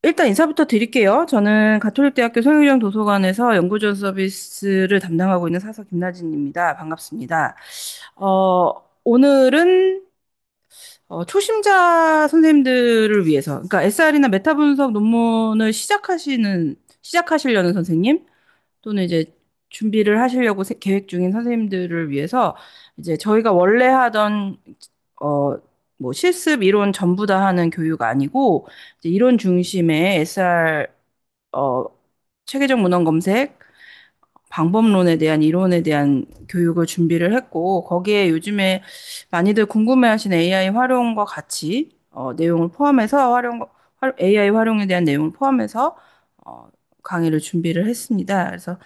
일단 인사부터 드릴게요. 저는 가톨릭대학교 성유정 도서관에서 연구전 서비스를 담당하고 있는 사서 김나진입니다. 반갑습니다. 오늘은 초심자 선생님들을 위해서, 그러니까 SR이나 메타 분석 논문을 시작하시려는 선생님, 또는 이제 준비를 하시려고 계획 중인 선생님들을 위해서 이제 저희가 원래 하던 어, 뭐 실습 이론 전부 다 하는 교육 아니고 이제 이론 중심의 SR 어, 체계적 문헌 검색 방법론에 대한 이론에 대한 교육을 준비를 했고 거기에 요즘에 많이들 궁금해하시는 AI 활용과 같이 내용을 포함해서 AI 활용에 대한 내용을 포함해서 어, 강의를 준비를 했습니다. 그래서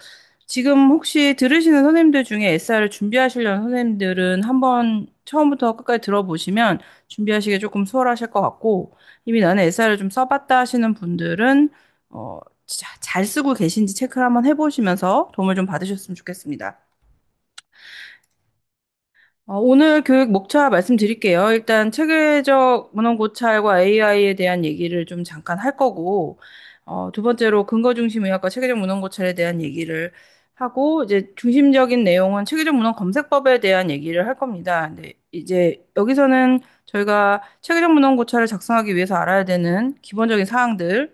지금 혹시 들으시는 선생님들 중에 SR을 준비하시려는 선생님들은 한번 처음부터 끝까지 들어보시면 준비하시기 조금 수월하실 것 같고 이미 나는 SR을 좀 써봤다 하시는 분들은 잘 쓰고 계신지 체크를 한번 해보시면서 도움을 좀 받으셨으면 좋겠습니다. 오늘 교육 목차 말씀드릴게요. 일단 체계적 문헌 고찰과 AI에 대한 얘기를 좀 잠깐 할 거고, 두 번째로 근거 중심 의학과 체계적 문헌 고찰에 대한 얘기를 하고, 이제 중심적인 내용은 체계적 문헌 검색법에 대한 얘기를 할 겁니다. 근데 이제 여기서는 저희가 체계적 문헌 고찰을 작성하기 위해서 알아야 되는 기본적인 사항들,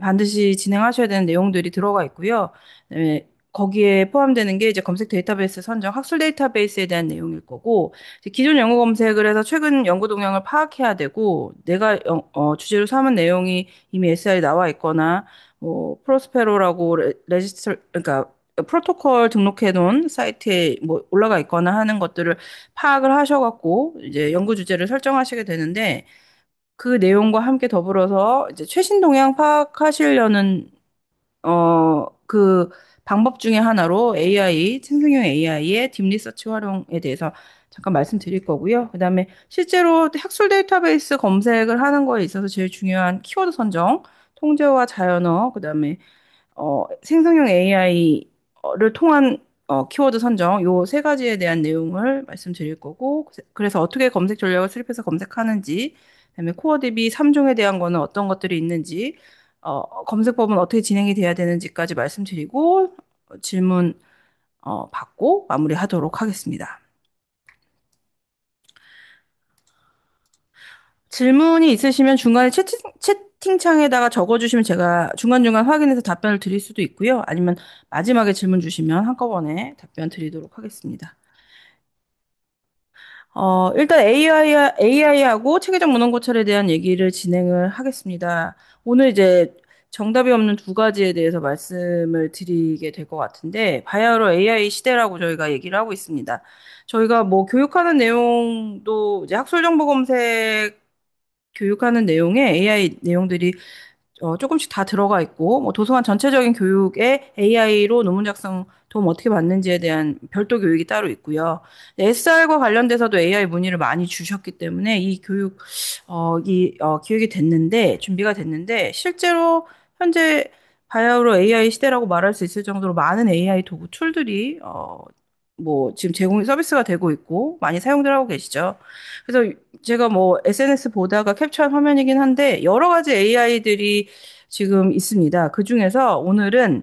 반드시 진행하셔야 되는 내용들이 들어가 있고요. 네, 거기에 포함되는 게 이제 검색 데이터베이스 선정, 학술 데이터베이스에 대한 내용일 거고, 이제 기존 연구 검색을 해서 최근 연구 동향을 파악해야 되고, 내가 주제로 삼은 내용이 이미 SR에 나와 있거나, 뭐, 프로스페로라고 레지스터, 그러니까 프로토콜 등록해 놓은 사이트에 뭐 올라가 있거나 하는 것들을 파악을 하셔갖고, 이제 연구 주제를 설정하시게 되는데, 그 내용과 함께 더불어서 이제 최신 동향 파악하시려는 그 방법 중에 하나로 생성형 AI의 딥리서치 활용에 대해서 잠깐 말씀드릴 거고요. 그다음에 실제로 학술 데이터베이스 검색을 하는 거에 있어서 제일 중요한 키워드 선정, 통제와 자연어, 그다음에 생성형 AI를 통한 키워드 선정, 요 세 가지에 대한 내용을 말씀드릴 거고, 그래서 어떻게 검색 전략을 수립해서 검색하는지, 그다음에 코어 DB 3종에 대한 거는 어떤 것들이 있는지, 검색법은 어떻게 진행이 돼야 되는지까지 말씀드리고, 질문 받고 마무리하도록 하겠습니다. 질문이 있으시면 중간에 채팅창에다가 적어주시면 제가 중간중간 확인해서 답변을 드릴 수도 있고요. 아니면 마지막에 질문 주시면 한꺼번에 답변 드리도록 하겠습니다. 일단 AI하고 체계적 문헌 고찰에 대한 얘기를 진행을 하겠습니다. 오늘 이제 정답이 없는 두 가지에 대해서 말씀을 드리게 될 것 같은데, 바야흐로 AI 시대라고 저희가 얘기를 하고 있습니다. 저희가 뭐 교육하는 내용도 이제 학술 정보 검색 교육하는 내용에 AI 내용들이 조금씩 다 들어가 있고, 뭐 도서관 전체적인 교육에 AI로 논문 작성 도움 어떻게 받는지에 대한 별도 교육이 따로 있고요. SR과 관련돼서도 AI 문의를 많이 주셨기 때문에 이 기획이 됐는데, 준비가 됐는데, 실제로 현재 바야흐로 AI 시대라고 말할 수 있을 정도로 많은 AI 도구 툴들이, 뭐, 지금 서비스가 되고 있고, 많이 사용들 하고 계시죠. 그래서 제가 뭐 SNS 보다가 캡처한 화면이긴 한데 여러 가지 AI들이 지금 있습니다. 그중에서 오늘은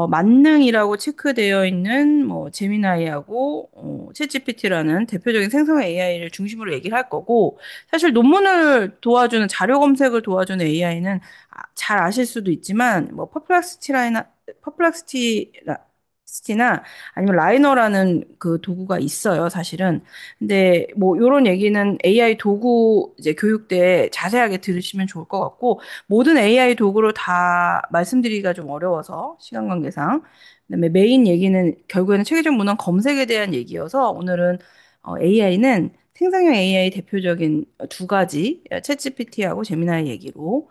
만능이라고 체크되어 있는 뭐 제미나이하고 챗GPT라는 대표적인 생성 AI를 중심으로 얘기를 할 거고 사실 논문을 도와주는 자료 검색을 도와주는 AI는 잘 아실 수도 있지만 뭐 퍼플렉스티나 아니면 라이너라는 그 도구가 있어요, 사실은. 근데 뭐 요런 얘기는 AI 도구 이제 교육 때 자세하게 들으시면 좋을 것 같고 모든 AI 도구를 다 말씀드리기가 좀 어려워서 시간 관계상 그다음에 메인 얘기는 결국에는 체계적 문헌 검색에 대한 얘기여서 오늘은 AI는 생성형 AI 대표적인 두 가지 챗GPT하고 제미나이 얘기로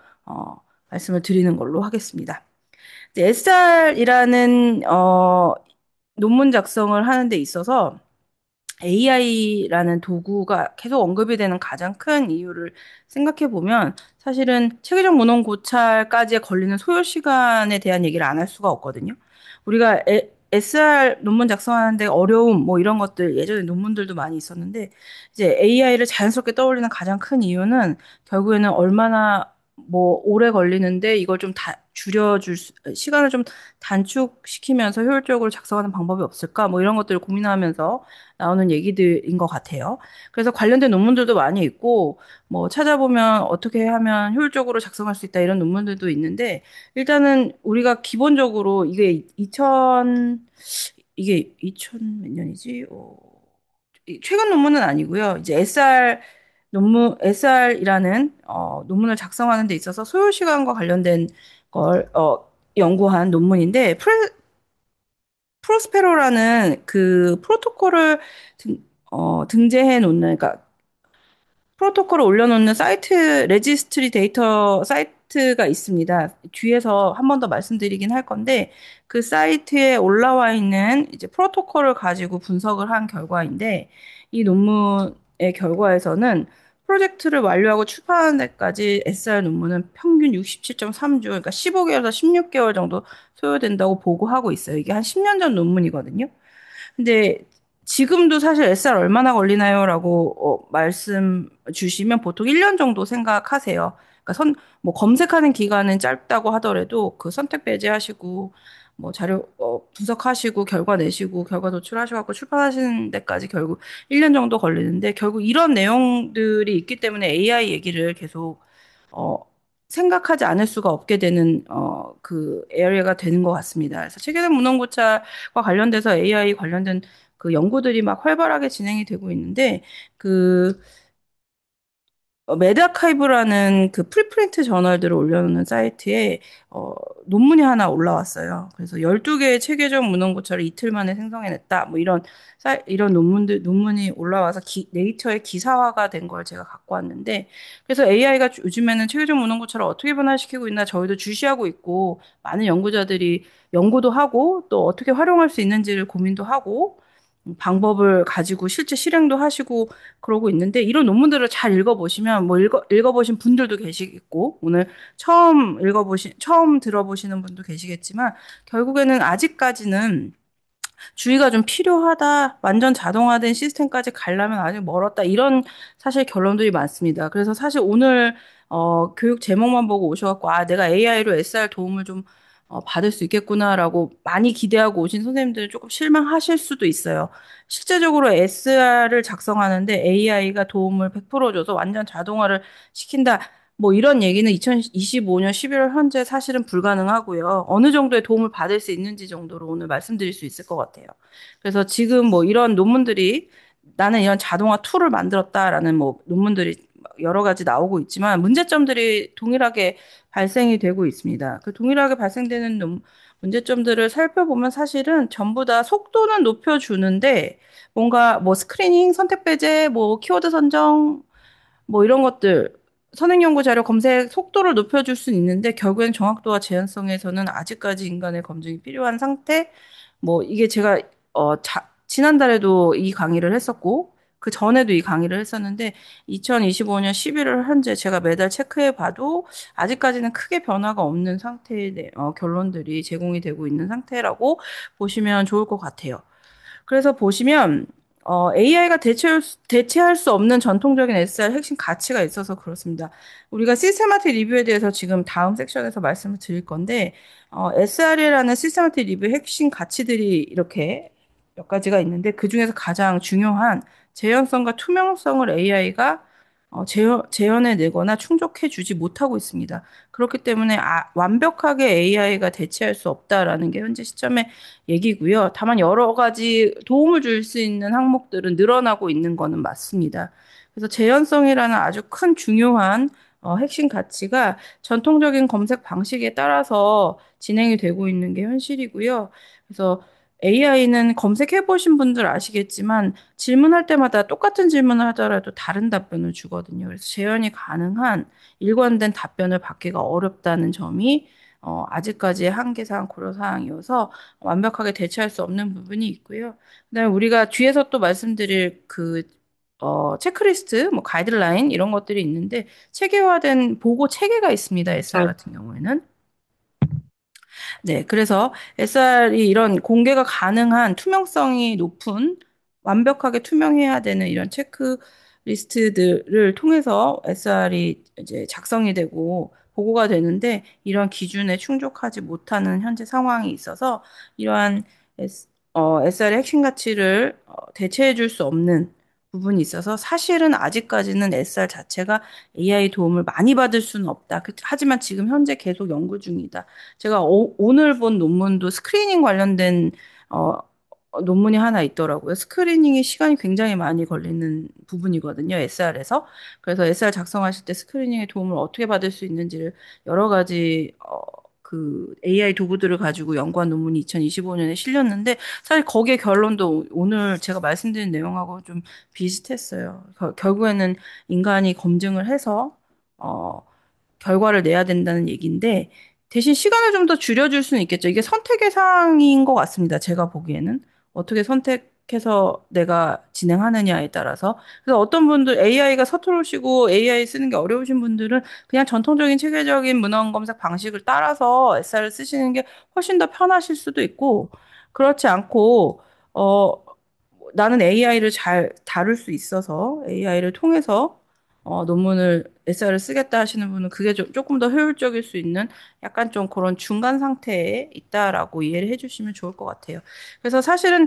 말씀을 드리는 걸로 하겠습니다. SR이라는 논문 작성을 하는 데 있어서 AI라는 도구가 계속 언급이 되는 가장 큰 이유를 생각해 보면 사실은 체계적 문헌 고찰까지 걸리는 소요 시간에 대한 얘기를 안 할 수가 없거든요. 우리가 SR 논문 작성하는데 어려움 뭐 이런 것들 예전에 논문들도 많이 있었는데 이제 AI를 자연스럽게 떠올리는 가장 큰 이유는 결국에는 얼마나 뭐 오래 걸리는데 이걸 좀 시간을 좀 단축시키면서 효율적으로 작성하는 방법이 없을까? 뭐 이런 것들을 고민하면서 나오는 얘기들인 것 같아요. 그래서 관련된 논문들도 많이 있고, 뭐 찾아보면 어떻게 하면 효율적으로 작성할 수 있다 이런 논문들도 있는데, 일단은 우리가 기본적으로 이게 2000 몇 년이지? 최근 논문은 아니고요. 이제 SR이라는 논문을 작성하는 데 있어서 소요 시간과 관련된 걸 연구한 논문인데 프로스페로라는 그 프로토콜을 등재해 놓는 그러니까 프로토콜을 올려놓는 사이트, 레지스트리 데이터 사이트가 있습니다. 뒤에서 한 번 더 말씀드리긴 할 건데, 그 사이트에 올라와 있는 이제 프로토콜을 가지고 분석을 한 결과인데, 이 논문의 결과에서는 프로젝트를 완료하고 출판하는 데까지 SR 논문은 평균 67.3주, 그러니까 15개월에서 16개월 정도 소요된다고 보고하고 있어요. 이게 한 10년 전 논문이거든요. 근데 지금도 사실 SR 얼마나 걸리나요? 라고 말씀 주시면 보통 1년 정도 생각하세요. 그러니까 뭐 검색하는 기간은 짧다고 하더라도 그 선택 배제하시고 뭐 자료 분석하시고 결과 내시고 결과 도출하셔갖고 출판하시는 데까지 결국 1년 정도 걸리는데 결국 이런 내용들이 있기 때문에 AI 얘기를 계속 어, 생각하지 않을 수가 없게 되는 그 에어리어가 되는 것 같습니다. 그래서 체계적 문헌고찰과 관련돼서 AI 관련된 그 연구들이 막 활발하게 진행이 되고 있는데 그 매드아카이브라는 그 프리프린트 저널들을 올려놓는 사이트에 어, 논문이 하나 올라왔어요. 그래서 12개의 체계적 문헌고찰을 이틀 만에 생성해냈다. 뭐 이런 논문이 올라와서 네이처에 기사화가 된 걸 제가 갖고 왔는데, 그래서 AI가 요즘에는 체계적 문헌고찰을 어떻게 변화시키고 있나 저희도 주시하고 있고, 많은 연구자들이 연구도 하고, 또 어떻게 활용할 수 있는지를 고민도 하고, 방법을 가지고 실제 실행도 하시고 그러고 있는데 이런 논문들을 잘 읽어보시면 뭐 읽어보신 분들도 계시겠고 오늘 처음 들어보시는 분도 계시겠지만 결국에는 아직까지는 주의가 좀 필요하다, 완전 자동화된 시스템까지 가려면 아직 멀었다, 이런 사실 결론들이 많습니다. 그래서 사실 오늘, 교육 제목만 보고 오셔갖고, 아, 내가 AI로 SR 도움을 좀, 받을 수 있겠구나라고 많이 기대하고 오신 선생님들은 조금 실망하실 수도 있어요. 실제적으로 SR을 작성하는데 AI가 도움을 100% 줘서 완전 자동화를 시킨다. 뭐 이런 얘기는 2025년 11월 현재 사실은 불가능하고요. 어느 정도의 도움을 받을 수 있는지 정도로 오늘 말씀드릴 수 있을 것 같아요. 그래서 지금 뭐 이런 논문들이 나는 이런 자동화 툴을 만들었다라는 뭐 논문들이 여러 가지 나오고 있지만 문제점들이 동일하게 발생이 되고 있습니다. 그 동일하게 발생되는 문제점들을 살펴보면 사실은 전부 다 속도는 높여주는데 뭔가 뭐 스크리닝, 선택 배제, 뭐 키워드 선정, 뭐 이런 것들 선행 연구 자료 검색 속도를 높여줄 수는 있는데 결국엔 정확도와 재현성에서는 아직까지 인간의 검증이 필요한 상태. 뭐 이게 제가 지난달에도 이 강의를 했었고 그 전에도 이 강의를 했었는데 2025년 11월 현재 제가 매달 체크해 봐도 아직까지는 크게 변화가 없는 상태의 결론들이 제공이 되고 있는 상태라고 보시면 좋을 것 같아요. 그래서 보시면 AI가 대체할 수 없는 전통적인 SR 핵심 가치가 있어서 그렇습니다. 우리가 시스테마틱 리뷰에 대해서 지금 다음 섹션에서 말씀을 드릴 건데 SR이라는 시스테마틱 리뷰의 핵심 가치들이 이렇게 몇 가지가 있는데 그중에서 가장 중요한 재현성과 투명성을 AI가 재현해내거나 충족해주지 못하고 있습니다. 그렇기 때문에 완벽하게 AI가 대체할 수 없다라는 게 현재 시점의 얘기고요. 다만 여러 가지 도움을 줄 수 있는 항목들은 늘어나고 있는 거는 맞습니다. 그래서 재현성이라는 아주 큰 중요한 핵심 가치가 전통적인 검색 방식에 따라서 진행이 되고 있는 게 현실이고요. 그래서 AI는 검색해 보신 분들 아시겠지만 질문할 때마다 똑같은 질문을 하더라도 다른 답변을 주거든요. 그래서 재현이 가능한 일관된 답변을 받기가 어렵다는 점이 아직까지의 한계사항, 고려사항이어서 완벽하게 대체할 수 없는 부분이 있고요. 그다음에 우리가 뒤에서 또 말씀드릴 체크리스트, 뭐 가이드라인 이런 것들이 있는데 체계화된 보고 체계가 있습니다. SR 같은 경우에는. 네, 그래서 SR이 이런 공개가 가능한 투명성이 높은 완벽하게 투명해야 되는 이런 체크리스트들을 통해서 SR이 이제 작성이 되고 보고가 되는데 이런 기준에 충족하지 못하는 현재 상황이 있어서 이러한 SR의 핵심 가치를 대체해 줄 수 없는 부분이 있어서 사실은 아직까지는 SR 자체가 AI 도움을 많이 받을 수는 없다. 하지만 지금 현재 계속 연구 중이다. 제가 오늘 본 논문도 스크리닝 관련된 어, 논문이 하나 있더라고요. 스크리닝이 시간이 굉장히 많이 걸리는 부분이거든요. SR에서. 그래서 SR 작성하실 때 스크리닝의 도움을 어떻게 받을 수 있는지를 여러 가지 그 AI 도구들을 가지고 연구한 논문이 2025년에 실렸는데 사실 거기에 결론도 오늘 제가 말씀드린 내용하고 좀 비슷했어요. 결국에는 인간이 검증을 해서 어, 결과를 내야 된다는 얘기인데 대신 시간을 좀 더 줄여줄 수는 있겠죠. 이게 선택의 사항인 것 같습니다. 제가 보기에는. 어떻게 선택해서 내가 진행하느냐에 따라서. 그래서 어떤 분들 AI가 서투르시고 AI 쓰는 게 어려우신 분들은 그냥 전통적인 체계적인 문헌 검색 방식을 따라서 SR을 쓰시는 게 훨씬 더 편하실 수도 있고 그렇지 않고 어 나는 AI를 잘 다룰 수 있어서 AI를 통해서 논문을 에세이를 쓰겠다 하시는 분은 그게 조금 더 효율적일 수 있는 약간 좀 그런 중간 상태에 있다라고 이해를 해주시면 좋을 것 같아요. 그래서 사실은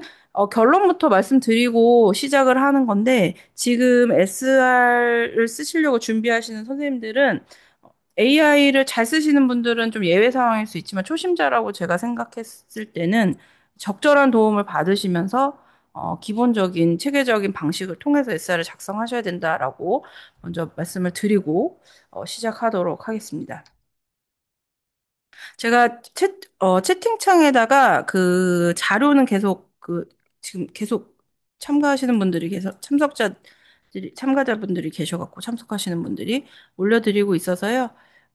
결론부터 말씀드리고 시작을 하는 건데 지금 SR을 쓰시려고 준비하시는 선생님들은 AI를 잘 쓰시는 분들은 좀 예외 상황일 수 있지만 초심자라고 제가 생각했을 때는 적절한 도움을 받으시면서 기본적인 체계적인 방식을 통해서 에세이를 작성하셔야 된다라고 먼저 말씀을 드리고 시작하도록 하겠습니다. 제가 채팅창에다가 그 자료는 계속 지금 계속 참가하시는 분들이 계속 참가자분들이 계셔갖고 참석하시는 분들이 올려드리고 있어서요.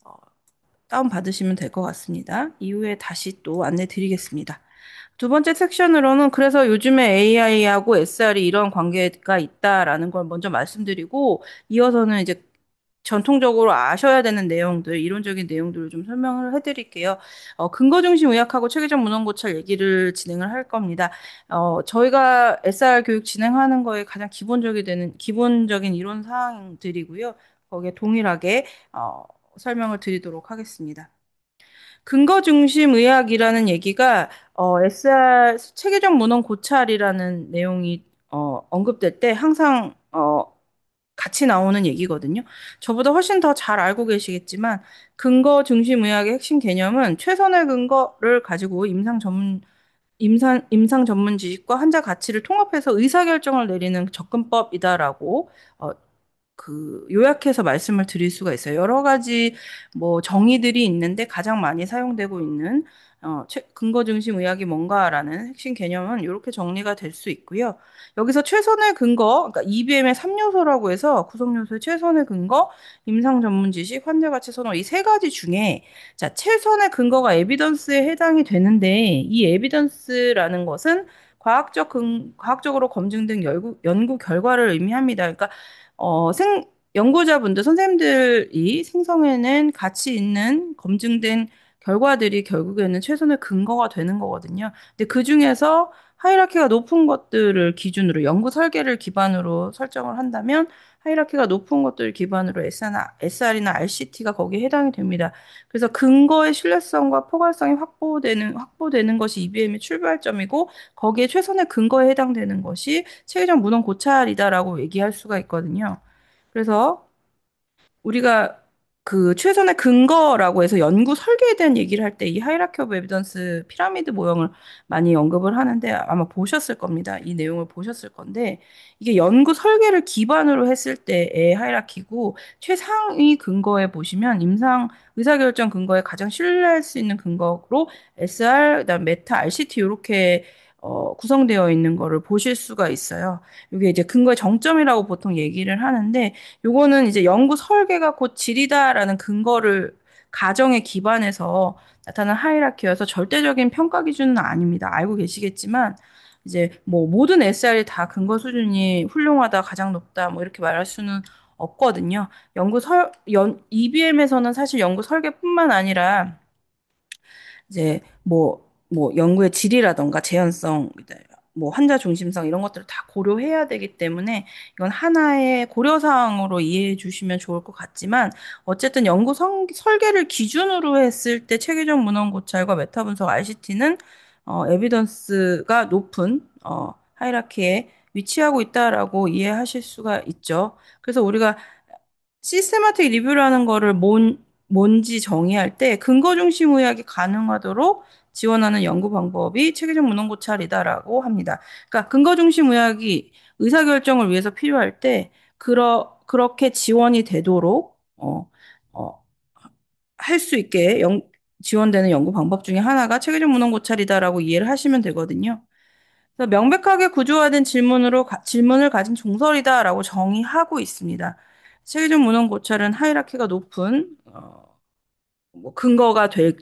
어, 다운 받으시면 될 것 같습니다. 이후에 다시 또 안내 드리겠습니다. 두 번째 섹션으로는 그래서 요즘에 AI하고 SR이 이런 관계가 있다라는 걸 먼저 말씀드리고 이어서는 이제 전통적으로 아셔야 되는 내용들, 이론적인 내용들을 좀 설명을 해드릴게요. 근거 중심 의학하고 체계적 문헌 고찰 얘기를 진행을 할 겁니다. 저희가 SR 교육 진행하는 거에 가장 기본적인 이론 사항들이고요. 거기에 동일하게 설명을 드리도록 하겠습니다. 근거 중심 의학이라는 얘기가 SR 체계적 문헌 고찰이라는 내용이 언급될 때 항상 같이 나오는 얘기거든요. 저보다 훨씬 더 잘 알고 계시겠지만 근거 중심 의학의 핵심 개념은 최선의 근거를 가지고 임상 전문 지식과 환자 가치를 통합해서 의사결정을 내리는 접근법이다라고 어, 요약해서 말씀을 드릴 수가 있어요. 여러 가지 뭐 정의들이 있는데 가장 많이 사용되고 있는 근거 중심 의학이 뭔가라는 핵심 개념은 이렇게 정리가 될 수 있고요. 여기서 최선의 근거, 그러니까 EBM의 3요소라고 해서 구성 요소의 최선의 근거, 임상 전문 지식, 환자 가치 선호 이 세 가지 중에 자, 최선의 근거가 에비던스에 해당이 되는데 이 에비던스라는 것은 과학적으로 검증된 연구 결과를 의미합니다. 그러니까 연구자분들, 선생님들이 생성해낸 가치 있는 검증된 결과들이 결국에는 최선의 근거가 되는 거거든요. 근데 그 중에서 하이라키가 높은 것들을 기준으로 연구 설계를 기반으로 설정을 한다면 하이라키가 높은 것들을 기반으로 SR이나 RCT가 거기에 해당이 됩니다. 그래서 근거의 신뢰성과 포괄성이 확보되는 것이 EBM의 출발점이고 거기에 최선의 근거에 해당되는 것이 체계적 문헌 고찰이다라고 얘기할 수가 있거든요. 그래서 우리가 그 최선의 근거라고 해서 연구 설계에 대한 얘기를 할 때 이 하이라키 오브 에비던스 피라미드 모형을 많이 언급을 하는데 아마 보셨을 겁니다. 이 내용을 보셨을 건데 이게 연구 설계를 기반으로 했을 때의 하이라키고 최상위 근거에 보시면 임상 의사결정 근거에 가장 신뢰할 수 있는 근거로 SR, 그다음 메타, RCT 이렇게 구성되어 있는 거를 보실 수가 있어요. 이게 이제 근거의 정점이라고 보통 얘기를 하는데 요거는 이제 연구 설계가 곧 질이다라는 근거를 가정에 기반해서 나타난 하이라키여서 절대적인 평가 기준은 아닙니다. 알고 계시겠지만 이제 뭐 모든 SR이 다 근거 수준이 훌륭하다, 가장 높다 뭐 이렇게 말할 수는 없거든요. EBM에서는 사실 연구 설계뿐만 아니라 이제 뭐 연구의 질이라던가 재현성, 뭐 환자 중심성 이런 것들을 다 고려해야 되기 때문에 이건 하나의 고려사항으로 이해해 주시면 좋을 것 같지만 어쨌든 설계를 기준으로 했을 때 체계적 문헌 고찰과 메타 분석 RCT는 에비던스가 높은 하이라키에 위치하고 있다라고 이해하실 수가 있죠. 그래서 우리가 시스테마틱 리뷰라는 거를 뭔지 정의할 때 근거 중심 의학이 가능하도록 지원하는 연구 방법이 체계적 문헌 고찰이다라고 합니다. 그러니까 근거 중심 의학이 의사결정을 위해서 필요할 때 그렇게 지원이 되도록 할 수 있게 지원되는 연구 방법 중에 하나가 체계적 문헌 고찰이다라고 이해를 하시면 되거든요. 그래서 명백하게 구조화된 질문을 가진 종설이다라고 정의하고 있습니다. 체계적 문헌 고찰은 하이라키가 높은 뭐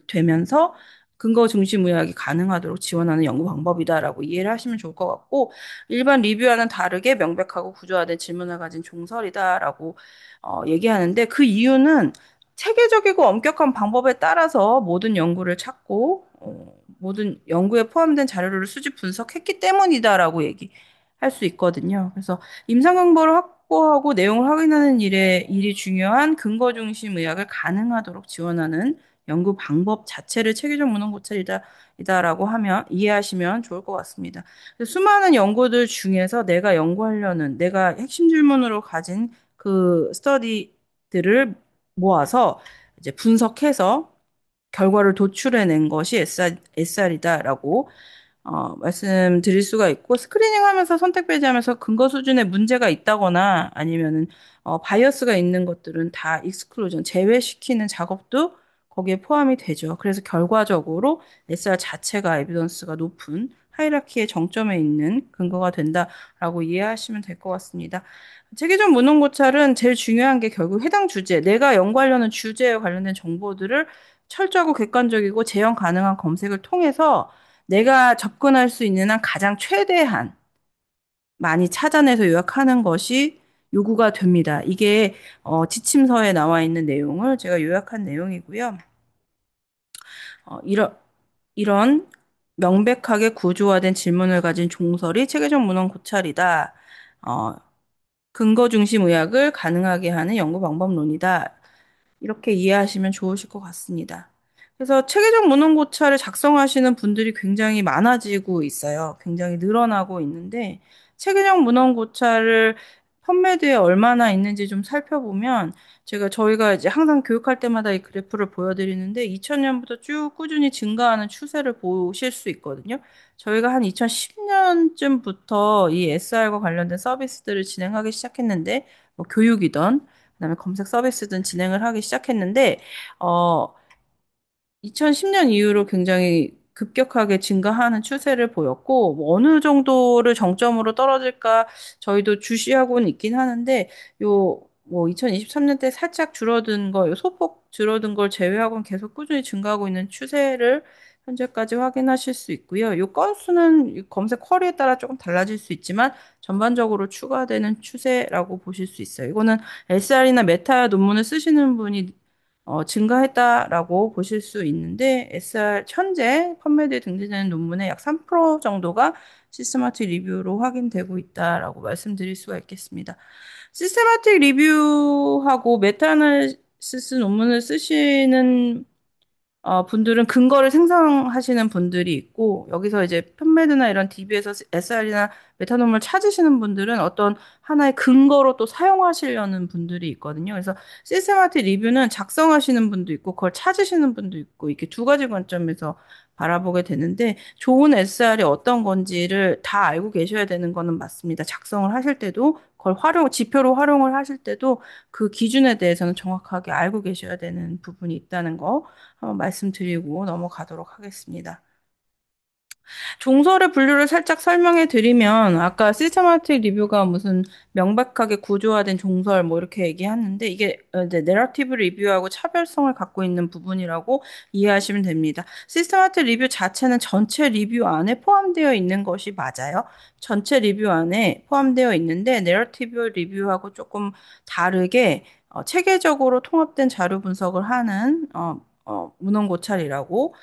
되면서 근거 중심 의학이 가능하도록 지원하는 연구 방법이다라고 이해를 하시면 좋을 것 같고 일반 리뷰와는 다르게 명백하고 구조화된 질문을 가진 종설이다라고 얘기하는데 그 이유는 체계적이고 엄격한 방법에 따라서 모든 연구를 찾고 모든 연구에 포함된 자료를 수집 분석했기 때문이다라고 얘기할 수 있거든요. 그래서 임상 정보를 확보하고 내용을 확인하는 일이 중요한 근거 중심 의학을 가능하도록 지원하는 연구 방법 자체를 체계적 문헌 고찰이다라고 하면 이해하시면 좋을 것 같습니다. 수많은 연구들 중에서 내가 연구하려는 내가 핵심 질문으로 가진 그 스터디들을 모아서 이제 분석해서 결과를 도출해낸 것이 SR이다라고 말씀드릴 수가 있고, 스크리닝 하면서 선택 배제하면서 근거 수준에 문제가 있다거나 아니면은, 바이어스가 있는 것들은 다 익스클루전, 제외시키는 작업도 거기에 포함이 되죠. 그래서 결과적으로 SR 자체가 에비던스가 높은 하이라키의 정점에 있는 근거가 된다라고 이해하시면 될 것 같습니다. 체계적 문헌 고찰은 제일 중요한 게 결국 해당 주제, 내가 연구하려는 주제에 관련된 정보들을 철저하고 객관적이고 재현 가능한 검색을 통해서 내가 접근할 수 있는 한 가장 최대한 많이 찾아내서 요약하는 것이 요구가 됩니다. 이게 지침서에 나와 있는 내용을 제가 요약한 내용이고요. 이런 명백하게 구조화된 질문을 가진 종설이 체계적 문헌 고찰이다. 어, 근거 중심 의학을 가능하게 하는 연구 방법론이다. 이렇게 이해하시면 좋으실 것 같습니다. 그래서 체계적 문헌 고찰을 작성하시는 분들이 굉장히 많아지고 있어요. 굉장히 늘어나고 있는데, 체계적 문헌 고찰을 펀메드에 얼마나 있는지 좀 살펴보면, 저희가 이제 항상 교육할 때마다 이 그래프를 보여드리는데, 2000년부터 쭉 꾸준히 증가하는 추세를 보실 수 있거든요. 저희가 한 2010년쯤부터 이 SR과 관련된 서비스들을 진행하기 시작했는데, 뭐 교육이던, 그다음에 검색 서비스든 진행을 하기 시작했는데, 어, 2010년 이후로 굉장히 급격하게 증가하는 추세를 보였고, 뭐 어느 정도를 정점으로 떨어질까 저희도 주시하고는 있긴 하는데, 뭐 2023년 때 살짝 줄어든 거, 요 소폭 줄어든 걸 제외하고는 계속 꾸준히 증가하고 있는 추세를 현재까지 확인하실 수 있고요. 요 건수는 이 검색 쿼리에 따라 조금 달라질 수 있지만, 전반적으로 추가되는 추세라고 보실 수 있어요. 이거는 SR이나 메타 논문을 쓰시는 분이 증가했다라고 보실 수 있는데 현재 펀메드에 등재되는 논문의 약 3% 정도가 시스테마틱 리뷰로 확인되고 있다라고 말씀드릴 수가 있겠습니다. 시스테마틱 리뷰하고 메타아나리시스 논문을 쓰시는 분들은 근거를 생성하시는 분들이 있고, 여기서 이제 펀메드나 이런 DB에서 SR이나 메타노멀 찾으시는 분들은 어떤 하나의 근거로 또 사용하시려는 분들이 있거든요. 그래서 시스테마틱 리뷰는 작성하시는 분도 있고, 그걸 찾으시는 분도 있고, 이렇게 두 가지 관점에서 바라보게 되는데, 좋은 SR이 어떤 건지를 다 알고 계셔야 되는 거는 맞습니다. 작성을 하실 때도, 지표로 활용을 하실 때도 그 기준에 대해서는 정확하게 알고 계셔야 되는 부분이 있다는 거. 한번 말씀드리고 넘어가도록 하겠습니다. 종설의 분류를 살짝 설명해 드리면 아까 시스테마틱 리뷰가 무슨 명백하게 구조화된 종설 뭐 이렇게 얘기하는데 이게 이제 내러티브 리뷰하고 차별성을 갖고 있는 부분이라고 이해하시면 됩니다. 시스테마틱 리뷰 자체는 전체 리뷰 안에 포함되어 있는 것이 맞아요. 전체 리뷰 안에 포함되어 있는데 내러티브 리뷰하고 조금 다르게 체계적으로 통합된 자료 분석을 하는 문헌 고찰이라고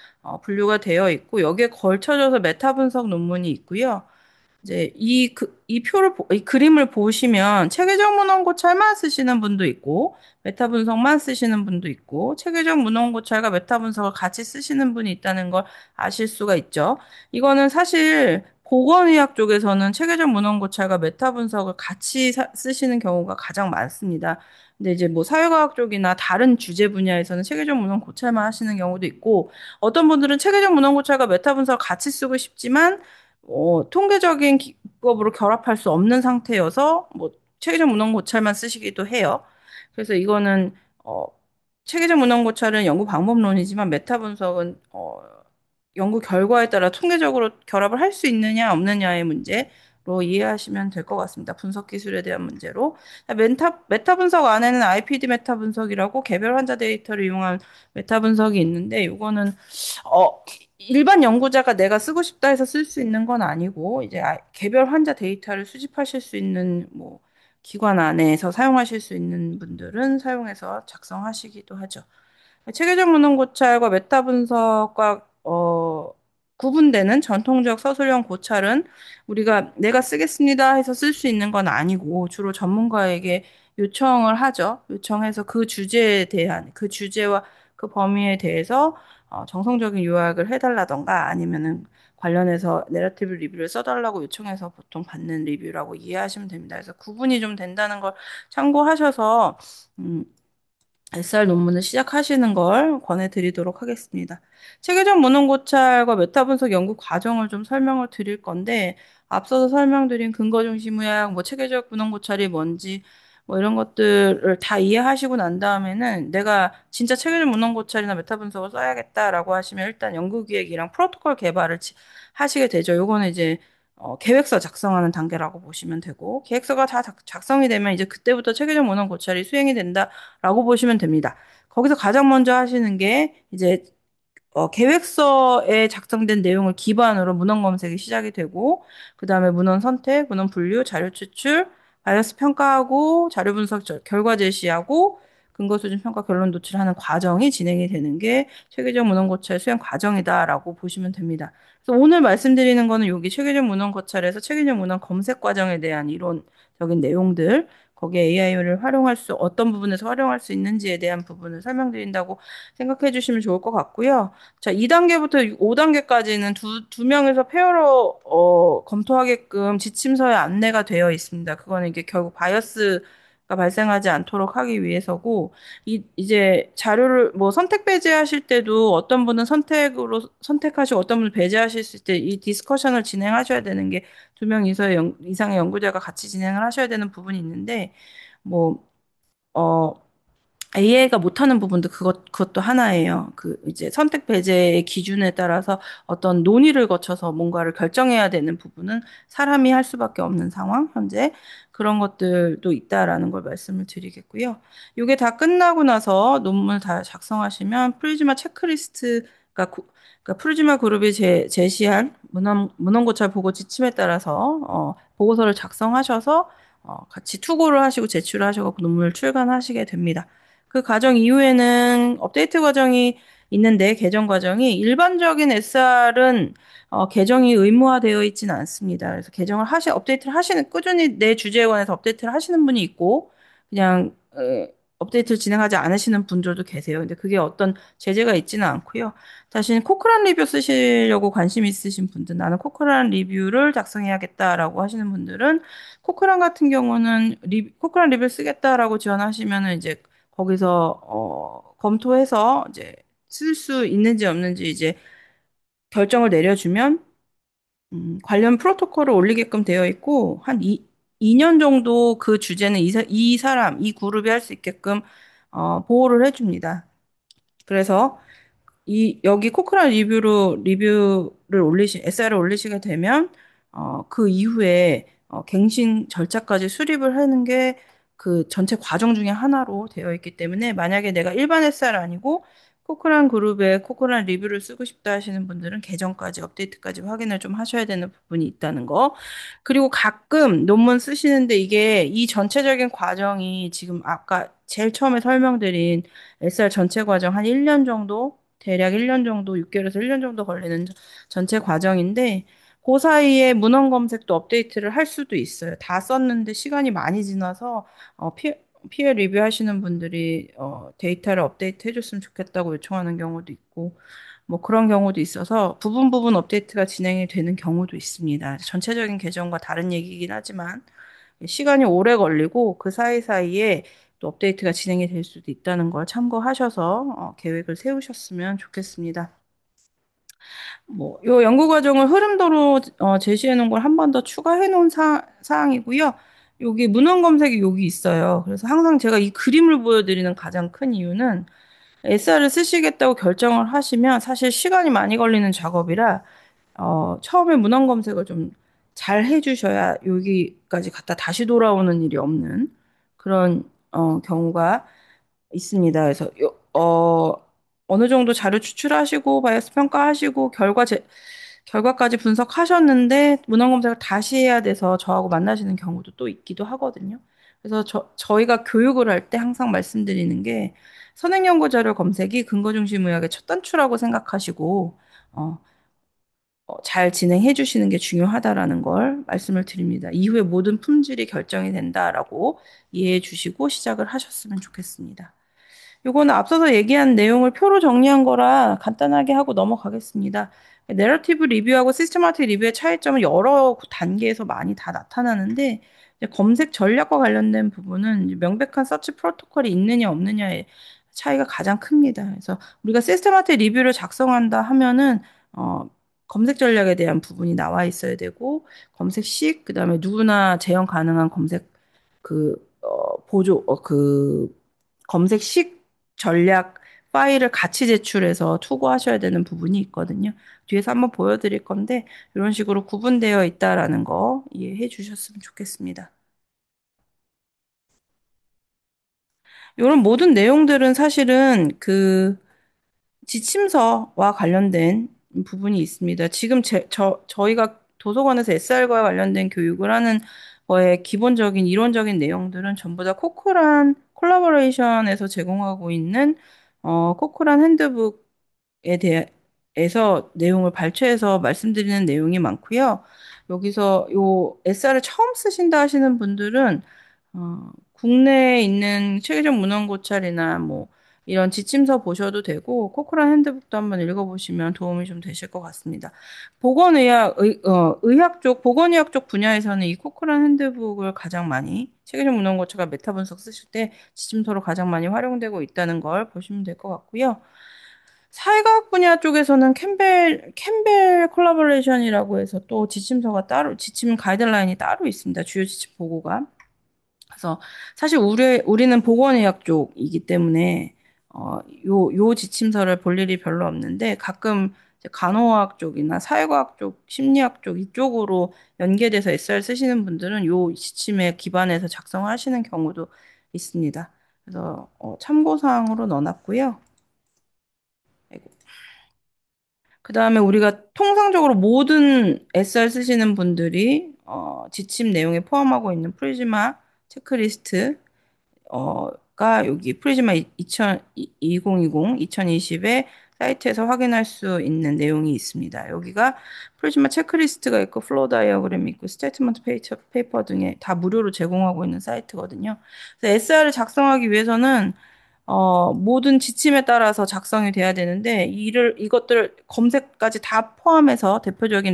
분류가 되어 있고 여기에 걸쳐져서 메타 분석 논문이 있고요. 이제 이 그림을 보시면 체계적 문헌 고찰만 쓰시는 분도 있고, 메타 분석만 쓰시는 분도 있고, 체계적 문헌 고찰과 메타 분석을 같이 쓰시는 분이 있다는 걸 아실 수가 있죠. 이거는 사실 보건의학 쪽에서는 체계적 문헌 고찰과 메타 분석을 같이 쓰시는 경우가 가장 많습니다. 근데 이제 뭐 사회과학 쪽이나 다른 주제 분야에서는 체계적 문헌 고찰만 하시는 경우도 있고, 어떤 분들은 체계적 문헌 고찰과 메타 분석을 같이 쓰고 싶지만 통계적인 기법으로 결합할 수 없는 상태여서 뭐 체계적 문헌 고찰만 쓰시기도 해요. 그래서 이거는 체계적 문헌 고찰은 연구 방법론이지만 메타 분석은 연구 결과에 따라 통계적으로 결합을 할 수 있느냐 없느냐의 문제로 이해하시면 될 것 같습니다. 분석 기술에 대한 문제로. 메타 분석 안에는 IPD 메타 분석이라고 개별 환자 데이터를 이용한 메타 분석이 있는데 이거는 어, 일반 연구자가 내가 쓰고 싶다 해서 쓸 수 있는 건 아니고, 이제 개별 환자 데이터를 수집하실 수 있는, 뭐, 기관 안에서 사용하실 수 있는 분들은 사용해서 작성하시기도 하죠. 체계적 문헌 고찰과 메타 분석과 구분되는 전통적 서술형 고찰은 우리가 내가 쓰겠습니다 해서 쓸 수 있는 건 아니고 주로 전문가에게 요청을 하죠. 요청해서 그 주제에 대한 그 주제와 그 범위에 대해서 정성적인 요약을 해달라던가 아니면은 관련해서 내러티브 리뷰를 써달라고 요청해서 보통 받는 리뷰라고 이해하시면 됩니다. 그래서 구분이 좀 된다는 걸 참고하셔서 음, SR 논문을 시작하시는 걸 권해드리도록 하겠습니다. 체계적 문헌 고찰과 메타 분석 연구 과정을 좀 설명을 드릴 건데, 앞서서 설명드린 근거 중심 의학, 뭐 체계적 문헌 고찰이 뭔지, 뭐 이런 것들을 다 이해하시고 난 다음에는 내가 진짜 체계적 문헌 고찰이나 메타 분석을 써야겠다라고 하시면 일단 연구 기획이랑 프로토콜 개발을 하시게 되죠. 요거는 이제 계획서 작성하는 단계라고 보시면 되고, 계획서가 다 작성이 되면 이제 그때부터 체계적 문헌 고찰이 수행이 된다라고 보시면 됩니다. 거기서 가장 먼저 하시는 게 이제 계획서에 작성된 내용을 기반으로 문헌 검색이 시작이 되고, 그 다음에 문헌 선택, 문헌 분류, 자료 추출, 바이어스 평가하고, 자료 분석 결과 제시하고, 근거 수준 평가 결론 도출하는 과정이 진행이 되는 게 체계적 문헌 고찰 수행 과정이다라고 보시면 됩니다. 그래서 오늘 말씀드리는 거는 여기 체계적 문헌 고찰에서 체계적 문헌 검색 과정에 대한 이론적인 내용들, 거기에 AI를 어떤 부분에서 활용할 수 있는지에 대한 부분을 설명드린다고 생각해 주시면 좋을 것 같고요. 자, 2단계부터 5단계까지는 두 명에서 페어로 검토하게끔 지침서에 안내가 되어 있습니다. 그거는 이게 결국 바이어스가 발생하지 않도록 하기 위해서고, 이제 자료를 뭐 선택 배제하실 때도 어떤 분은 선택하시고 어떤 분은 배제하실 수 있을 때 이 디스커션을 진행하셔야 되는 게 두 명 이상의 연구자가 같이 진행을 하셔야 되는 부분이 있는데, 뭐, 어, AI가 못하는 부분도 그것도 하나예요. 그 이제 선택 배제의 기준에 따라서 어떤 논의를 거쳐서 뭔가를 결정해야 되는 부분은 사람이 할 수밖에 없는 상황, 현재 그런 것들도 있다라는 걸 말씀을 드리겠고요. 이게 다 끝나고 나서 논문을 다 작성하시면 프리즈마 체크리스트가 그러니까 프리즈마 그룹이 제시한 문헌 고찰 보고 지침에 따라서 보고서를 작성하셔서 같이 투고를 하시고 제출을 하셔서 논문을 출간하시게 됩니다. 그 과정 이후에는 업데이트 과정이 있는데 개정 과정이 일반적인 SR은 개정이 의무화되어 있지는 않습니다. 그래서 업데이트를 하시는 꾸준히 내 주제에 관해서 업데이트를 하시는 분이 있고 그냥 업데이트를 진행하지 않으시는 분들도 계세요. 근데 그게 어떤 제재가 있지는 않고요. 대신 코크란 리뷰 쓰시려고 관심 있으신 분들, 나는 코크란 리뷰를 작성해야겠다라고 하시는 분들은 코크란 같은 경우는 코크란 리뷰 쓰겠다라고 지원하시면은 이제 거기서 검토해서 이제 쓸 수 있는지 없는지 이제 결정을 내려주면 관련 프로토콜을 올리게끔 되어 있고 한 2년 정도 그 주제는 이 그룹이 할 수 있게끔 보호를 해줍니다. 그래서 여기 코크란 리뷰를 SR을 올리시게 되면, 그 이후에, 갱신 절차까지 수립을 하는 게 그 전체 과정 중에 하나로 되어 있기 때문에, 만약에 내가 일반 SR 아니고, 코크란 그룹에 코크란 리뷰를 쓰고 싶다 하시는 분들은 계정까지, 업데이트까지 확인을 좀 하셔야 되는 부분이 있다는 거. 그리고 가끔 논문 쓰시는데 이 전체적인 과정이 지금 아까 제일 처음에 설명드린 SR 전체 과정 한 1년 정도, 대략 1년 정도, 6개월에서 1년 정도 걸리는 전체 과정인데, 그 사이에 문헌 검색도 업데이트를 할 수도 있어요. 다 썼는데 시간이 많이 지나서 피해 리뷰하시는 분들이 데이터를 업데이트 해줬으면 좋겠다고 요청하는 경우도 있고 뭐 그런 경우도 있어서 부분 부분 업데이트가 진행이 되는 경우도 있습니다. 전체적인 계정과 다른 얘기긴 하지만 시간이 오래 걸리고 그 사이사이에 또 업데이트가 진행이 될 수도 있다는 걸 참고하셔서 계획을 세우셨으면 좋겠습니다. 뭐, 요 연구 과정을 흐름도로 제시해 놓은 걸 한 번 더 추가해 놓은 사항이고요. 여기 문헌 검색이 여기 있어요. 그래서 항상 제가 이 그림을 보여드리는 가장 큰 이유는 SR을 쓰시겠다고 결정을 하시면 사실 시간이 많이 걸리는 작업이라 처음에 문헌 검색을 좀 잘 해주셔야 여기까지 갔다 다시 돌아오는 일이 없는 그런 경우가 있습니다. 그래서 어느 정도 자료 추출하시고 바이어스 평가하시고 결과까지 분석하셨는데 문헌 검색을 다시 해야 돼서 저하고 만나시는 경우도 또 있기도 하거든요. 그래서 저희가 교육을 할 때 항상 말씀드리는 게 선행 연구 자료 검색이 근거 중심 의학의 첫 단추라고 생각하시고 어, 잘 진행해 주시는 게 중요하다라는 걸 말씀을 드립니다. 이후에 모든 품질이 결정이 된다라고 이해해 주시고 시작을 하셨으면 좋겠습니다. 요거는 앞서서 얘기한 내용을 표로 정리한 거라 간단하게 하고 넘어가겠습니다. 내러티브 리뷰하고 시스테마틱 리뷰의 차이점은 여러 단계에서 많이 다 나타나는데 이제 검색 전략과 관련된 부분은 이제 명백한 서치 프로토콜이 있느냐 없느냐의 차이가 가장 큽니다. 그래서 우리가 시스테마틱 리뷰를 작성한다 하면은 어, 검색 전략에 대한 부분이 나와 있어야 되고 검색 그다음에 누구나 재현 가능한 검색 검색식 전략 파일을 같이 제출해서 투고하셔야 되는 부분이 있거든요. 뒤에서 한번 보여드릴 건데 이런 식으로 구분되어 있다라는 거 이해해 주셨으면 좋겠습니다. 이런 모든 내용들은 사실은 그 지침서와 관련된 부분이 있습니다. 지금 저희가 도서관에서 SR과 관련된 교육을 하는 거에 기본적인 이론적인 내용들은 전부 다 코크란 콜라보레이션에서 제공하고 있는 코크란 핸드북에 대해서 내용을 발췌해서 말씀드리는 내용이 많고요. 여기서 요 SR을 처음 쓰신다 하시는 분들은 국내에 있는 체계적 문헌 고찰이나 뭐 이런 지침서 보셔도 되고 코크란 핸드북도 한번 읽어보시면 도움이 좀 되실 것 같습니다. 의학 쪽, 보건의학 쪽 분야에서는 이 코크란 핸드북을 가장 많이 체계적 문헌 고찰과 메타 분석 쓰실 때 지침서로 가장 많이 활용되고 있다는 걸 보시면 될 것 같고요. 사회과학 분야 쪽에서는 캠벨 콜라보레이션이라고 해서 또 지침 가이드라인이 따로 있습니다. 주요 지침 보고가. 그래서 사실 우리는 보건의학 쪽이기 때문에 요 지침서를 볼 일이 별로 없는데 가끔 이제 간호학 쪽이나 사회과학 쪽, 심리학 쪽 이쪽으로 연계돼서 SR 쓰시는 분들은 요 지침에 기반해서 작성하시는 경우도 있습니다. 그래서 참고사항으로 넣어놨고요. 그다음에 우리가 통상적으로 모든 SR 쓰시는 분들이 지침 내용에 포함하고 있는 프리즈마 체크리스트 가 여기 프리즈마 2020의 사이트에서 확인할 수 있는 내용이 있습니다. 여기가 프리즈마 체크리스트가 있고 플로우 다이어그램이 있고 스테이트먼트 페이퍼 등에 다 무료로 제공하고 있는 사이트거든요. 그래서 SR을 작성하기 위해서는 모든 지침에 따라서 작성이 돼야 되는데 이것들 검색까지 다 포함해서 대표적인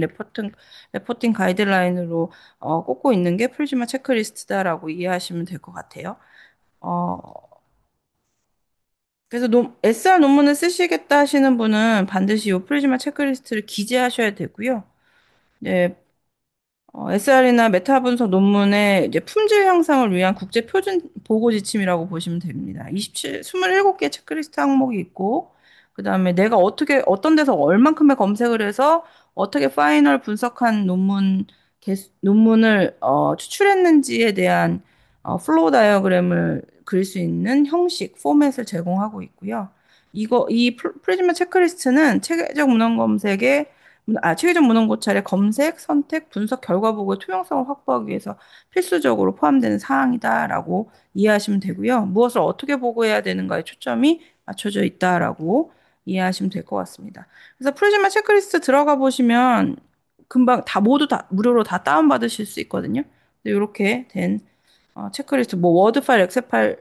레포팅 가이드라인으로 꼽고 있는 게 프리즈마 체크리스트다라고 이해하시면 될 것 같아요. 어, 그래서 SR 논문을 쓰시겠다 하시는 분은 반드시 이 프리즈마 체크리스트를 기재하셔야 되고요. 네, SR이나 메타 분석 논문의 이제 품질 향상을 위한 국제 표준 보고 지침이라고 보시면 됩니다. 27개 체크리스트 항목이 있고, 그 다음에 내가 어떤 데서 얼만큼의 검색을 해서 어떻게 파이널 분석한 논문을 추출했는지에 대한 플로우 다이어그램을 그릴 수 있는 형식, 포맷을 제공하고 있고요. 이 프리즈마 체크리스트는 체계적 문헌 고찰의 검색, 선택, 분석 결과 보고의 투명성을 확보하기 위해서 필수적으로 포함되는 사항이다라고 이해하시면 되고요. 무엇을 어떻게 보고해야 되는가에 초점이 맞춰져 있다라고 이해하시면 될 것 같습니다. 그래서 프리즈마 체크리스트 들어가 보시면 금방 다 모두 다 무료로 다 다운받으실 수 있거든요. 이렇게 된 체크리스트, 뭐 워드 파일, 엑셀 파일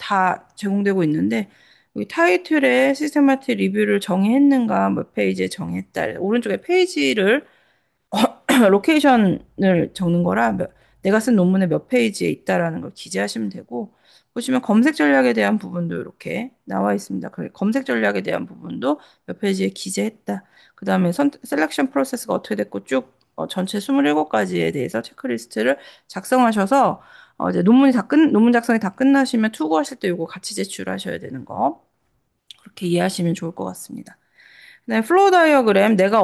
다 제공되고 있는데 여기 타이틀에 시스테마틱 리뷰를 정의했는가 몇 페이지에 정의했다. 오른쪽에 페이지를 로케이션을 적는 거라 내가 쓴 논문의 몇 페이지에 있다라는 걸 기재하시면 되고 보시면 검색 전략에 대한 부분도 이렇게 나와 있습니다. 그 검색 전략에 대한 부분도 몇 페이지에 기재했다. 그 다음에 셀렉션 프로세스가 어떻게 됐고 쭉 전체 27가지에 대해서 체크리스트를 작성하셔서 이제 논문 작성이 다 끝나시면 투고하실 때 이거 같이 제출하셔야 되는 거 그렇게 이해하시면 좋을 것 같습니다. 네, 플로우 다이어그램 내가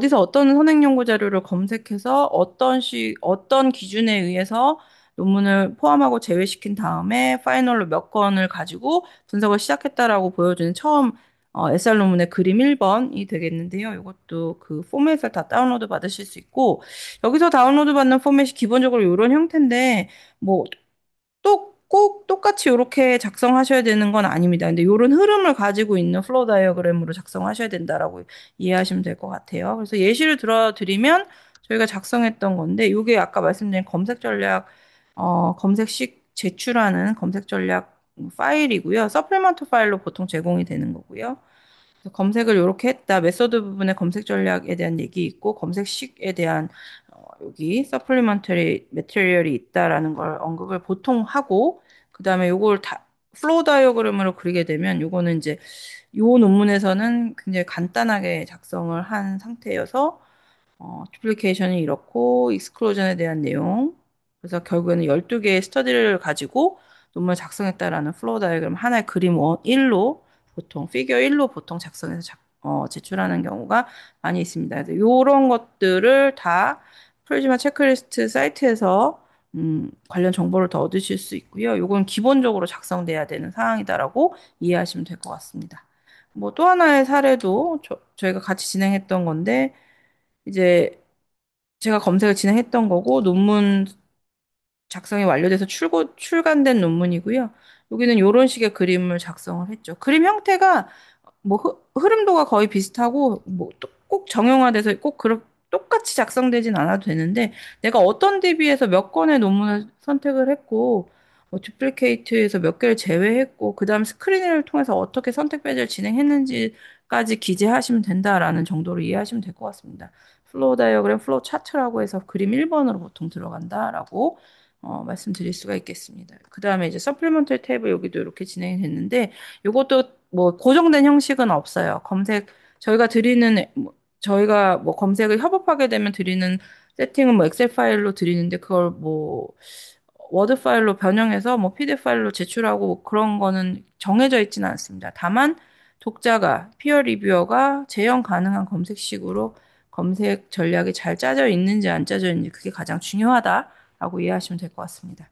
디서 어떤 선행 연구 자료를 검색해서 어떤 기준에 의해서 논문을 포함하고 제외시킨 다음에 파이널로 몇 건을 가지고 분석을 시작했다라고 보여주는 처음 SR 논문의 그림 1번이 되겠는데요. 이것도 그 포맷을 다 다운로드 받으실 수 있고 여기서 다운로드 받는 포맷이 기본적으로 이런 형태인데 뭐 또 꼭 똑같이 이렇게 작성하셔야 되는 건 아닙니다. 근데 이런 흐름을 가지고 있는 플로우 다이어그램으로 작성하셔야 된다라고 이해하시면 될 것 같아요. 그래서 예시를 들어드리면 저희가 작성했던 건데 이게 아까 말씀드린 검색 전략 검색식 제출하는 검색 전략 파일이고요. 서플리먼트 파일로 보통 제공이 되는 거고요. 검색을 이렇게 했다. 메소드 부분에 검색 전략에 대한 얘기 있고 검색식에 대한 여기 서플리먼터리 매테리얼이 있다라는 걸 언급을 보통 하고 그다음에 요걸 다 플로우 다이어그램으로 그리게 되면 요거는 이제 요 논문에서는 굉장히 간단하게 작성을 한 상태여서 듀플리케이션이 이렇고 익스클로전에 대한 내용 그래서 결국에는 12개의 스터디를 가지고 논문을 작성했다라는 플로우 다이어그램 하나의 그림 1로 보통 피겨 1로 보통 작성해서 제출하는 경우가 많이 있습니다. 그래서 이런 것들을 다 프리즈마 체크리스트 사이트에서 관련 정보를 더 얻으실 수 있고요. 이건 기본적으로 작성돼야 되는 사항이다라고 이해하시면 될 것 같습니다. 뭐 또 하나의 사례도 저희가 같이 진행했던 건데 이제 제가 검색을 진행했던 거고 논문 작성이 완료돼서 출간된 논문이고요. 여기는 이런 식의 그림을 작성을 했죠. 그림 형태가 뭐 흐름도가 거의 비슷하고 뭐 꼭 정형화돼서 똑같이 작성되진 않아도 되는데 내가 어떤 DB에서 몇 건의 논문을 선택을 했고 뭐 듀플리케이트에서 몇 개를 제외했고 그다음 스크린을 통해서 어떻게 선택 배제를 진행했는지까지 기재하시면 된다라는 정도로 이해하시면 될 것 같습니다. 플로우 다이어그램, 플로우 차트라고 해서 그림 1번으로 보통 들어간다라고 말씀드릴 수가 있겠습니다. 그 다음에 이제 서플리먼털 탭을 여기도 이렇게 진행이 됐는데 이것도 뭐 고정된 형식은 없어요. 저희가 뭐 검색을 협업하게 되면 드리는 세팅은 뭐 엑셀 파일로 드리는데 그걸 뭐 워드 파일로 변형해서 뭐 PDF 파일로 제출하고 뭐 그런 거는 정해져 있지는 않습니다. 다만 독자가 피어 리뷰어가 재현 가능한 검색식으로 검색 전략이 잘 짜져 있는지 안 짜져 있는지 그게 가장 중요하다라고 이해하시면 될 것 같습니다.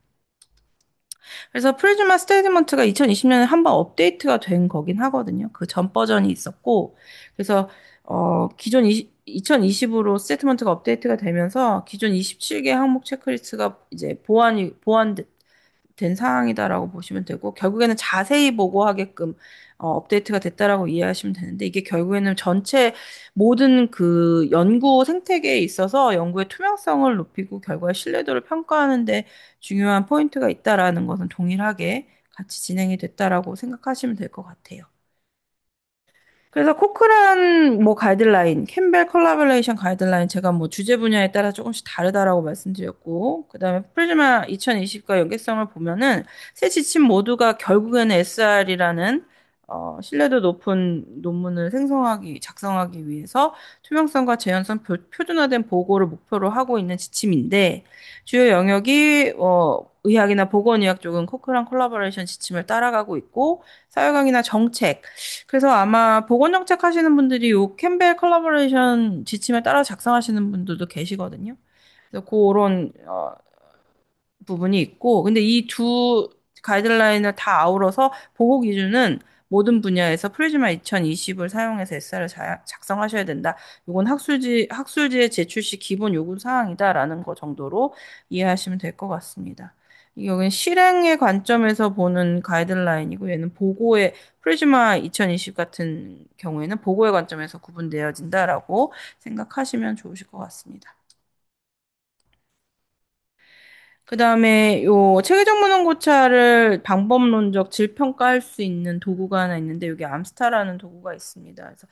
그래서 프리즈마 스테이트먼트가 2020년에 한 번 업데이트가 된 거긴 하거든요. 그 전 버전이 있었고, 그래서 기존 2020으로 스테이트먼트가 업데이트가 되면서 기존 27개 항목 체크리스트가 이제 보완된 사항이다라고 보시면 되고, 결국에는 자세히 보고하게끔 업데이트가 됐다라고 이해하시면 되는데, 이게 결국에는 전체 모든 그 연구 생태계에 있어서 연구의 투명성을 높이고 결과의 신뢰도를 평가하는데 중요한 포인트가 있다라는 것은 동일하게 같이 진행이 됐다라고 생각하시면 될 것 같아요. 그래서 코크란 뭐 가이드라인, 캠벨 컬라보레이션 가이드라인 제가 뭐 주제 분야에 따라 조금씩 다르다라고 말씀드렸고 그다음에 프리즈마 2020과 연계성을 보면은 세 지침 모두가 결국에는 SR이라는 신뢰도 높은 논문을 작성하기 위해서 투명성과 재현성 표준화된 보고를 목표로 하고 있는 지침인데 주요 영역이 의학이나 보건의학 쪽은 코크란 콜라보레이션 지침을 따라가고 있고 사회강의나 정책 그래서 아마 보건정책 하시는 분들이 요 캠벨 컬러버레이션 지침에 따라 작성하시는 분들도 계시거든요. 그래서 그런 부분이 있고, 근데 이 두 가이드라인을 다 아우러서 보고 기준은 모든 분야에서 프리즈마 2020을 사용해서 SR을 작성하셔야 된다. 이건 학술지에 제출 시 기본 요구 사항이다라는 거 정도로 이해하시면 될 것 같습니다. 여기는 실행의 관점에서 보는 가이드라인이고 얘는 보고의 프리즈마 2020 같은 경우에는 보고의 관점에서 구분되어진다라고 생각하시면 좋으실 것 같습니다. 그다음에 요 체계적 문헌 고찰을 방법론적 질평가할 수 있는 도구가 하나 있는데 여기 암스타라는 도구가 있습니다. 그래서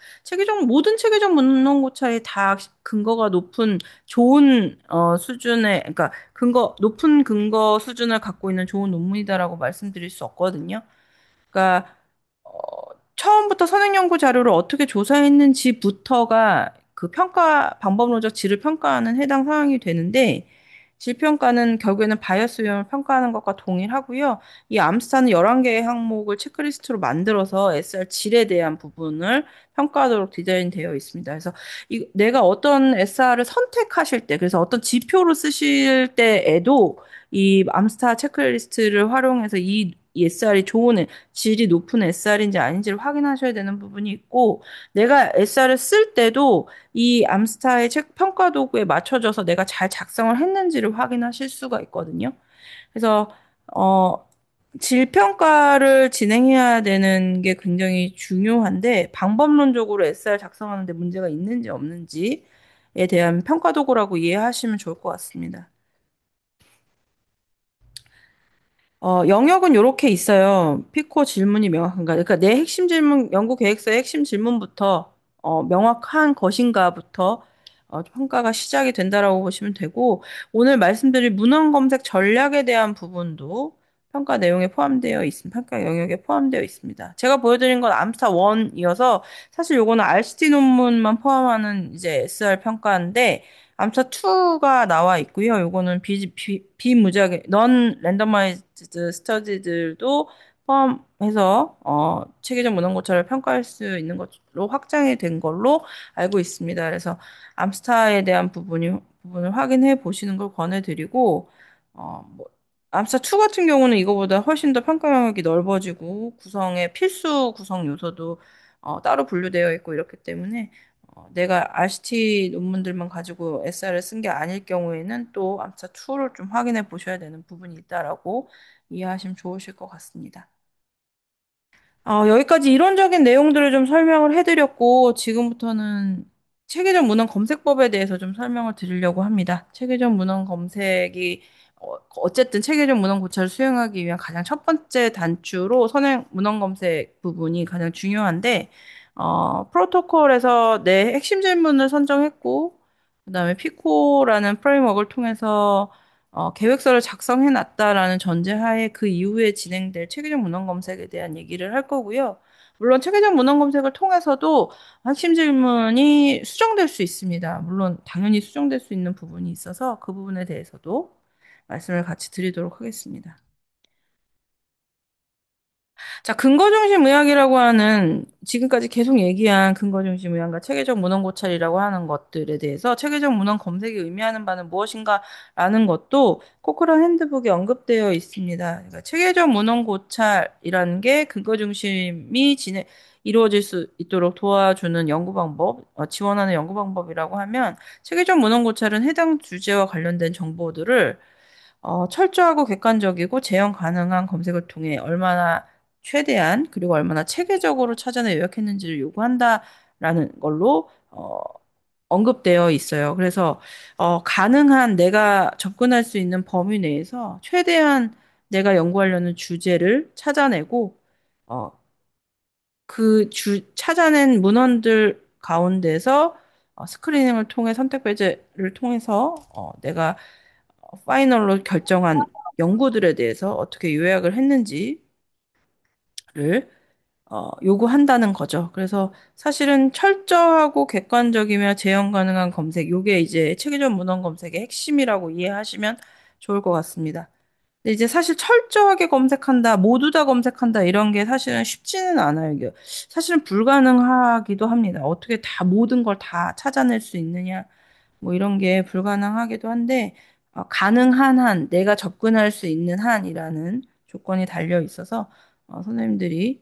모든 체계적 문헌 고찰이 다 근거가 높은 좋은 수준의 그러니까 근거 높은 근거 수준을 갖고 있는 좋은 논문이다라고 말씀드릴 수 없거든요. 그러니까 어, 처음부터 선행 연구 자료를 어떻게 조사했는지부터가 그 평가 방법론적 질을 평가하는 해당 사항이 되는데 질평가는 결국에는 바이어스 위험을 평가하는 것과 동일하고요. 이 암스타는 11개의 항목을 체크리스트로 만들어서 SR 질에 대한 부분을 평가하도록 디자인되어 있습니다. 그래서 내가 어떤 SR을 선택하실 때, 그래서 어떤 지표로 쓰실 때에도 이 암스타 체크리스트를 활용해서 이 SR이 좋은 질이 높은 SR인지 아닌지를 확인하셔야 되는 부분이 있고, 내가 SR을 쓸 때도 이 암스타의 책 평가 도구에 맞춰져서 내가 잘 작성을 했는지를 확인하실 수가 있거든요. 그래서 어, 질 평가를 진행해야 되는 게 굉장히 중요한데 방법론적으로 SR 작성하는데 문제가 있는지 없는지에 대한 평가 도구라고 이해하시면 좋을 것 같습니다. 영역은 이렇게 있어요. 피코 질문이 명확한가? 그러니까 내 핵심 질문, 연구 계획서의 핵심 질문부터 명확한 것인가부터 평가가 시작이 된다라고 보시면 되고, 오늘 말씀드린 문헌 검색 전략에 대한 부분도 평가 내용에 포함되어 있습니다. 평가 영역에 포함되어 있습니다. 제가 보여드린 건 암스타 1이어서 사실 요거는 RCT 논문만 포함하는 이제 SR 평가인데, 암사 2가 나와 있고요. 요거는 비무작위, 넌 랜더마이즈드 스터디들도 포함해서 체계적 문헌 고찰을 평가할 수 있는 것으로 확장이 된 걸로 알고 있습니다. 그래서 암스타에 대한 부분을 확인해 보시는 걸 권해드리고 뭐 암스타 2 같은 경우는 이거보다 훨씬 더 평가 영역이 넓어지고 구성의 필수 구성 요소도 따로 분류되어 있고 이렇기 때문에 내가 RCT 논문들만 가지고 SR을 쓴 게 아닐 경우에는 또 암사 2를 좀 확인해 보셔야 되는 부분이 있다라고 이해하시면 좋으실 것 같습니다. 여기까지 이론적인 내용들을 좀 설명을 해드렸고, 지금부터는 체계적 문헌 검색법에 대해서 좀 설명을 드리려고 합니다. 체계적 문헌 검색이, 어쨌든 체계적 문헌 고찰을 수행하기 위한 가장 첫 번째 단추로 선행 문헌 검색 부분이 가장 중요한데, 프로토콜에서 내 핵심 질문을 선정했고, 그다음에 피코라는 프레임워크를 통해서 계획서를 작성해 놨다라는 전제하에 그 이후에 진행될 체계적 문헌 검색에 대한 얘기를 할 거고요. 물론 체계적 문헌 검색을 통해서도 핵심 질문이 수정될 수 있습니다. 물론 당연히 수정될 수 있는 부분이 있어서 그 부분에 대해서도 말씀을 같이 드리도록 하겠습니다. 자, 근거중심 의학이라고 하는 지금까지 계속 얘기한 근거중심 의학과 체계적 문헌 고찰이라고 하는 것들에 대해서 체계적 문헌 검색이 의미하는 바는 무엇인가라는 것도 코크런 핸드북에 언급되어 있습니다. 그러니까 체계적 문헌 고찰이라는 게 근거중심이 이루어질 수 있도록 도와주는 연구 방법, 지원하는 연구 방법이라고 하면 체계적 문헌 고찰은 해당 주제와 관련된 정보들을 철저하고 객관적이고 재현 가능한 검색을 통해 얼마나 최대한 그리고 얼마나 체계적으로 찾아내 요약했는지를 요구한다라는 걸로 언급되어 있어요. 그래서 가능한 내가 접근할 수 있는 범위 내에서 최대한 내가 연구하려는 주제를 찾아내고 어, 찾아낸 문헌들 가운데서 스크리닝을 통해 선택 배제를 통해서 내가 파이널로 결정한 연구들에 대해서 어떻게 요약을 했는지를 요구한다는 거죠. 그래서 사실은 철저하고 객관적이며 재현 가능한 검색, 요게 이제 체계적 문헌 검색의 핵심이라고 이해하시면 좋을 것 같습니다. 근데 이제 사실 철저하게 검색한다, 모두 다 검색한다, 이런 게 사실은 쉽지는 않아요. 이게 사실은 불가능하기도 합니다. 어떻게 다 모든 걸 다 찾아낼 수 있느냐. 뭐 이런 게 불가능하기도 한데 가능한 한 내가 접근할 수 있는 한이라는 조건이 달려 있어서 선생님들이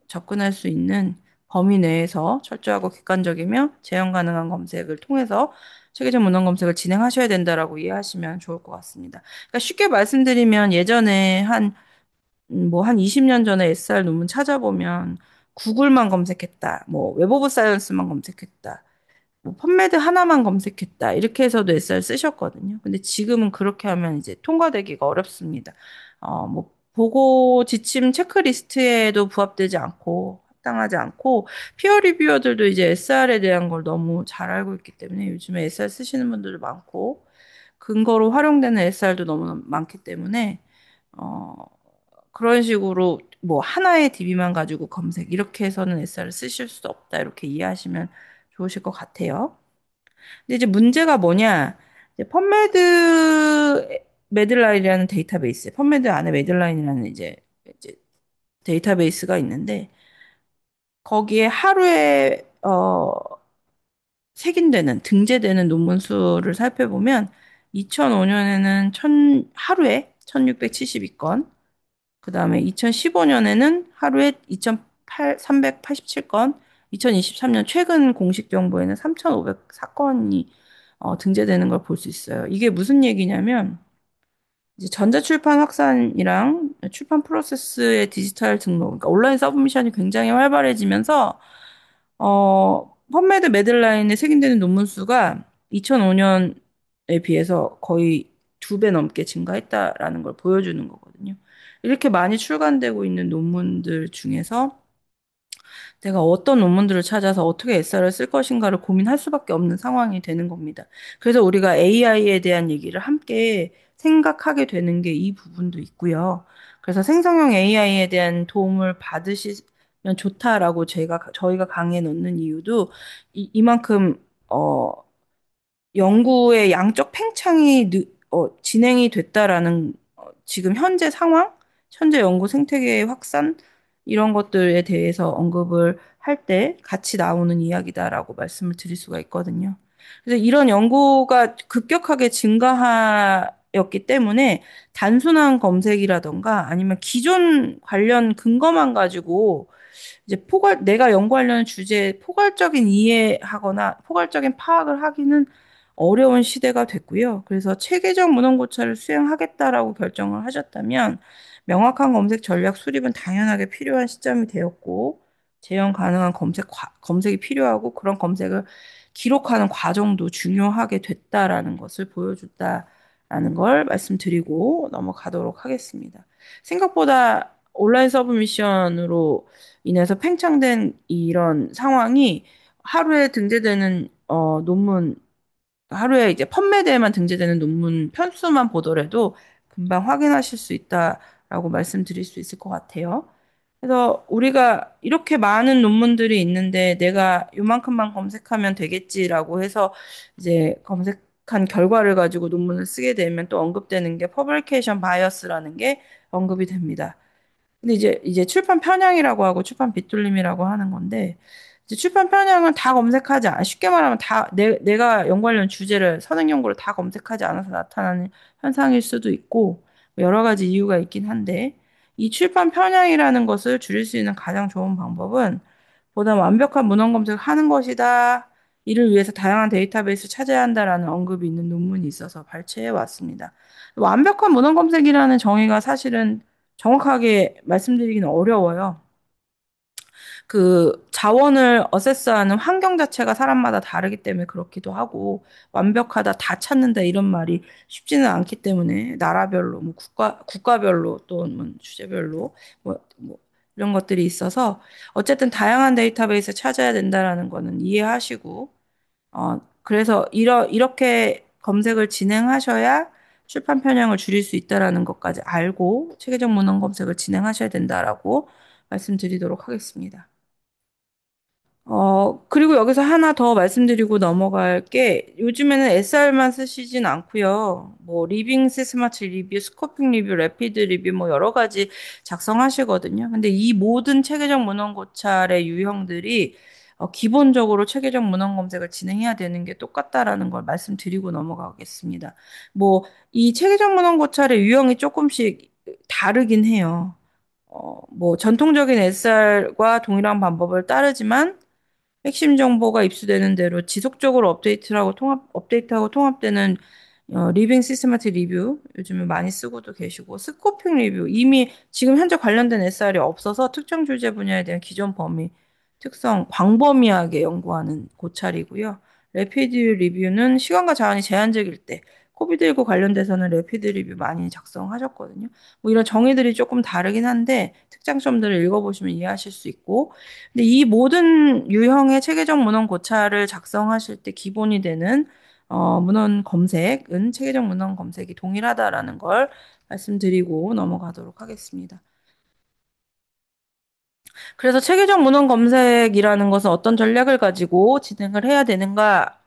접근할 수 있는 범위 내에서 철저하고 객관적이며 재현 가능한 검색을 통해서 체계적 문헌 검색을 진행하셔야 된다라고 이해하시면 좋을 것 같습니다. 그러니까 쉽게 말씀드리면 예전에 한 20년 전에 SR 논문 찾아보면 구글만 검색했다, 뭐 웹 오브 사이언스만 검색했다, 뭐 펀메드 하나만 검색했다. 이렇게 해서도 SR 쓰셨거든요. 근데 지금은 그렇게 하면 이제 통과되기가 어렵습니다. 뭐 보고 지침 체크리스트에도 부합되지 않고 합당하지 않고 피어 리뷰어들도 이제 SR에 대한 걸 너무 잘 알고 있기 때문에 요즘에 SR 쓰시는 분들도 많고 근거로 활용되는 SR도 너무 많기 때문에 어 그런 식으로 뭐 하나의 DB만 가지고 검색 이렇게 해서는 SR을 쓰실 수 없다. 이렇게 이해하시면 좋으실 것 같아요. 근데 이제 문제가 뭐냐? 이제 펀메드 매들라인이라는 데이터베이스, 펀메드 안에 매들라인이라는 이제 데이터베이스가 있는데 거기에 하루에 색인되는 등재되는 논문 수를 살펴보면 2005년에는 하루에 1672건, 그다음에 2015년에는 하루에 2,387건, 2023년 최근 공식 정보에는 3,504건이 등재되는 걸 볼 수 있어요. 이게 무슨 얘기냐면 이제 전자출판 확산이랑 출판 프로세스의 디지털 등록, 그러니까 온라인 서브미션이 굉장히 활발해지면서 펀메드 매들라인에 책임되는 논문 수가 2005년에 비해서 거의 2배 넘게 증가했다라는 걸 보여주는 거거든요. 이렇게 많이 출간되고 있는 논문들 중에서 내가 어떤 논문들을 찾아서 어떻게 에세이를 쓸 것인가를 고민할 수밖에 없는 상황이 되는 겁니다. 그래서 우리가 AI에 대한 얘기를 함께 생각하게 되는 게 이 부분도 있고요. 그래서 생성형 AI에 대한 도움을 받으시면 좋다라고 저희가 강의에 넣는 이유도 이만큼 연구의 양적 팽창이 진행이 됐다라는 지금 현재 상황, 현재 연구 생태계의 확산 이런 것들에 대해서 언급을 할 때 같이 나오는 이야기다라고 말씀을 드릴 수가 있거든요. 그래서 이런 연구가 급격하게 증가하였기 때문에 단순한 검색이라던가 아니면 기존 관련 근거만 가지고 이제 내가 연구하려는 주제에 포괄적인 이해하거나 포괄적인 파악을 하기는 어려운 시대가 됐고요. 그래서 체계적 문헌 고찰을 수행하겠다라고 결정을 하셨다면 명확한 검색 전략 수립은 당연하게 필요한 시점이 되었고 재현 가능한 검색이 필요하고 그런 검색을 기록하는 과정도 중요하게 됐다라는 것을 보여줬다라는 걸 말씀드리고 넘어가도록 하겠습니다. 생각보다 온라인 서브미션으로 인해서 팽창된 이런 상황이 하루에 등재되는 논문, 하루에 이제 펀메드에만 등재되는 논문 편수만 보더라도 금방 확인하실 수 있다라고 말씀드릴 수 있을 것 같아요. 그래서 우리가 이렇게 많은 논문들이 있는데 내가 요만큼만 검색하면 되겠지라고 해서 이제 검색한 결과를 가지고 논문을 쓰게 되면 또 언급되는 게 퍼블리케이션 바이어스라는 게 언급이 됩니다. 근데 이제 출판 편향이라고 하고 출판 빗돌림이라고 하는 건데, 이제 출판 편향은 다 쉽게 말하면 내가 연구하려는 주제를, 선행 연구를 다 검색하지 않아서 나타나는 현상일 수도 있고, 여러 가지 이유가 있긴 한데, 이 출판 편향이라는 것을 줄일 수 있는 가장 좋은 방법은 보다 완벽한 문헌 검색을 하는 것이다. 이를 위해서 다양한 데이터베이스를 찾아야 한다라는 언급이 있는 논문이 있어서 발췌해 왔습니다. 완벽한 문헌 검색이라는 정의가 사실은 정확하게 말씀드리기는 어려워요. 그 자원을 어세스하는 환경 자체가 사람마다 다르기 때문에 그렇기도 하고 완벽하다 다 찾는다 이런 말이 쉽지는 않기 때문에 나라별로 뭐 국가별로 또는 주제별로 뭐 이런 것들이 있어서 어쨌든 다양한 데이터베이스 찾아야 된다라는 거는 이해하시고 그래서 이렇게 검색을 진행하셔야 출판 편향을 줄일 수 있다라는 것까지 알고 체계적 문헌 검색을 진행하셔야 된다라고 말씀드리도록 하겠습니다. 그리고 여기서 하나 더 말씀드리고 넘어갈 게 요즘에는 SR만 쓰시진 않고요. 뭐 리빙 시스마트 리뷰, 스코핑 리뷰, 레피드 리뷰 뭐 여러 가지 작성하시거든요. 근데 이 모든 체계적 문헌 고찰의 유형들이 기본적으로 체계적 문헌 검색을 진행해야 되는 게 똑같다라는 걸 말씀드리고 넘어가겠습니다. 뭐 이 체계적 문헌 고찰의 유형이 조금씩 다르긴 해요. 뭐 전통적인 SR과 동일한 방법을 따르지만 핵심 정보가 입수되는 대로 지속적으로 업데이트하고 통합되는 리빙 시스테마틱 리뷰 요즘에 많이 쓰고도 계시고 스코핑 리뷰 이미 지금 현재 관련된 SR이 없어서 특정 주제 분야에 대한 기존 범위 특성 광범위하게 연구하는 고찰이고요. 레피드 리뷰는 시간과 자원이 제한적일 때 코비드19 관련돼서는 레피드 리뷰 많이 작성하셨거든요. 뭐 이런 정의들이 조금 다르긴 한데 특장점들을 읽어보시면 이해하실 수 있고 근데 이 모든 유형의 체계적 문헌 고찰을 작성하실 때 기본이 되는 문헌 검색은 체계적 문헌 검색이 동일하다라는 걸 말씀드리고 넘어가도록 하겠습니다. 그래서 체계적 문헌 검색이라는 것은 어떤 전략을 가지고 진행을 해야 되는가라고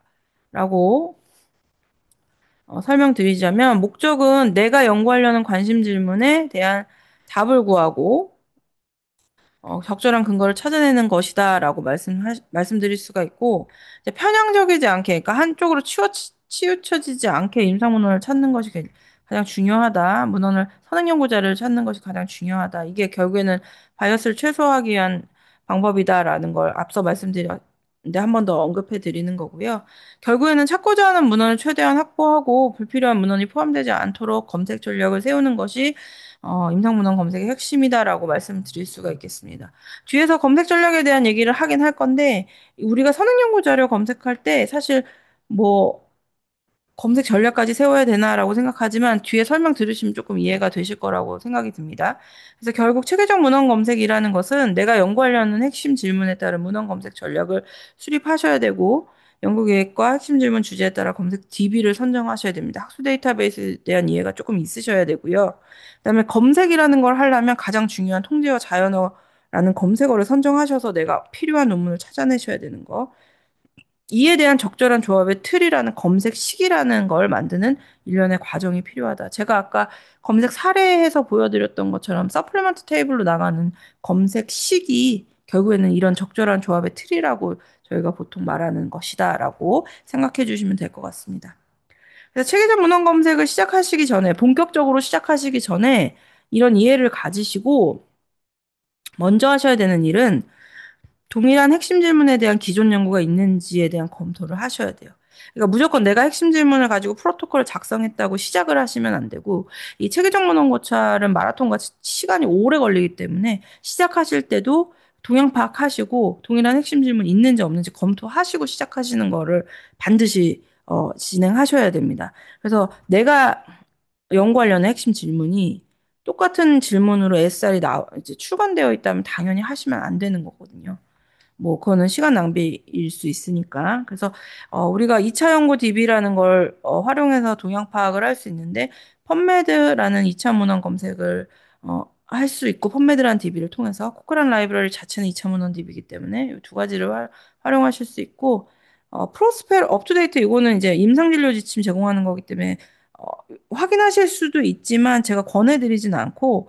설명드리자면 목적은 내가 연구하려는 관심 질문에 대한 답을 구하고 적절한 근거를 찾아내는 것이다라고 말씀드릴 수가 있고, 이제 편향적이지 않게, 그러니까 한쪽으로 치우쳐지지 않게 임상문헌을 찾는 것이 가장 중요하다. 문헌을, 선행연구자를 찾는 것이 가장 중요하다. 이게 결국에는 바이어스를 최소화하기 위한 방법이다라는 걸 앞서 말씀드렸는데 한 번 더 언급해 드리는 거고요. 결국에는 찾고자 하는 문헌을 최대한 확보하고 불필요한 문헌이 포함되지 않도록 검색 전략을 세우는 것이 임상문헌 검색의 핵심이다라고 말씀드릴 수가 있겠습니다. 뒤에서 검색 전략에 대한 얘기를 하긴 할 건데, 우리가 선행연구 자료 검색할 때 사실 뭐 검색 전략까지 세워야 되나라고 생각하지만 뒤에 설명 들으시면 조금 이해가 되실 거라고 생각이 듭니다. 그래서 결국 체계적 문헌 검색이라는 것은 내가 연구하려는 핵심 질문에 따른 문헌 검색 전략을 수립하셔야 되고 연구 계획과 핵심 질문 주제에 따라 검색 DB를 선정하셔야 됩니다. 학술 데이터베이스에 대한 이해가 조금 있으셔야 되고요. 그다음에 검색이라는 걸 하려면 가장 중요한 통제어 자연어라는 검색어를 선정하셔서 내가 필요한 논문을 찾아내셔야 되는 거. 이에 대한 적절한 조합의 틀이라는 검색식이라는 걸 만드는 일련의 과정이 필요하다. 제가 아까 검색 사례에서 보여드렸던 것처럼 서플리먼트 테이블로 나가는 검색식이 결국에는 이런 적절한 조합의 틀이라고 저희가 보통 말하는 것이다라고 생각해 주시면 될 것 같습니다. 그래서 체계적 문헌 검색을 시작하시기 전에, 본격적으로 시작하시기 전에 이런 이해를 가지시고 먼저 하셔야 되는 일은 동일한 핵심 질문에 대한 기존 연구가 있는지에 대한 검토를 하셔야 돼요. 그러니까 무조건 내가 핵심 질문을 가지고 프로토콜을 작성했다고 시작을 하시면 안 되고, 이 체계적 문헌 고찰은 마라톤같이 시간이 오래 걸리기 때문에 시작하실 때도 동향 파악하시고 동일한 핵심 질문 있는지 없는지 검토하시고 시작하시는 거를 반드시 진행하셔야 됩니다. 그래서 내가 연구하려는 핵심 질문이 똑같은 질문으로 SR이 이제 출간되어 있다면 당연히 하시면 안 되는 거거든요. 뭐 그거는 시간 낭비일 수 있으니까. 그래서 우리가 2차 연구 DB라는 걸 활용해서 동향 파악을 할 수 있는데 펌메드라는 2차 문헌 검색을 할 수 있고 펌메드라는 DB를 통해서 코크란 라이브러리 자체는 2차 문헌 DB이기 때문에 이 두 가지를 활용하실 수 있고 프로스페르 업투데이트 이거는 이제 임상 진료 지침 제공하는 거기 때문에 어, 확인하실 수도 있지만 제가 권해드리진 않고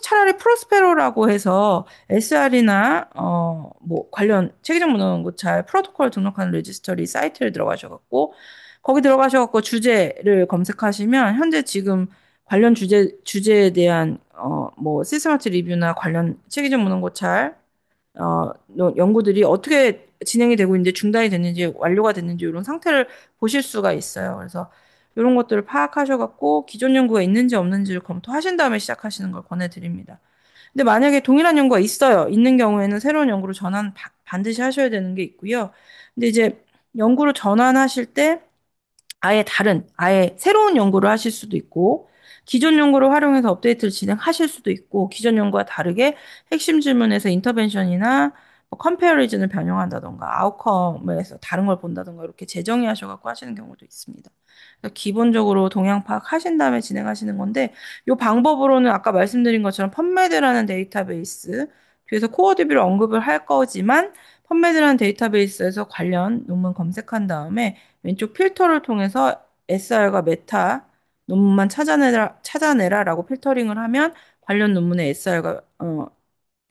차라리 프로스페로라고 해서 SR이나 뭐 관련 체계적 문헌고찰 프로토콜 등록하는 레지스터리 사이트를 들어가셔갖고 거기 들어가셔갖고 주제를 검색하시면 현재 지금 관련 주제에 대한 뭐 시스템마틱 리뷰나 관련 체계적 문헌고찰 연구들이 어떻게 진행이 되고 있는지 중단이 됐는지 완료가 됐는지 이런 상태를 보실 수가 있어요. 그래서 이런 것들을 파악하셔갖고 기존 연구가 있는지 없는지를 검토하신 다음에 시작하시는 걸 권해드립니다. 근데 만약에 동일한 연구가 있어요. 있는 경우에는 새로운 연구로 반드시 하셔야 되는 게 있고요. 근데 이제 연구로 전환하실 때 아예 새로운 연구를 하실 수도 있고, 기존 연구를 활용해서 업데이트를 진행하실 수도 있고, 기존 연구와 다르게 핵심 질문에서 인터벤션이나 뭐 컴페어리즌을 변형한다던가, 아웃컴에서 다른 걸 본다던가, 이렇게 재정의 하셔갖고 하시는 경우도 있습니다. 그래서 기본적으로 동향 파악하신 다음에 진행하시는 건데, 이 방법으로는 아까 말씀드린 것처럼 펀메드라는 데이터베이스, 뒤에서 코어DB를 언급을 할 거지만, 펀메드라는 데이터베이스에서 관련 논문 검색한 다음에 왼쪽 필터를 통해서 SR과 메타 논문만 찾아내라라고 필터링을 하면 관련 논문의 SR과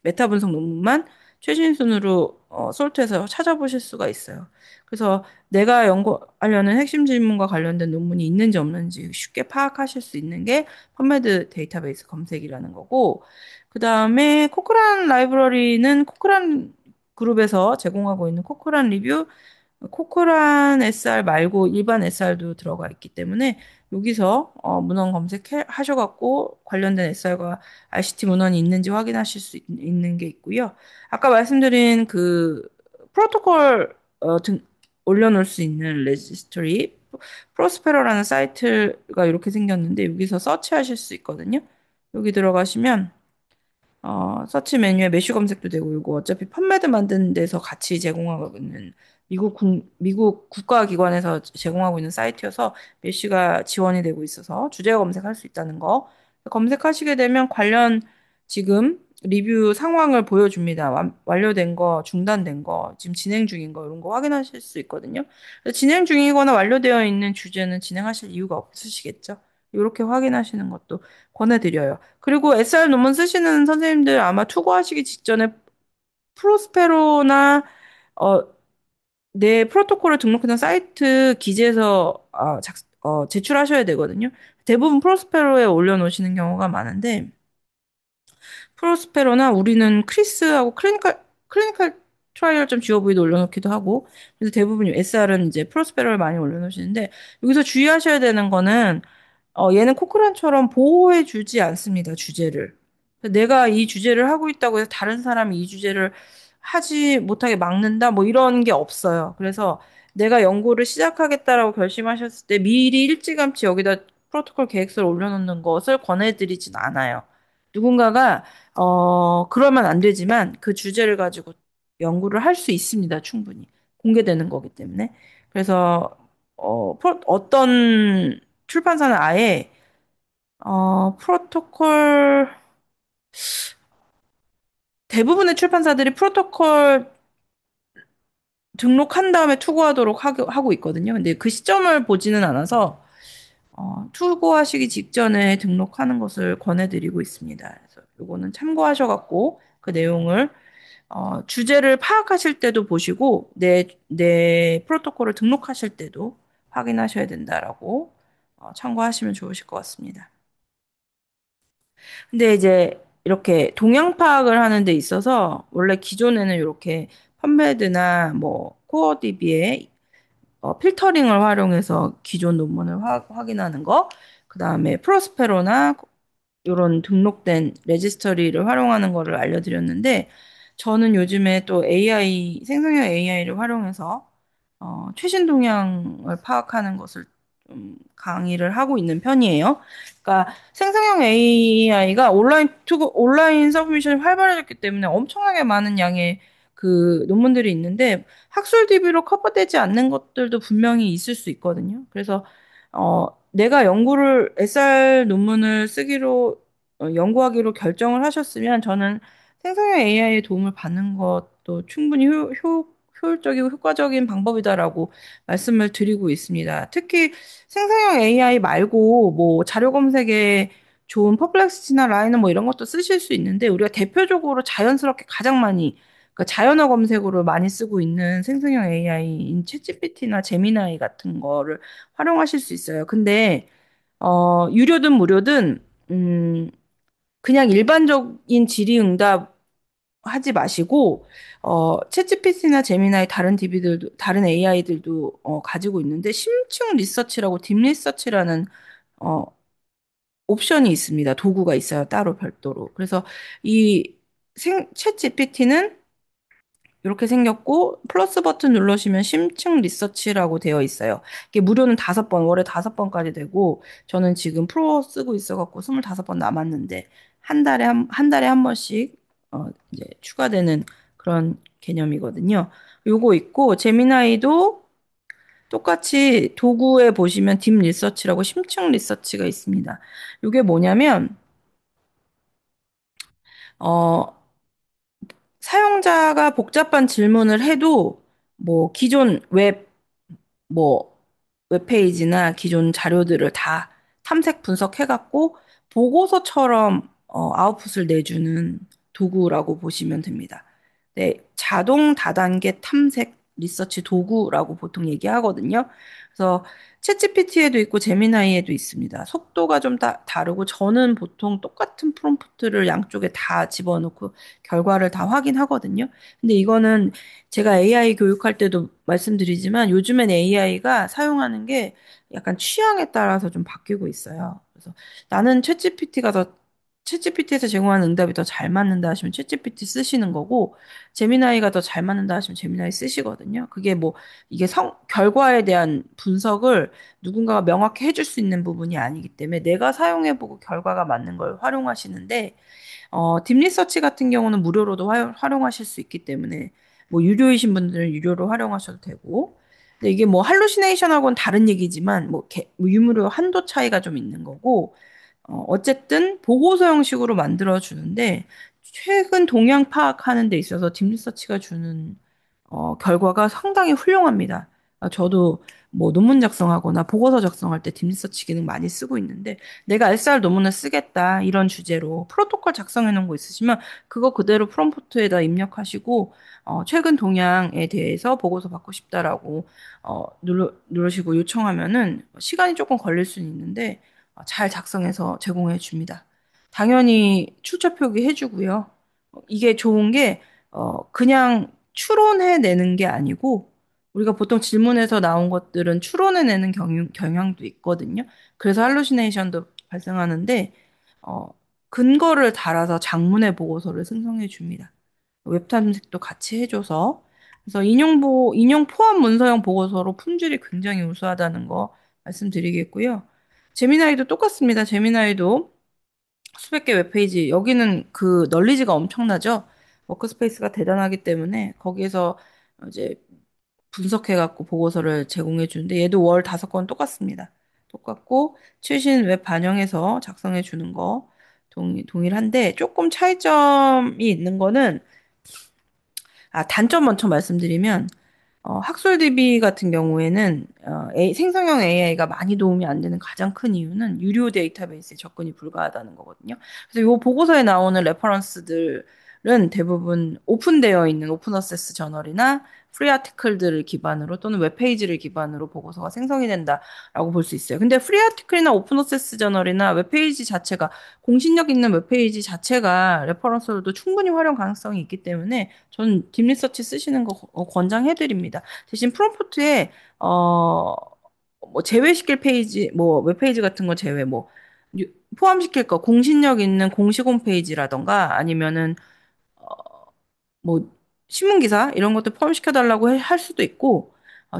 메타 분석 논문만 최신 순으로 솔트해서 찾아보실 수가 있어요. 그래서 내가 연구하려는 핵심 질문과 관련된 논문이 있는지 없는지 쉽게 파악하실 수 있는 게 펀메드 데이터베이스 검색이라는 거고, 그 다음에 코크란 라이브러리는 코크란 그룹에서 제공하고 있는 코크란 리뷰, 코크란 SR 말고 일반 SR도 들어가 있기 때문에 여기서 문헌 검색하셔갖고 관련된 SR과 RCT 문헌이 있는지 확인하실 수 있는 게 있고요. 아까 말씀드린 그 프로토콜 올려놓을 수 있는 레지스토리 프로스페러라는 사이트가 이렇게 생겼는데 여기서 서치하실 수 있거든요. 여기 들어가시면 서치 메뉴에 메쉬 검색도 되고, 이거 어차피 펀메드 만드는 데서 같이 제공하고 있는 미국 국가기관에서 제공하고 있는 사이트여서 메쉬가 지원이 되고 있어서 주제 검색할 수 있다는 거. 검색하시게 되면 관련 지금 리뷰 상황을 보여줍니다. 완료된 거, 중단된 거, 지금 진행 중인 거, 이런 거 확인하실 수 있거든요. 그래서 진행 중이거나 완료되어 있는 주제는 진행하실 이유가 없으시겠죠? 이렇게 확인하시는 것도 권해드려요. 그리고 SR 논문 쓰시는 선생님들 아마 투고하시기 직전에 프로스페로나 어, 내 프로토콜을 등록해놓은 사이트 기재에서 제출하셔야 되거든요. 대부분 프로스페로에 올려놓으시는 경우가 많은데 프로스페로나 우리는 크리스하고 클리니컬 트라이얼.gov에도 올려놓기도 하고 그래서 대부분 SR은 이제 프로스페로를 많이 올려놓으시는데 여기서 주의하셔야 되는 거는 얘는 코크란처럼 보호해주지 않습니다, 주제를. 내가 이 주제를 하고 있다고 해서 다른 사람이 이 주제를 하지 못하게 막는다, 뭐 이런 게 없어요. 그래서 내가 연구를 시작하겠다라고 결심하셨을 때 미리 일찌감치 여기다 프로토콜 계획서를 올려놓는 것을 권해드리진 않아요. 누군가가, 그러면 안 되지만 그 주제를 가지고 연구를 할 수 있습니다, 충분히. 공개되는 거기 때문에. 그래서, 어떤 출판사는 아예 프로토콜 대부분의 출판사들이 프로토콜 등록한 다음에 투고하도록 하고 있거든요. 근데 그 시점을 보지는 않아서 투고하시기 직전에 등록하는 것을 권해드리고 있습니다. 그래서 요거는 참고하셔갖고 그 내용을 주제를 파악하실 때도 보시고 내 프로토콜을 등록하실 때도 확인하셔야 된다라고 참고하시면 좋으실 것 같습니다. 근데 이제 이렇게 동향 파악을 하는 데 있어서 원래 기존에는 이렇게 펀메드나 뭐 코어디비의 필터링을 활용해서 기존 논문을 확인하는 거, 그 다음에 프로스페로나 이런 등록된 레지스터리를 활용하는 거를 알려드렸는데, 저는 요즘에 또 생성형 AI를 활용해서 최신 동향을 파악하는 것을 좀 강의를 하고 있는 편이에요. 그러니까 생성형 AI가 온라인 서브미션이 활발해졌기 때문에 엄청나게 많은 양의 그 논문들이 있는데 학술 DB로 커버되지 않는 것들도 분명히 있을 수 있거든요. 그래서 내가 SR 논문을 쓰기로 연구하기로 결정을 하셨으면 저는 생성형 AI의 도움을 받는 것도 충분히 효율적이고 효과적인 방법이다라고 말씀을 드리고 있습니다. 특히 생성형 AI 말고 뭐 자료 검색에 좋은 퍼플렉스티나 라이너 뭐 이런 것도 쓰실 수 있는데 우리가 대표적으로 자연스럽게 가장 많이 그러니까 자연어 검색으로 많이 쓰고 있는 생성형 AI인 챗GPT나 제미나이 같은 거를 활용하실 수 있어요. 근데 유료든 무료든 그냥 일반적인 질의응답 하지 마시고 챗GPT나 제미나이 다른 AI들도 가지고 있는데 심층 리서치라고 딥 리서치라는 어, 옵션이 있습니다. 도구가 있어요. 따로 별도로. 그래서 이 챗GPT는 이렇게 생겼고 플러스 버튼 누르시면 심층 리서치라고 되어 있어요. 이게 무료는 5번, 월에 5번까지 되고 저는 지금 프로 쓰고 있어갖고 25번 남았는데 한 달에 한 번씩 이제 추가되는 그런 개념이거든요. 요거 있고 제미나이도 똑같이 도구에 보시면 딥 리서치라고 심층 리서치가 있습니다. 요게 뭐냐면 어 사용자가 복잡한 질문을 해도 뭐 기존 뭐 웹페이지나 기존 자료들을 다 탐색 분석해갖고 보고서처럼 아웃풋을 내주는 도구라고 보시면 됩니다. 네, 자동 다단계 탐색 리서치 도구라고 보통 얘기하거든요. 그래서 챗GPT에도 있고 제미나이에도 있습니다. 속도가 좀 다르고 저는 보통 똑같은 프롬프트를 양쪽에 다 집어넣고 결과를 다 확인하거든요. 근데 이거는 제가 AI 교육할 때도 말씀드리지만 요즘엔 AI가 사용하는 게 약간 취향에 따라서 좀 바뀌고 있어요. 그래서 나는 챗GPT에서 제공하는 응답이 더 잘 맞는다 하시면 챗GPT 쓰시는 거고, 제미나이가 더 잘 맞는다 하시면 제미나이 쓰시거든요. 그게 뭐, 이게 결과에 대한 분석을 누군가가 명확히 해줄 수 있는 부분이 아니기 때문에 내가 사용해보고 결과가 맞는 걸 활용하시는데, 딥리서치 같은 경우는 무료로도 활용하실 수 있기 때문에, 뭐, 유료이신 분들은 유료로 활용하셔도 되고, 근데 이게 뭐, 할루시네이션하고는 다른 얘기지만, 뭐 유무료 한도 차이가 좀 있는 거고, 어쨌든 보고서 형식으로 만들어 주는데 최근 동향 파악하는 데 있어서 딥리서치가 주는 결과가 상당히 훌륭합니다. 저도 뭐 논문 작성하거나 보고서 작성할 때 딥리서치 기능 많이 쓰고 있는데 내가 SR 논문을 쓰겠다 이런 주제로 프로토콜 작성해 놓은 거 있으시면 그거 그대로 프롬프트에다 입력하시고 최근 동향에 대해서 보고서 받고 싶다라고 누르시고 요청하면은 시간이 조금 걸릴 수는 있는데 잘 작성해서 제공해 줍니다. 당연히 출처 표기 해주고요. 이게 좋은 게, 그냥 추론해내는 게 아니고, 우리가 보통 질문에서 나온 것들은 추론해내는 경향도 있거든요. 그래서 할루시네이션도 발생하는데, 어, 근거를 달아서 장문의 보고서를 생성해 줍니다. 웹 탐색도 같이 해줘서. 그래서 인용 포함 문서형 보고서로 품질이 굉장히 우수하다는 거 말씀드리겠고요. 제미나이도 똑같습니다. 제미나이도 수백 개 웹페이지, 여기는 그 널리지가 엄청나죠? 워크스페이스가 대단하기 때문에 거기에서 이제 분석해갖고 보고서를 제공해 주는데 얘도 월 5건 똑같습니다. 똑같고 최신 웹 반영해서 작성해 주는 거 동일한데 조금 차이점이 있는 거는 단점 먼저 말씀드리면 학술 DB 같은 경우에는 생성형 AI가 많이 도움이 안 되는 가장 큰 이유는 유료 데이터베이스에 접근이 불가하다는 거거든요. 그래서 이 보고서에 나오는 레퍼런스들은 대부분 오픈되어 있는 오픈 어세스 저널이나 프리 아티클들을 기반으로 또는 웹페이지를 기반으로 보고서가 생성이 된다라고 볼 수 있어요. 근데 프리 아티클이나 오픈 어세스 저널이나 웹페이지 자체가 공신력 있는 웹페이지 자체가 레퍼런스로도 충분히 활용 가능성이 있기 때문에 저는 딥리서치 쓰시는 거 권장해드립니다. 대신 프롬프트에 뭐 제외시킬 페이지, 뭐 웹페이지 같은 거 제외, 뭐 포함시킬 거 공신력 있는 공식 홈페이지라던가 아니면은 뭐 신문 기사 이런 것들 포함시켜 달라고 할 수도 있고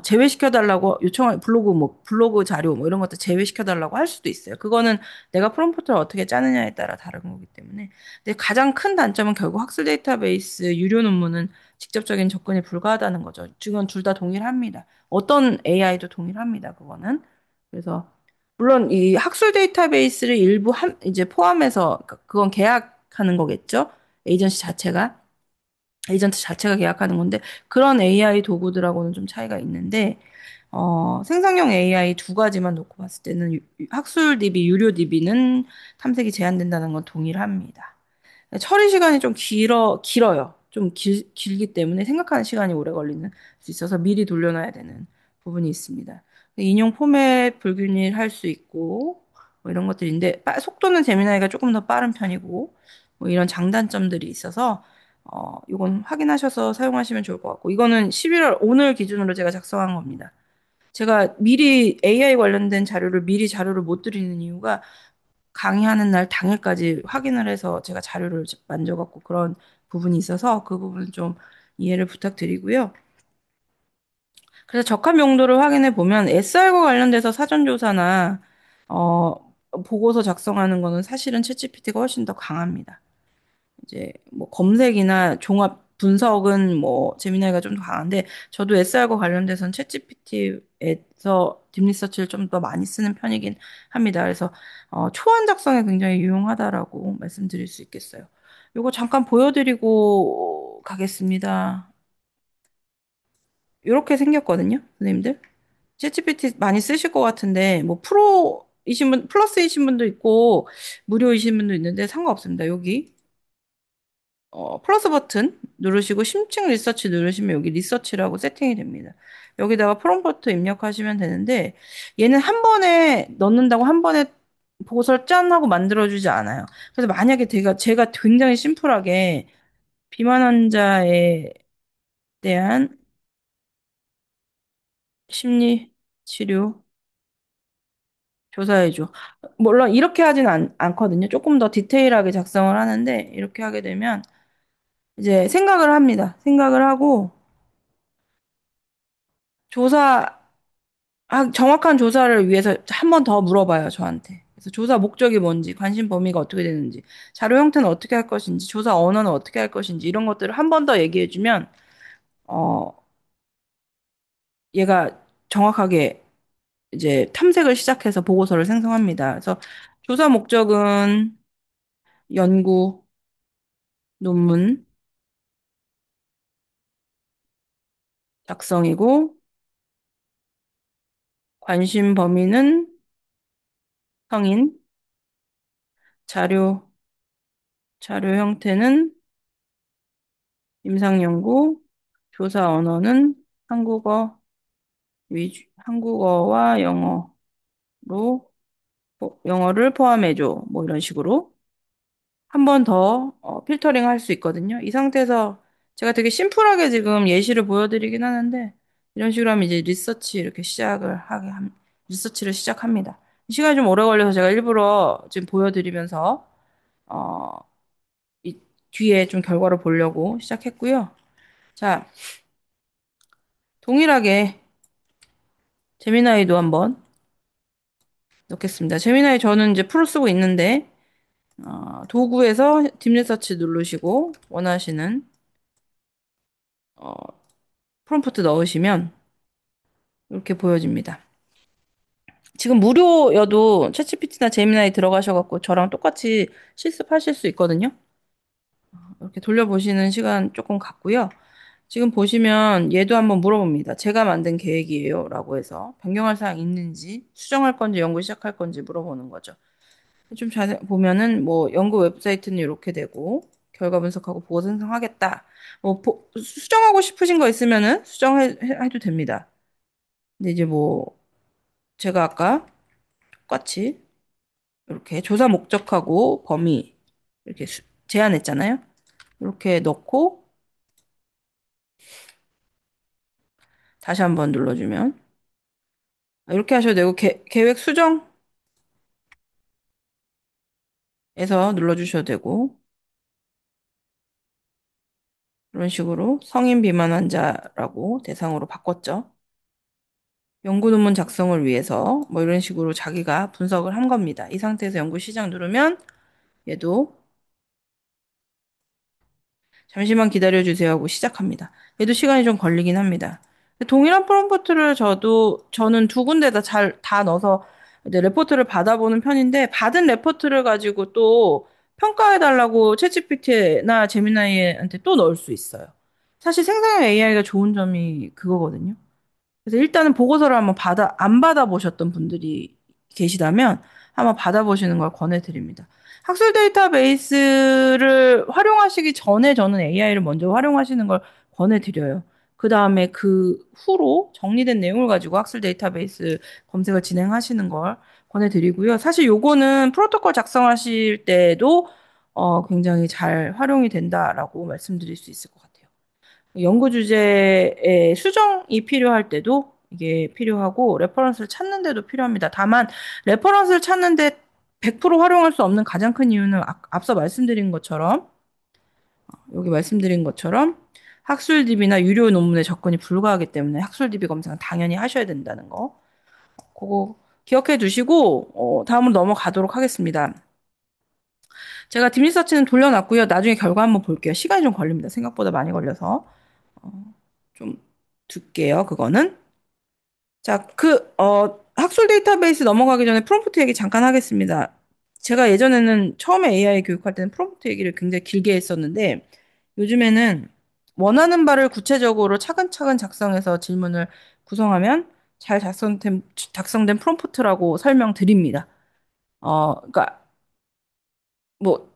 제외시켜 달라고 요청할 블로그 자료 뭐 이런 것들 제외시켜 달라고 할 수도 있어요. 그거는 내가 프롬프트를 어떻게 짜느냐에 따라 다른 거기 때문에. 근데 가장 큰 단점은 결국 학술 데이터베이스 유료 논문은 직접적인 접근이 불가하다는 거죠. 지금 둘 다 동일합니다. 어떤 AI도 동일합니다. 그거는. 그래서 물론 이 학술 데이터베이스를 일부 이제 포함해서 그러니까 그건 계약하는 거겠죠. 에이전시 자체가. 에이전트 자체가 계약하는 건데 그런 AI 도구들하고는 좀 차이가 있는데 생성형 AI 두 가지만 놓고 봤을 때는 학술 DB, 유료 DB는 탐색이 제한된다는 건 동일합니다. 처리 시간이 좀 길어요. 좀 길기 때문에 생각하는 시간이 오래 걸리는 수 있어서 미리 돌려놔야 되는 부분이 있습니다. 인용 포맷 불균일 할 수 있고 뭐 이런 것들인데 속도는 제미나이가 조금 더 빠른 편이고 뭐 이런 장단점들이 있어서 이건 확인하셔서 사용하시면 좋을 것 같고 이거는 11월 오늘 기준으로 제가 작성한 겁니다. 제가 미리 AI 관련된 자료를 미리 자료를 못 드리는 이유가 강의하는 날 당일까지 확인을 해서 제가 자료를 만져갖고 그런 부분이 있어서 그 부분 좀 이해를 부탁드리고요. 그래서 적합 용도를 확인해 보면 SR과 관련돼서 사전조사나 어, 보고서 작성하는 거는 사실은 챗GPT가 훨씬 더 강합니다. 이제 뭐 검색이나 종합 분석은 뭐 제미나이가 좀 더 강한데 저도 SR과 관련돼서는 챗GPT에서 딥리서치를 좀 더 많이 쓰는 편이긴 합니다. 그래서 초안 작성에 굉장히 유용하다라고 말씀드릴 수 있겠어요. 요거 잠깐 보여드리고 가겠습니다. 이렇게 생겼거든요, 선생님들. 챗GPT 많이 쓰실 것 같은데 뭐 플러스이신 분도 있고 무료이신 분도 있는데 상관없습니다. 여기 플러스 버튼 누르시고 심층 리서치 누르시면 여기 리서치라고 세팅이 됩니다. 여기다가 프롬프트 입력하시면 되는데 얘는 한 번에 넣는다고 한 번에 보고서를 짠 하고 만들어주지 않아요. 그래서 만약에 제가 굉장히 심플하게 비만 환자에 대한 심리 치료 조사해줘. 물론 이렇게 하진 않거든요. 조금 더 디테일하게 작성을 하는데 이렇게 하게 되면 이제 생각을 합니다. 생각을 하고 조사 정확한 조사를 위해서 한 번 더 물어봐요, 저한테. 그래서 조사 목적이 뭔지, 관심 범위가 어떻게 되는지, 자료 형태는 어떻게 할 것인지, 조사 언어는 어떻게 할 것인지, 이런 것들을 한 번 더 얘기해주면, 어, 얘가 정확하게 이제 탐색을 시작해서 보고서를 생성합니다. 그래서 조사 목적은 연구, 논문, 작성이고, 관심 범위는 성인, 자료, 자료 형태는 임상연구, 조사 언어는 한국어, 한국어와 영어로, 영어를 포함해줘. 뭐 이런 식으로 한 번 더 필터링 할 수 있거든요. 이 상태에서 제가 되게 심플하게 지금 예시를 보여드리긴 하는데 이런 식으로 하면 이제 리서치를 시작합니다. 시간이 좀 오래 걸려서 제가 일부러 지금 보여드리면서 어, 이 뒤에 좀 결과를 보려고 시작했고요. 자, 동일하게 제미나이도 한번 넣겠습니다. 제미나이 저는 이제 프로 쓰고 있는데 도구에서 딥리서치 누르시고 원하시는 어, 프롬프트 넣으시면 이렇게 보여집니다. 지금 무료여도 챗GPT나 제미나이 들어가셔갖고 저랑 똑같이 실습하실 수 있거든요. 이렇게 돌려보시는 시간 조금 갖고요. 지금 보시면 얘도 한번 물어봅니다. 제가 만든 계획이에요. 라고 해서 변경할 사항 있는지, 수정할 건지, 연구 시작할 건지 물어보는 거죠. 좀 자세히 보면은 뭐 연구 웹사이트는 이렇게 되고 결과 분석하고 보고 생성하겠다. 뭐 수정하고 싶으신 거 있으면은 수정해도 됩니다. 근데 이제 뭐 제가 아까 똑같이 이렇게 조사 목적하고 범위 이렇게 제한했잖아요. 이렇게 넣고 다시 한번 눌러주면 이렇게 하셔도 되고 계획 수정에서 눌러주셔도 되고 이런 식으로 성인 비만 환자라고 대상으로 바꿨죠. 연구 논문 작성을 위해서 뭐 이런 식으로 자기가 분석을 한 겁니다. 이 상태에서 연구 시작 누르면 얘도 잠시만 기다려 주세요 하고 시작합니다. 얘도 시간이 좀 걸리긴 합니다. 동일한 프롬프트를 저는 두 군데다 다 넣어서 이제 레포트를 받아보는 편인데 받은 레포트를 가지고 또 평가해 달라고 챗GPT나 제미나이한테 또 넣을 수 있어요. 사실 생성형 AI가 좋은 점이 그거거든요. 그래서 일단은 보고서를 안 받아보셨던 분들이 계시다면 한번 받아보시는 걸 권해드립니다. 학술 데이터베이스를 활용하시기 전에 저는 AI를 먼저 활용하시는 걸 권해드려요. 그 다음에 그 후로 정리된 내용을 가지고 학술 데이터베이스 검색을 진행하시는 걸 권해드리고요. 사실 요거는 프로토콜 작성하실 때도 굉장히 잘 활용이 된다라고 말씀드릴 수 있을 것 같아요. 연구 주제의 수정이 필요할 때도 이게 필요하고 레퍼런스를 찾는 데도 필요합니다. 다만 레퍼런스를 찾는데 100% 활용할 수 없는 가장 큰 이유는 앞서 말씀드린 것처럼 여기 말씀드린 것처럼 학술 DB나 유료 논문에 접근이 불가하기 때문에 학술 DB 검색은 당연히 하셔야 된다는 거. 그거 기억해 두시고 다음으로 넘어가도록 하겠습니다. 제가 딥리서치는 돌려놨고요. 나중에 결과 한번 볼게요. 시간이 좀 걸립니다. 생각보다 많이 걸려서 좀 둘게요. 그거는. 자, 학술 데이터베이스 넘어가기 전에 프롬프트 얘기 잠깐 하겠습니다. 제가 예전에는 처음에 AI 교육할 때는 프롬프트 얘기를 굉장히 길게 했었는데, 요즘에는 원하는 바를 구체적으로 차근차근 작성해서 질문을 구성하면 작성된 프롬프트라고 설명드립니다. 그러니까, 뭐,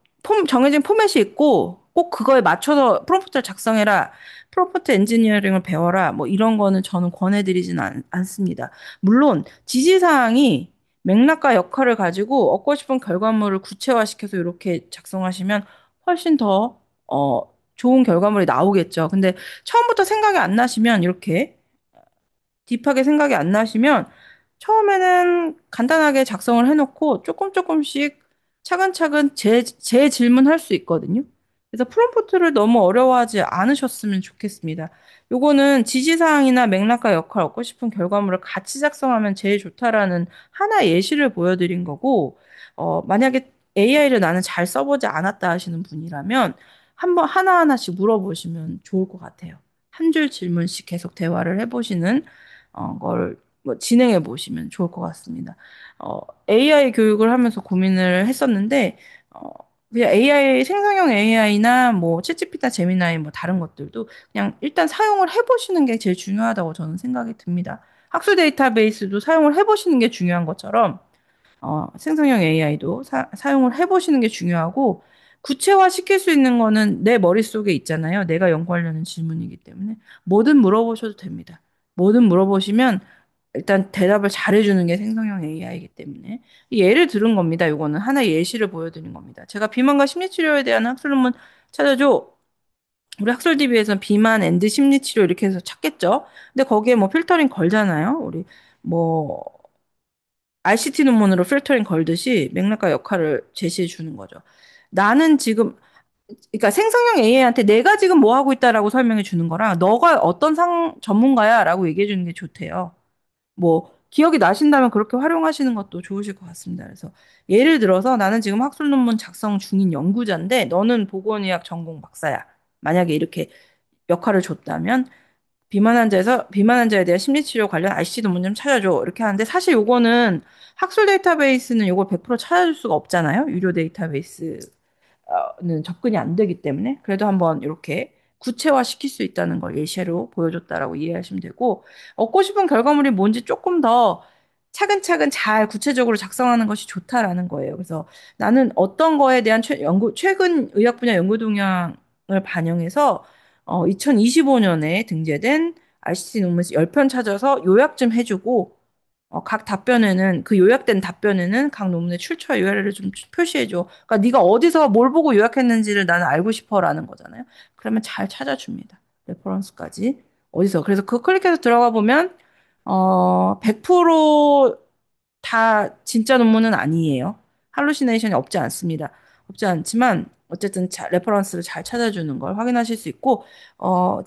정해진 포맷이 있고, 꼭 그거에 맞춰서 프롬프트를 작성해라. 프롬프트 엔지니어링을 배워라. 뭐 이런 거는 저는 권해드리진 않습니다. 물론 지시사항이 맥락과 역할을 가지고 얻고 싶은 결과물을 구체화시켜서 이렇게 작성하시면 훨씬 더 좋은 결과물이 나오겠죠. 근데 처음부터 생각이 안 나시면 이렇게 딥하게 생각이 안 나시면 처음에는 간단하게 작성을 해놓고 조금 조금씩 차근차근 재질문할 수 있거든요. 그래서 프롬프트를 너무 어려워하지 않으셨으면 좋겠습니다. 요거는 지시사항이나 맥락과 역할, 얻고 싶은 결과물을 같이 작성하면 제일 좋다라는 하나의 예시를 보여드린 거고, 만약에 AI를 나는 잘 써보지 않았다 하시는 분이라면 한번 하나하나씩 물어보시면 좋을 것 같아요. 한 줄 질문씩 계속 대화를 해보시는 걸 뭐 진행해 보시면 좋을 것 같습니다. AI 교육을 하면서 고민을 했었는데, 어, 그냥 AI, 생성형 AI나 뭐 챗GPT나 제미나이 뭐 다른 것들도 그냥 일단 사용을 해보시는 게 제일 중요하다고 저는 생각이 듭니다. 학술 데이터베이스도 사용을 해보시는 게 중요한 것처럼, 생성형 AI도 사용을 해보시는 게 중요하고, 구체화 시킬 수 있는 거는 내 머릿속에 있잖아요. 내가 연구하려는 질문이기 때문에. 뭐든 물어보셔도 됩니다. 뭐든 물어보시면 일단 대답을 잘해주는 게 생성형 AI이기 때문에. 예를 들은 겁니다. 이거는 하나의 예시를 보여드린 겁니다. 제가 비만과 심리치료에 대한 학술 논문 찾아줘. 우리 학술 DB에서는 비만 앤드 심리치료 이렇게 해서 찾겠죠. 근데 거기에 뭐 필터링 걸잖아요. 우리 뭐 RCT 논문으로 필터링 걸듯이 맥락과 역할을 제시해 주는 거죠. 나는 지금, 그러니까 생성형 AI한테 내가 지금 뭐 하고 있다라고 설명해 주는 거랑 너가 어떤 전문가야라고 얘기해 주는 게 좋대요. 뭐 기억이 나신다면 그렇게 활용하시는 것도 좋으실 것 같습니다. 그래서 예를 들어서 나는 지금 학술 논문 작성 중인 연구자인데 너는 보건의학 전공 박사야. 만약에 이렇게 역할을 줬다면 비만 환자에 대한 심리치료 관련 IC 논문 좀 찾아줘. 이렇게 하는데 사실 요거는 학술 데이터베이스는 요걸 100% 찾아줄 수가 없잖아요. 유료 데이터베이스는 접근이 안 되기 때문에 그래도 한번 이렇게 구체화 시킬 수 있다는 걸 예시로 보여줬다라고 이해하시면 되고 얻고 싶은 결과물이 뭔지 조금 더 차근차근 잘 구체적으로 작성하는 것이 좋다라는 거예요. 그래서 나는 어떤 거에 대한 최근 의학 분야 연구 동향을 반영해서 2025년에 등재된 RCT 논문 10편 찾아서 요약 좀 해주고 각 답변에는 그 요약된 답변에는 각 논문의 출처 URL을 좀 표시해줘. 그러니까 네가 어디서 뭘 보고 요약했는지를 나는 알고 싶어라는 거잖아요. 그러면 잘 찾아줍니다. 레퍼런스까지 어디서. 그래서 그 클릭해서 들어가 보면 100%다 진짜 논문은 아니에요. 할루시네이션이 없지 않습니다. 없지 않지만 어쨌든 레퍼런스를 잘 찾아주는 걸 확인하실 수 있고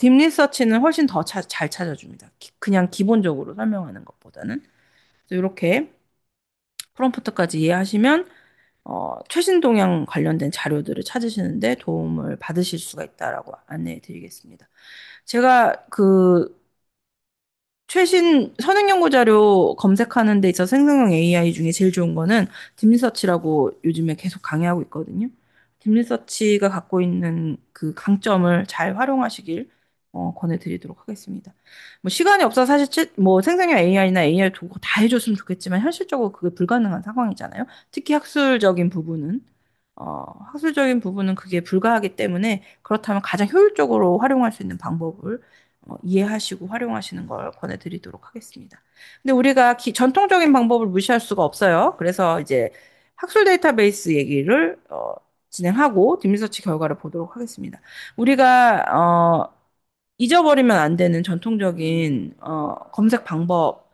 딥리서치는 훨씬 더 잘 찾아줍니다. 그냥 기본적으로 설명하는 것보다는. 이렇게 프롬프트까지 이해하시면 최신 동향 관련된 자료들을 찾으시는데 도움을 받으실 수가 있다라고 안내해 드리겠습니다. 제가 그 최신 선행 연구 자료 검색하는 데 있어서 생성형 AI 중에 제일 좋은 거는 딥리서치라고 요즘에 계속 강의하고 있거든요. 딥리서치가 갖고 있는 그 강점을 잘 활용하시길 권해드리도록 하겠습니다. 뭐 시간이 없어서 사실 뭐 생성형 AI나 AI 도구 다 해줬으면 좋겠지만 현실적으로 그게 불가능한 상황이잖아요. 특히 학술적인 부분은 그게 불가하기 때문에 그렇다면 가장 효율적으로 활용할 수 있는 방법을 이해하시고 활용하시는 걸 권해드리도록 하겠습니다. 근데 우리가 전통적인 방법을 무시할 수가 없어요. 그래서 이제 학술 데이터베이스 얘기를 진행하고 딥리서치 결과를 보도록 하겠습니다. 우리가 잊어버리면 안 되는 전통적인 검색 방법,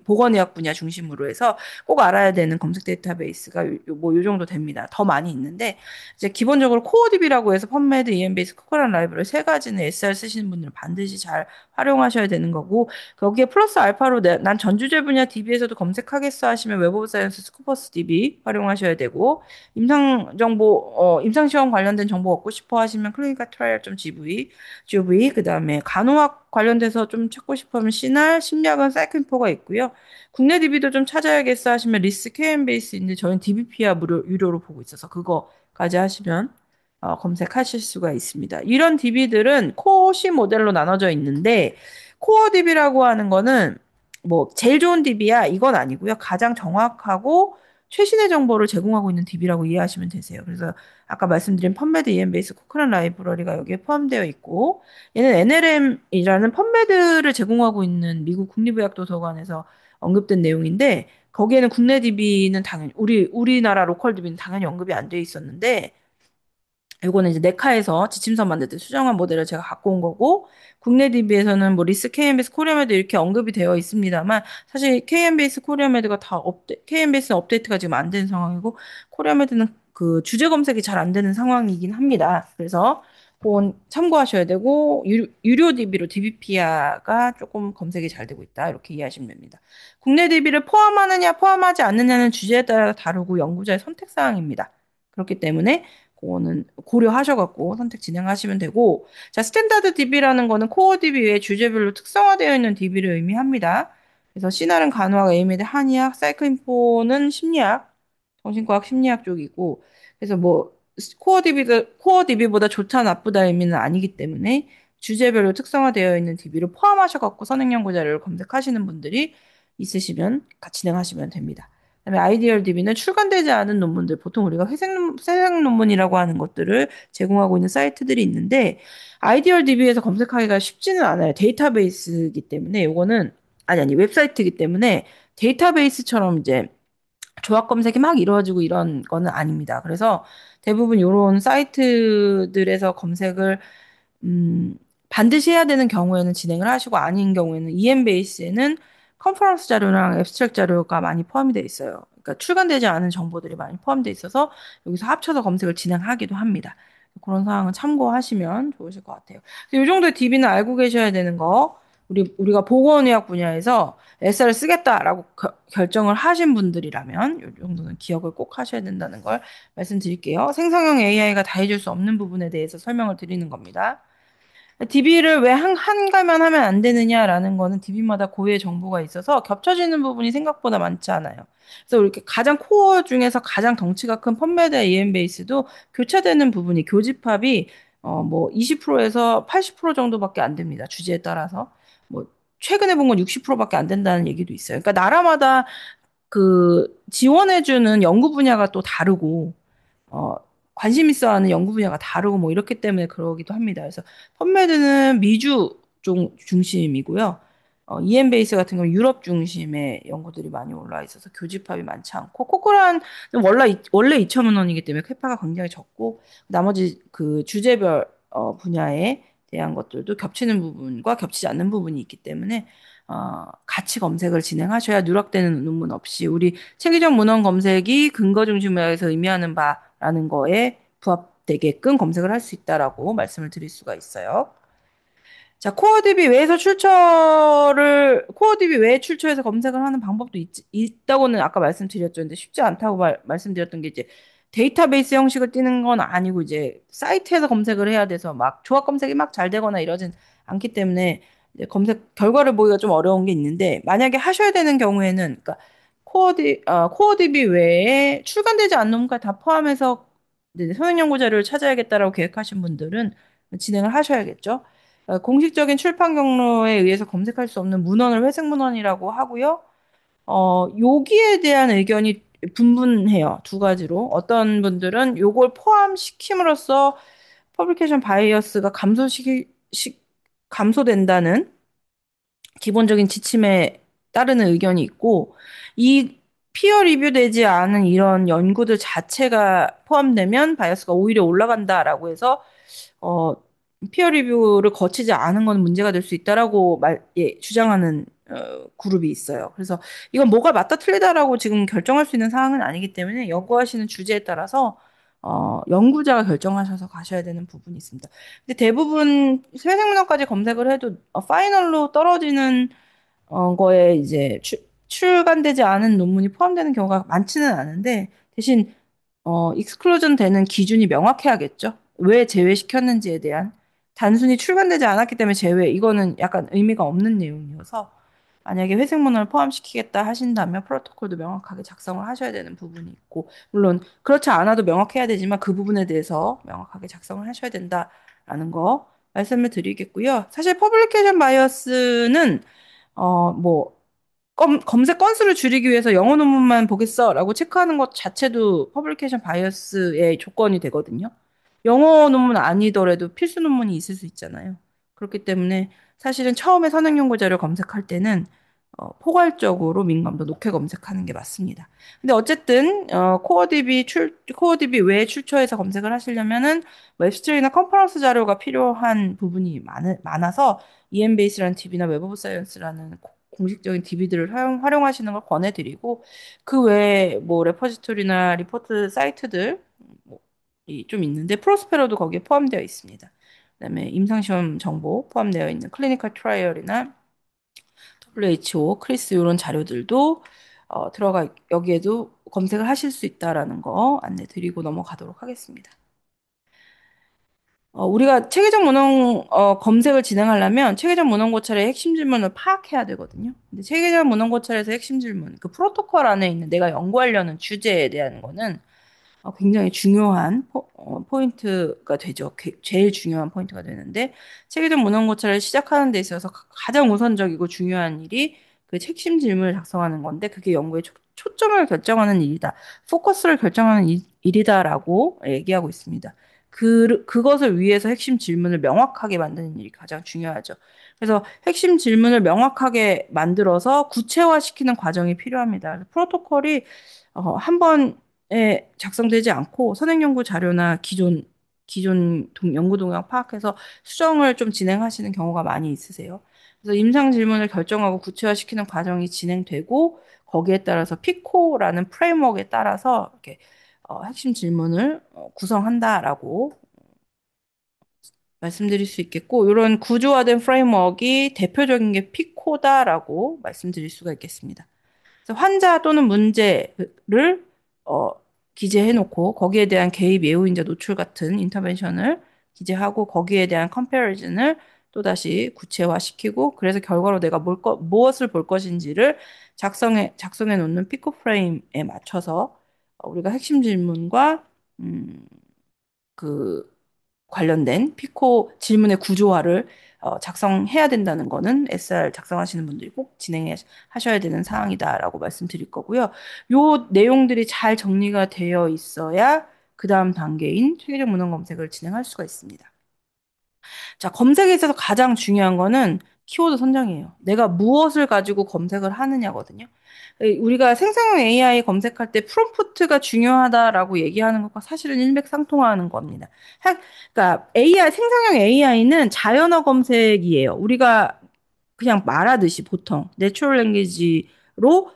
보건의학 분야 중심으로 해서 꼭 알아야 되는 검색 데이터베이스가 요 정도 됩니다. 더 많이 있는데 이제 기본적으로 코어딥이라고 해서 펀메드, EMBase, 코코란 라이브러리 세 가지는 SR 쓰시는 분들은 반드시 잘 활용하셔야 되는 거고 거기에 플러스 알파로 난 전주제 분야 DB에서도 검색하겠어 하시면 웹 오브 사이언스 스코퍼스 DB 활용하셔야 되고 임상시험 관련된 정보 얻고 싶어 하시면 클리니컬 트라이얼.gv GV, 그다음에 간호학 관련돼서 좀 찾고 싶으면 시날, 심리학은 사이클인포가 있고요. 국내 DB도 좀 찾아야겠어 하시면 리스 KM베이스인데 저희는 DBP야 유료로 보고 있어서 그거까지 하시면 검색하실 수가 있습니다. 이런 DB들은 코시 모델로 나눠져 있는데 코어 DB라고 하는 거는 뭐 제일 좋은 DB야 이건 아니고요. 가장 정확하고 최신의 정보를 제공하고 있는 DB라고 이해하시면 되세요. 그래서 아까 말씀드린 펀메드 EMBase 코크란 라이브러리가 여기에 포함되어 있고 얘는 NLM이라는 펀메드를 제공하고 있는 미국 국립의학도서관에서 언급된 내용인데 거기에는 국내 DB는 당연히 우리나라 로컬 DB는 당연히 언급이 안 돼 있었는데 이거는 이제 네카에서 지침서 만들 때 수정한 모델을 제가 갖고 온 거고 국내 DB에서는 뭐 리스 KMBS 코리아메드 이렇게 언급이 되어 있습니다만 사실 KMBS 코리아메드가 다 KMBS는 업데이트가 지금 안 된 상황이고 코리아메드는 그 주제 검색이 잘 안 되는 상황이긴 합니다. 그래서 그건 참고하셔야 되고 유료 DB로 DB피아가 조금 검색이 잘 되고 있다 이렇게 이해하시면 됩니다. 국내 DB를 포함하느냐 포함하지 않느냐는 주제에 따라 다르고 연구자의 선택 사항입니다. 그렇기 때문에 그거는 고려하셔갖고 선택 진행하시면 되고, 자, 스탠다드 DB라는 거는 코어 DB 외에 주제별로 특성화되어 있는 DB를 의미합니다. 그래서 C날은 간호학, A메드 한의학, 사이클인포는 심리학, 정신과학 심리학 쪽이고, 그래서 뭐 코어 DB보다 좋다 나쁘다 의미는 아니기 때문에 주제별로 특성화되어 있는 DB를 포함하셔갖고 선행 연구 자료를 검색하시는 분들이 있으시면 같이 진행하시면 됩니다. 그다음에 아이디얼 DB는 출간되지 않은 논문들, 보통 우리가 회색 논문이라고 하는 것들을 제공하고 있는 사이트들이 있는데, 아이디얼 DB에서 검색하기가 쉽지는 않아요. 데이터베이스이기 때문에, 요거는, 아니, 웹사이트이기 때문에 데이터베이스처럼 이제 조합 검색이 막 이루어지고 이런 거는 아닙니다. 그래서 대부분 이런 사이트들에서 검색을 음, 반드시 해야 되는 경우에는 진행을 하시고 아닌 경우에는 EM 베이스에는 컨퍼런스 자료랑 앱스트랙 자료가 많이 포함이 되어 있어요. 그러니까 출간되지 않은 정보들이 많이 포함되어 있어서 여기서 합쳐서 검색을 진행하기도 합니다. 그런 상황은 참고하시면 좋으실 것 같아요. 이 정도의 DB는 알고 계셔야 되는 거. 우리가 보건의학 분야에서 SR을 쓰겠다라고 결정을 하신 분들이라면 이 정도는 기억을 꼭 하셔야 된다는 걸 말씀드릴게요. 생성형 AI가 다 해줄 수 없는 부분에 대해서 설명을 드리는 겁니다. DB를 왜 한가만 하면 안 되느냐라는 거는 DB마다 고유의 정보가 있어서 겹쳐지는 부분이 생각보다 많지 않아요. 그래서 이렇게 가장 코어 중에서 가장 덩치가 큰 펀메드 EM베이스도 교차되는 부분이 교집합이 뭐 20%에서 80% 정도밖에 안 됩니다. 주제에 따라서. 뭐 최근에 본 건 60%밖에 안 된다는 얘기도 있어요. 그러니까 나라마다 그 지원해주는 연구 분야가 또 다르고 어, 관심 있어 하는 연구 분야가 다르고 뭐 이렇기 때문에 그러기도 합니다. 그래서 펀메드는 미주 중심이고요. EM베이스 같은 경우는 유럽 중심의 연구들이 많이 올라와 있어서 교집합이 많지 않고 코코라는 원래 2천만 원이기 때문에 캐파가 굉장히 적고 나머지 그 주제별 분야에 대한 것들도 겹치는 부분과 겹치지 않는 부분이 있기 때문에 같이 검색을 진행하셔야 누락되는 논문 없이 우리 체계적 문헌 검색이 근거 중심에서 의미하는 바라는 거에 부합되게끔 검색을 할 수 있다라고 말씀을 드릴 수가 있어요. 자, 코어 DB 외에 출처해서 검색을 하는 방법도 있다고는 아까 말씀드렸죠. 근데 쉽지 않다고 말씀드렸던 게 이제 데이터베이스 형식을 띄는 건 아니고 이제 사이트에서 검색을 해야 돼서 막 조합 검색이 막 잘 되거나 이러진 않기 때문에 이제 검색 결과를 보기가 좀 어려운 게 있는데 만약에 하셔야 되는 경우에는 그러니까 코어 DB 외에 출간되지 않는 논문까지 다 포함해서 이제 소형 연구 자료를 찾아야겠다라고 계획하신 분들은 진행을 하셔야겠죠. 공식적인 출판 경로에 의해서 검색할 수 없는 문헌을 회색 문헌이라고 하고요. 여기에 대한 의견이 분분해요. 두 가지로. 어떤 분들은 요걸 포함시킴으로써 퍼블리케이션 바이어스가 감소된다는 기본적인 지침에 따르는 의견이 있고, 이 피어 리뷰되지 않은 이런 연구들 자체가 포함되면 바이어스가 오히려 올라간다라고 해서 어, 피어 리뷰를 거치지 않은 건 문제가 될 수 있다라고 주장하는 그룹이 있어요. 그래서 이건 뭐가 맞다 틀리다라고 지금 결정할 수 있는 사항은 아니기 때문에 연구하시는 주제에 따라서 연구자가 결정하셔서 가셔야 되는 부분이 있습니다. 근데 대부분 세생문학까지 검색을 해도 파이널로 떨어지는 거에 이제 출간되지 않은 논문이 포함되는 경우가 많지는 않은데 대신 익스클루전 되는 기준이 명확해야겠죠. 왜 제외시켰는지에 대한 단순히 출간되지 않았기 때문에 제외 이거는 약간 의미가 없는 내용이어서 만약에 회색 문헌을 포함시키겠다 하신다면 프로토콜도 명확하게 작성을 하셔야 되는 부분이 있고 물론 그렇지 않아도 명확해야 되지만 그 부분에 대해서 명확하게 작성을 하셔야 된다라는 거 말씀을 드리겠고요. 사실 퍼블리케이션 바이어스는 뭐 검색 건수를 줄이기 위해서 영어 논문만 보겠어라고 체크하는 것 자체도 퍼블리케이션 바이어스의 조건이 되거든요. 영어 논문 아니더라도 필수 논문이 있을 수 있잖아요. 그렇기 때문에 사실은 처음에 선행 연구 자료 검색할 때는 포괄적으로 민감도 높게 검색하는 게 맞습니다. 근데 어쨌든 코어DB 외에 출처에서 검색을 하시려면은 웹스트리나 컨퍼런스 자료가 필요한 부분이 많아서 EMBase라는 DB나 웹 오브 사이언스라는 공식적인 DB들을 활용하시는 걸 권해드리고 그 외에 뭐 레퍼지토리나 리포트 사이트들 뭐좀 있는데 프로스페러도 거기에 포함되어 있습니다. 그다음에 임상시험 정보 포함되어 있는 클리니컬 트라이얼이나 WHO, 크리스 이런 자료들도 여기에도 검색을 하실 수 있다라는 거 안내 드리고 넘어가도록 하겠습니다. 우리가 체계적 문헌 검색을 진행하려면 체계적 문헌 고찰의 핵심 질문을 파악해야 되거든요. 근데 체계적 문헌 고찰에서 핵심 질문, 그 프로토콜 안에 있는 내가 연구하려는 주제에 대한 거는 굉장히 중요한 포인트가 되죠. 제일 중요한 포인트가 되는데 체계적 문헌 고찰을 시작하는 데 있어서 가장 우선적이고 중요한 일이 그 핵심 질문을 작성하는 건데 그게 연구의 초점을 결정하는 일이다. 포커스를 결정하는 일이다라고 얘기하고 있습니다. 그것을 위해서 핵심 질문을 명확하게 만드는 일이 가장 중요하죠. 그래서 핵심 질문을 명확하게 만들어서 구체화시키는 과정이 필요합니다. 프로토콜이 한 번에 작성되지 않고 선행연구 자료나 기존 연구 동향 파악해서 수정을 좀 진행하시는 경우가 많이 있으세요. 그래서 임상 질문을 결정하고 구체화시키는 과정이 진행되고 거기에 따라서 피코라는 프레임워크에 따라서 이렇게 핵심 질문을 구성한다라고 말씀드릴 수 있겠고, 이런 구조화된 프레임워크가 대표적인 게 피코다라고 말씀드릴 수가 있겠습니다. 그래서 환자 또는 문제를 어, 기재해놓고 거기에 대한 개입 예우인자 노출 같은 인터벤션을 기재하고 거기에 대한 컴패리즌을 또다시 구체화시키고 그래서 결과로 내가 무엇을 볼 것인지를 작성해 놓는 피코 프레임에 맞춰서 우리가 핵심 질문과 음, 그 관련된 피코 질문의 구조화를 작성해야 된다는 거는 SR 작성하시는 분들이 꼭 진행하셔야 되는 사항이다라고 말씀드릴 거고요. 요 내용들이 잘 정리가 되어 있어야 그 다음 단계인 체계적 문헌 검색을 진행할 수가 있습니다. 자, 검색에 있어서 가장 중요한 거는 키워드 선정이에요. 내가 무엇을 가지고 검색을 하느냐거든요. 우리가 생성형 AI 검색할 때 프롬프트가 중요하다라고 얘기하는 것과 사실은 일맥상통하는 겁니다. 그러니까 생성형 AI는 자연어 검색이에요. 우리가 그냥 말하듯이 보통 내추럴 랭귀지로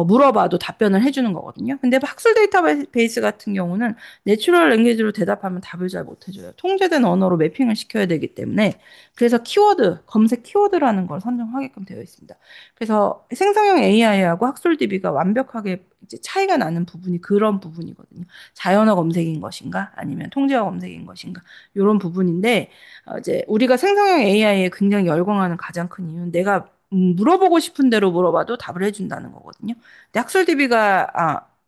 물어봐도 답변을 해주는 거거든요. 근데 학술 데이터베이스 같은 경우는 내추럴 랭귀지로 대답하면 답을 잘 못 해줘요. 통제된 언어로 매핑을 시켜야 되기 때문에 그래서 검색 키워드라는 걸 선정하게끔 되어 있습니다. 그래서 생성형 AI하고 학술 DB가 완벽하게 이제 차이가 나는 부분이 그런 부분이거든요. 자연어 검색인 것인가 아니면 통제어 검색인 것인가 이런 부분인데 이제 우리가 생성형 AI에 굉장히 열광하는 가장 큰 이유는 내가 물어보고 싶은 대로 물어봐도 답을 해준다는 거거든요. 근데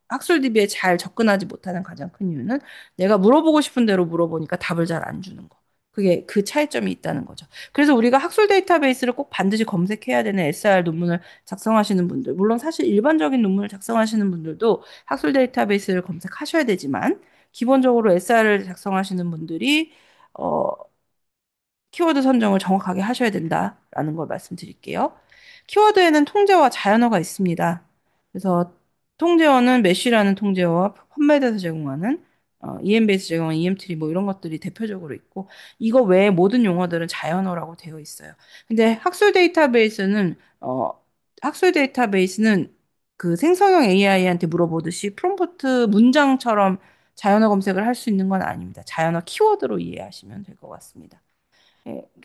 학술 DB에 잘 접근하지 못하는 가장 큰 이유는 내가 물어보고 싶은 대로 물어보니까 답을 잘 안 주는 거. 그게 그 차이점이 있다는 거죠. 그래서 우리가 학술 데이터베이스를 꼭 반드시 검색해야 되는 SR 논문을 작성하시는 분들, 물론 사실 일반적인 논문을 작성하시는 분들도 학술 데이터베이스를 검색하셔야 되지만, 기본적으로 SR을 작성하시는 분들이, 어, 키워드 선정을 정확하게 하셔야 된다라는 걸 말씀드릴게요. 키워드에는 통제어와 자연어가 있습니다. 그래서 통제어는 메쉬라는 통제어와 펀메드에서 제공하는 EMB에서 제공하는 EM트리 뭐 이런 것들이 대표적으로 있고 이거 외에 모든 용어들은 자연어라고 되어 있어요. 근데 학술 데이터베이스는 그 생성형 AI한테 물어보듯이 프롬프트 문장처럼 자연어 검색을 할 수 있는 건 아닙니다. 자연어 키워드로 이해하시면 될 것 같습니다.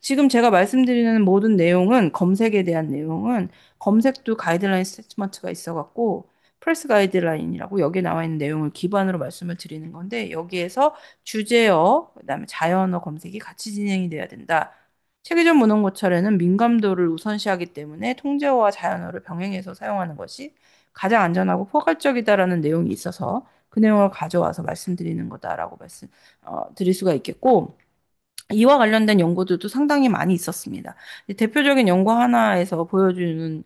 지금 제가 말씀드리는 모든 내용은 검색에 대한 내용은 검색도 가이드라인 스테이트먼트가 있어갖고 프레스 가이드라인이라고 여기에 나와 있는 내용을 기반으로 말씀을 드리는 건데 여기에서 주제어, 그다음에 자연어 검색이 같이 진행이 돼야 된다. 체계적 문헌 고찰에는 민감도를 우선시하기 때문에 통제어와 자연어를 병행해서 사용하는 것이 가장 안전하고 포괄적이다라는 내용이 있어서 그 내용을 가져와서 말씀드리는 거다라고 드릴 수가 있겠고 이와 관련된 연구들도 상당히 많이 있었습니다. 대표적인 연구 하나에서 보여주는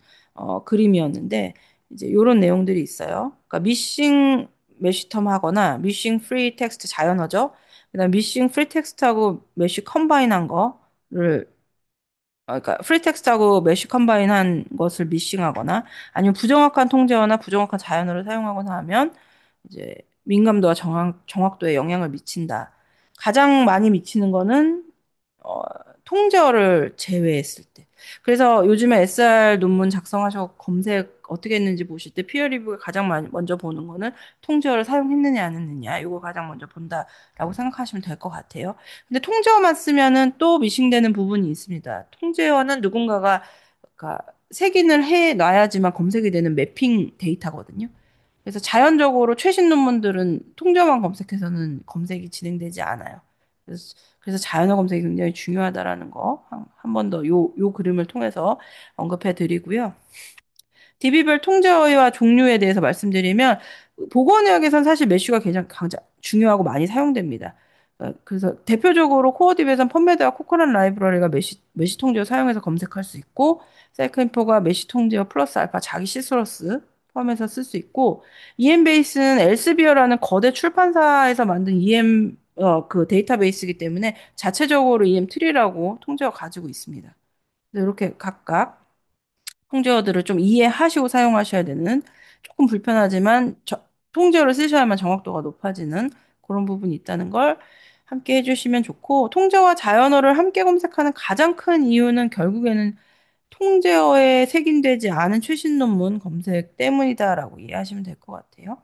그림이었는데 이제 이런 내용들이 있어요. 그러니까 미싱 메쉬텀 하거나 미싱 프리 텍스트 자연어죠. 그다음 미싱 프리 텍스트하고 메쉬 컴바인한 거를 그러니까 프리 텍스트하고 메쉬 컴바인한 것을 미싱하거나 아니면 부정확한 통제어나 부정확한 자연어를 사용하거나 하면 이제 민감도와 정확도에 영향을 미친다. 가장 많이 미치는 거는 어, 통제어를 제외했을 때. 그래서 요즘에 SR 논문 작성하셔서 검색 어떻게 했는지 보실 때 피어 리뷰가 가장 많이 먼저 보는 거는 통제어를 사용했느냐 안 했느냐. 이거 가장 먼저 본다라고 생각하시면 될 것 같아요. 근데 통제어만 쓰면은 또 미싱되는 부분이 있습니다. 통제어는 누군가가 그러니까 색인을 해 놔야지만 검색이 되는 매핑 데이터거든요. 그래서 자연적으로 최신 논문들은 통제어만 검색해서는 검색이 진행되지 않아요. 그래서 자연어 검색이 굉장히 중요하다라는 거 한 번 더 요 그림을 통해서 언급해 드리고요. DB별 통제어와 종류에 대해서 말씀드리면 보건의학에선 사실 메쉬가 가장 중요하고 많이 사용됩니다. 그래서 대표적으로 코어딥에선 펀메드와 코코넛 라이브러리가 메쉬 통제어 사용해서 검색할 수 있고 사이클인포가 메쉬 통제어 플러스 알파 자기 시스러스 포함해서 쓸 수 있고 EM베이스는 엘스비어라는 거대 출판사에서 만든 그 데이터베이스이기 때문에 자체적으로 EM 트리라고 통제어 가지고 있습니다. 이렇게 각각 통제어들을 좀 이해하시고 사용하셔야 되는 조금 불편하지만 통제어를 쓰셔야만 정확도가 높아지는 그런 부분이 있다는 걸 함께 해주시면 좋고 통제어와 자연어를 함께 검색하는 가장 큰 이유는 결국에는 통제어에 색인되지 않은 최신 논문 검색 때문이다라고 이해하시면 될 것 같아요.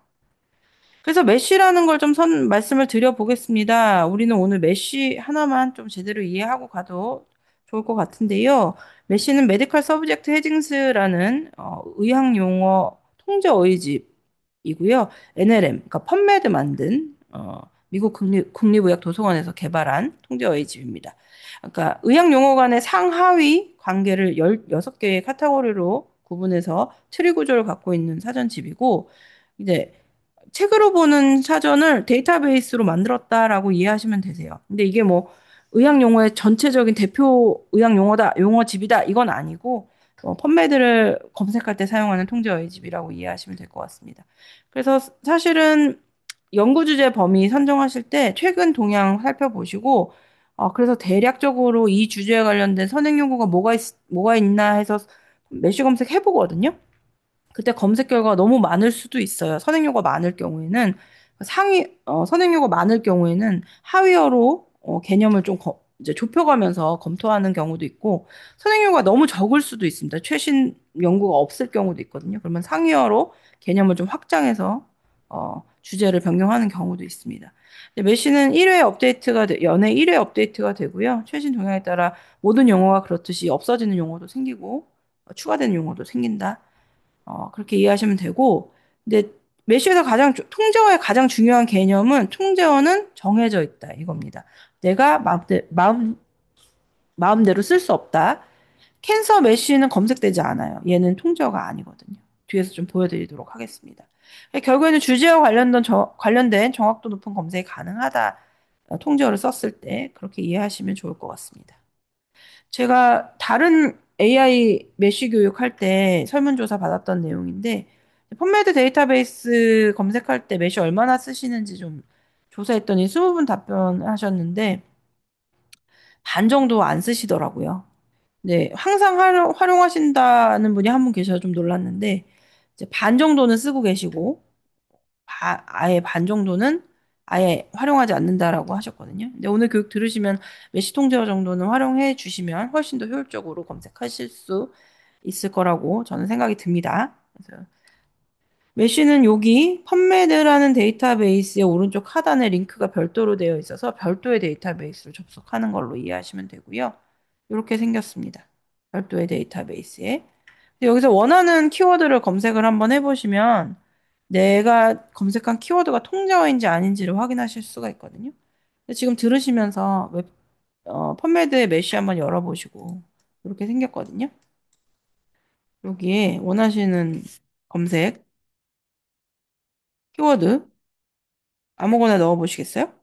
그래서 메쉬라는 걸 좀 말씀을 드려보겠습니다. 우리는 오늘 메쉬 하나만 좀 제대로 이해하고 가도 좋을 것 같은데요. 메쉬는 메디컬 서브젝트 헤딩스라는 의학 용어 통제 어휘집이고요. NLM, 그러니까 펀메드 만든 미국 국립의학도서관에서 개발한 통제 어휘집입니다. 그러니까 의학 용어 간의 상하위 관계를 16개의 카테고리로 구분해서 트리 구조를 갖고 있는 사전집이고 이제 책으로 보는 사전을 데이터베이스로 만들었다라고 이해하시면 되세요. 근데 이게 뭐 의학 용어의 전체적인 대표 의학 용어다, 용어집이다 이건 아니고 펀메드를 검색할 때 사용하는 통제 어휘집이라고 이해하시면 될 것 같습니다. 그래서 사실은 연구 주제 범위 선정하실 때 최근 동향 살펴보시고 그래서 대략적으로 이 주제에 관련된 선행 연구가 뭐가 있나 해서 메시 검색 해보거든요. 그때 검색 결과가 너무 많을 수도 있어요. 선행료가 많을 경우에는 선행료가 많을 경우에는 하위어로 개념을 좀 이제 좁혀가면서 검토하는 경우도 있고 선행료가 너무 적을 수도 있습니다. 최신 연구가 없을 경우도 있거든요. 그러면 상위어로 개념을 좀 확장해서 주제를 변경하는 경우도 있습니다. 메시는 연애 1회 업데이트가 되고요. 최신 동향에 따라 모든 용어가 그렇듯이 없어지는 용어도 생기고 추가되는 용어도 생긴다. 그렇게 이해하시면 되고, 근데 메쉬에서 통제어의 가장 중요한 개념은 통제어는 정해져 있다. 이겁니다. 내가 마음대로 쓸 수 없다. 캔서 메쉬는 검색되지 않아요. 얘는 통제어가 아니거든요. 뒤에서 좀 보여드리도록 하겠습니다. 결국에는 주제와 관련된 정확도 높은 검색이 가능하다. 통제어를 썼을 때 그렇게 이해하시면 좋을 것 같습니다. 제가 다른 AI 메쉬 교육할 때 설문조사 받았던 내용인데, 펀메드 데이터베이스 검색할 때 메쉬 얼마나 쓰시는지 좀 조사했더니 20분 답변하셨는데, 반 정도 안 쓰시더라고요. 네, 항상 활용하신다는 분이 한 분 계셔서 좀 놀랐는데, 이제 반 정도는 쓰고 계시고, 아예 반 정도는 아예 활용하지 않는다라고 하셨거든요. 근데 오늘 교육 들으시면 메시 통제어 정도는 활용해 주시면 훨씬 더 효율적으로 검색하실 수 있을 거라고 저는 생각이 듭니다. 그래서 메쉬는 여기 펀메드라는 데이터베이스의 오른쪽 하단에 링크가 별도로 되어 있어서 별도의 데이터베이스를 접속하는 걸로 이해하시면 되고요. 이렇게 생겼습니다. 별도의 데이터베이스에. 여기서 원하는 키워드를 검색을 한번 해보시면 내가 검색한 키워드가 통제어인지 아닌지를 확인하실 수가 있거든요. 지금 들으시면서 펀메드의 메쉬 한번 열어보시고 이렇게 생겼거든요. 여기에 원하시는 검색 키워드 아무거나 넣어보시겠어요?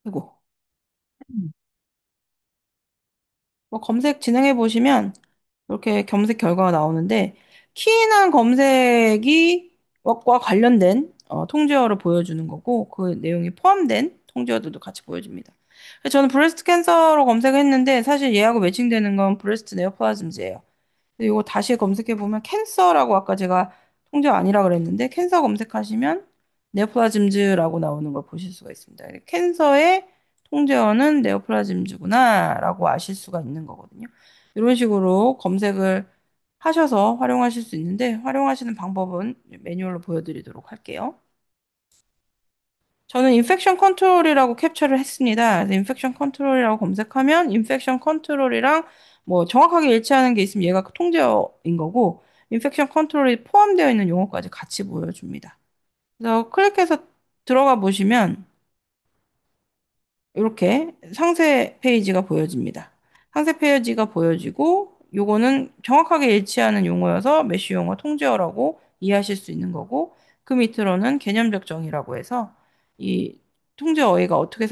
이거. 뭐 검색 진행해 보시면 이렇게 검색 결과가 나오는데 키인한 검색이 과 관련된 통제어를 보여주는 거고 그 내용이 포함된 통제어들도 같이 보여줍니다. 그래서 저는 브레스트 캔서로 검색했는데 사실 얘하고 매칭되는 건 브레스트 네오플라즘즈예요. 이거 다시 검색해 보면 캔서라고 아까 제가 통제어 아니라 그랬는데 캔서 검색하시면 네오플라즘즈라고 나오는 걸 보실 수가 있습니다. 캔서의 통제어는 네오플라즘즈구나라고 아실 수가 있는 거거든요. 이런 식으로 검색을 하셔서 활용하실 수 있는데 활용하시는 방법은 매뉴얼로 보여드리도록 할게요. 저는 인펙션 컨트롤이라고 캡처를 했습니다. 그래서 인펙션 컨트롤이라고 검색하면 인펙션 컨트롤이랑 뭐 정확하게 일치하는 게 있으면 얘가 그 통제어인 거고 인펙션 컨트롤이 포함되어 있는 용어까지 같이 보여줍니다. 그래서 클릭해서 들어가 보시면 이렇게 상세 페이지가 보여집니다. 상세 페이지가 보여지고 요거는 정확하게 일치하는 용어여서 메쉬 용어 통제어라고 이해하실 수 있는 거고 그 밑으로는 개념적 정의라고 해서 이 통제 어휘가 어떻게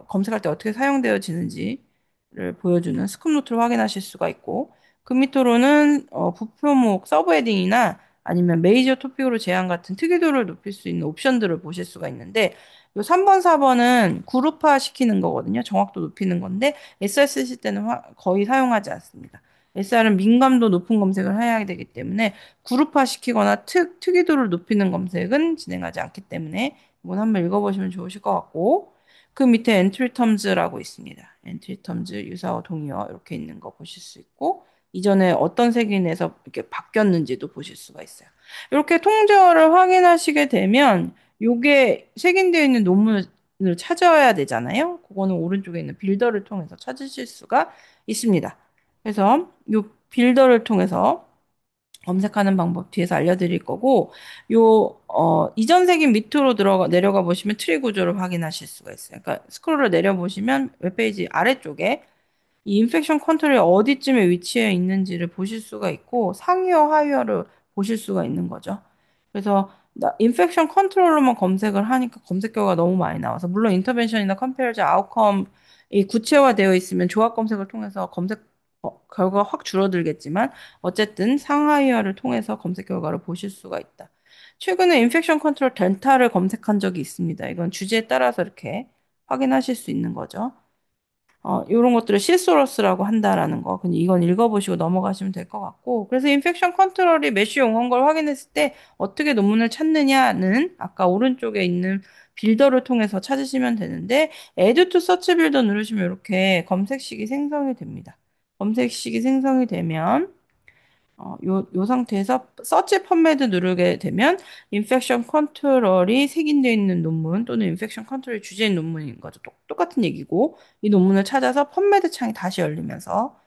검색할 때 어떻게 사용되어지는지를 보여주는 스급 노트를 확인하실 수가 있고 그 밑으로는 부표목 서브 헤딩이나 아니면 메이저 토픽으로 제한 같은 특이도를 높일 수 있는 옵션들을 보실 수가 있는데 요 3번, 4번은 그룹화 시키는 거거든요. 정확도 높이는 건데 SR 쓰실 때는 거의 사용하지 않습니다. SR은 민감도 높은 검색을 해야 되기 때문에 그룹화 시키거나 특이도를 높이는 검색은 진행하지 않기 때문에 이건 한번 읽어보시면 좋으실 것 같고 그 밑에 엔트리 텀즈라고 있습니다. 엔트리 텀즈 유사어 동의어 이렇게 있는 거 보실 수 있고 이전에 어떤 색인에서 이렇게 바뀌었는지도 보실 수가 있어요. 이렇게 통제어를 확인하시게 되면 요게 색인되어 있는 논문을 찾아야 되잖아요. 그거는 오른쪽에 있는 빌더를 통해서 찾으실 수가 있습니다. 그래서 요 빌더를 통해서 검색하는 방법 뒤에서 알려드릴 거고, 이전 색인 밑으로 내려가 보시면 트리 구조를 확인하실 수가 있어요. 그러니까 스크롤을 내려보시면 웹페이지 아래쪽에 이 인펙션 컨트롤이 어디쯤에 위치해 있는지를 보실 수가 있고 상위어 하위어를 보실 수가 있는 거죠. 그래서 인펙션 컨트롤로만 검색을 하니까 검색 결과가 너무 많이 나와서 물론 인터벤션이나 컴페어즈 아웃컴이 구체화되어 있으면 조합 검색을 통해서 검색 결과가 확 줄어들겠지만 어쨌든 상하이어를 통해서 검색 결과를 보실 수가 있다. 최근에 인펙션 컨트롤 델타를 검색한 적이 있습니다. 이건 주제에 따라서 이렇게 확인하실 수 있는 거죠. 이런 것들을 시소러스라고 한다라는 거. 근데 이건 읽어보시고 넘어가시면 될 것 같고. 그래서 인펙션 컨트롤이 메쉬 용어인 걸 확인했을 때 어떻게 논문을 찾느냐는 아까 오른쪽에 있는 빌더를 통해서 찾으시면 되는데, Add to Search 빌더 누르시면 이렇게 검색식이 생성이 됩니다. 검색식이 생성이 되면 요 상태에서 서치 펌매드 누르게 되면 인펙션 컨트롤이 색인되어 있는 논문 또는 인펙션 컨트롤이 주제인 논문인 거죠. 똑같은 얘기고 이 논문을 찾아서 펌매드 창이 다시 열리면서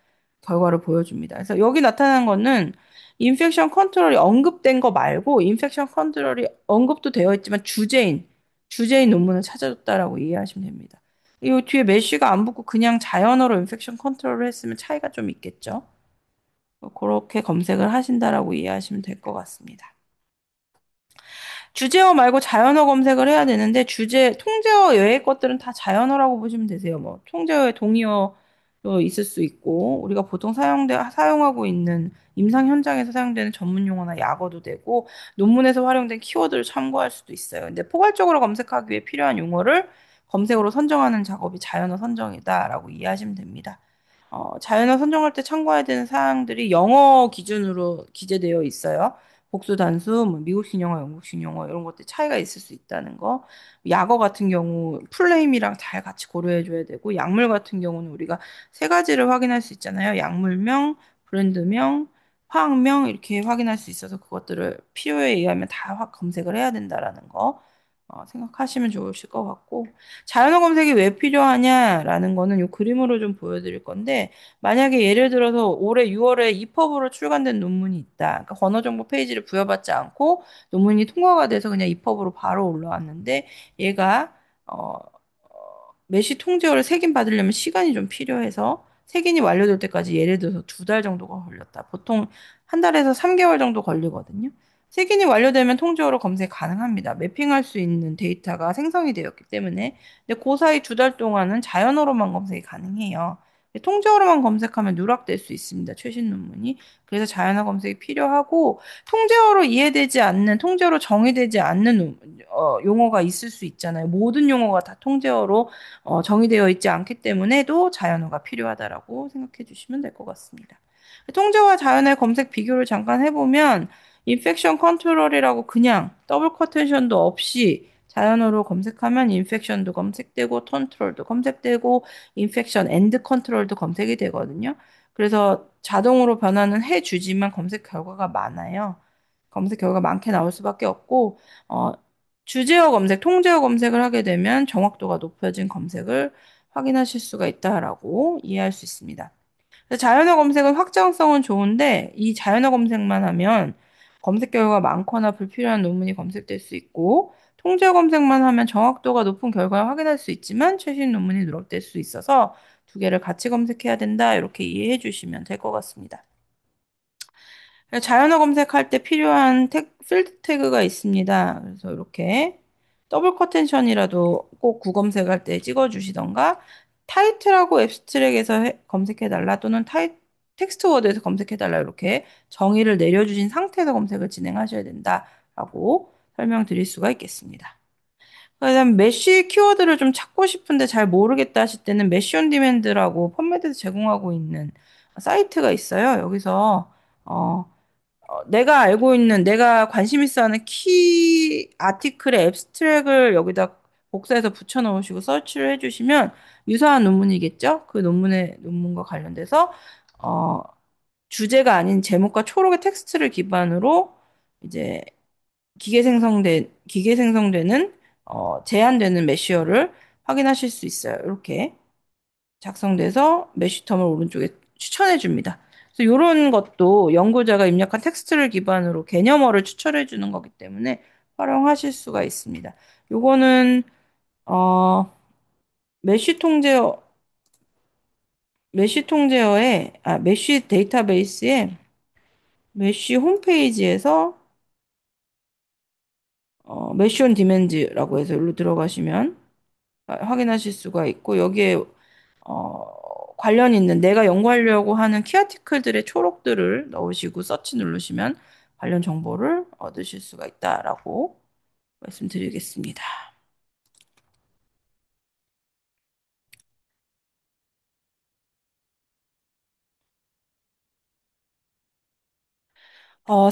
결과를 보여줍니다. 그래서 여기 나타난 거는 인펙션 컨트롤이 언급된 거 말고 인펙션 컨트롤이 언급도 되어 있지만 주제인 논문을 찾아줬다라고 이해하시면 됩니다. 이 뒤에 메쉬가 안 붙고 그냥 자연어로 인펙션 컨트롤을 했으면 차이가 좀 있겠죠. 그렇게 검색을 하신다라고 이해하시면 될 것 같습니다. 주제어 말고 자연어 검색을 해야 되는데 통제어 외의 것들은 다 자연어라고 보시면 되세요. 뭐 통제어의 동의어도 있을 수 있고 우리가 보통 사용하고 있는 임상 현장에서 사용되는 전문 용어나 약어도 되고 논문에서 활용된 키워드를 참고할 수도 있어요. 근데 포괄적으로 검색하기 위해 필요한 용어를 검색어로 선정하는 작업이 자연어 선정이다라고 이해하시면 됩니다. 자연어 선정할 때 참고해야 되는 사항들이 영어 기준으로 기재되어 있어요. 복수 단수, 뭐 미국식 영어, 영국식 영어 이런 것들 차이가 있을 수 있다는 거. 약어 같은 경우 풀네임이랑 잘 같이 고려해 줘야 되고 약물 같은 경우는 우리가 세 가지를 확인할 수 있잖아요. 약물명, 브랜드명, 화학명 이렇게 확인할 수 있어서 그것들을 필요에 의하면 다 검색을 해야 된다라는 거 생각하시면 좋으실 것 같고 자연어 검색이 왜 필요하냐라는 거는 이 그림으로 좀 보여드릴 건데 만약에 예를 들어서 올해 6월에 이퍼브로 출간된 논문이 있다. 그러니까 번호 정보 페이지를 부여받지 않고 논문이 통과가 돼서 그냥 이퍼브로 바로 올라왔는데 얘가 메시 통제어를 색인 받으려면 시간이 좀 필요해서 색인이 완료될 때까지 예를 들어서 2달 정도가 걸렸다. 보통 한 달에서 3개월 정도 걸리거든요. 색인이 완료되면 통제어로 검색 가능합니다. 매핑할 수 있는 데이터가 생성이 되었기 때문에. 근데 그 사이 2달 동안은 자연어로만 검색이 가능해요. 통째어로만 검색하면 누락될 수 있습니다. 최신 논문이. 그래서 자연어 검색이 필요하고 통째어로 이해되지 않는, 통째어로 정의되지 않는 용어가 있을 수 있잖아요. 모든 용어가 다 통째어로 정의되어 있지 않기 때문에도 자연어가 필요하다라고 생각해 주시면 될 것 같습니다. 통제와 자연의 검색 비교를 잠깐 해보면 인펙션 컨트롤이라고 그냥 더블 커테이션도 없이 자연어로 검색하면 인펙션도 검색되고 컨트롤도 검색되고 인펙션 앤드 컨트롤도 검색이 되거든요. 그래서 자동으로 변화는 해주지만 검색 결과가 많아요. 검색 결과가 많게 나올 수밖에 없고 어, 주제어 검색, 통제어 검색을 하게 되면 정확도가 높아진 검색을 확인하실 수가 있다라고 이해할 수 있습니다. 자연어 검색은 확장성은 좋은데 이 자연어 검색만 하면 검색 결과가 많거나 불필요한 논문이 검색될 수 있고 통제 검색만 하면 정확도가 높은 결과를 확인할 수 있지만 최신 논문이 누락될 수 있어서 두 개를 같이 검색해야 된다. 이렇게 이해해 주시면 될 것 같습니다. 자연어 검색할 때 필요한 필드 태그가 있습니다. 그래서 이렇게 더블 커텐션이라도 꼭 구검색할 때 찍어주시던가 타이틀하고 앱스트랙에서 검색해달라 또는 텍스트 워드에서 검색해달라 이렇게 정의를 내려주신 상태에서 검색을 진행하셔야 된다라고 설명드릴 수가 있겠습니다. 그다음 메쉬 키워드를 좀 찾고 싶은데 잘 모르겠다 하실 때는 메쉬 온 디맨드라고 펀메드에서 제공하고 있는 사이트가 있어요. 여기서 어, 내가 알고 있는, 내가 관심 있어 하는 키 아티클의 앱스트랙을 여기다 복사해서 붙여 넣으시고 서치를 해주시면 유사한 논문이겠죠? 그 논문과 관련돼서, 어, 주제가 아닌 제목과 초록의 텍스트를 기반으로 이제 기계 생성되는, 제한되는 메시어를 확인하실 수 있어요. 이렇게. 작성돼서 메시텀을 오른쪽에 추천해 줍니다. 그래서 이런 것도 연구자가 입력한 텍스트를 기반으로 개념어를 추천해 주는 거기 때문에 활용하실 수가 있습니다. 요거는 어, 메쉬 통제어 메쉬 데이터베이스의 메쉬 홈페이지에서 메쉬 온 디맨즈라고 해서 여기로 들어가시면 확인하실 수가 있고 여기에 관련 있는 내가 연구하려고 하는 키아티클들의 초록들을 넣으시고 서치 누르시면 관련 정보를 얻으실 수가 있다라고 말씀드리겠습니다.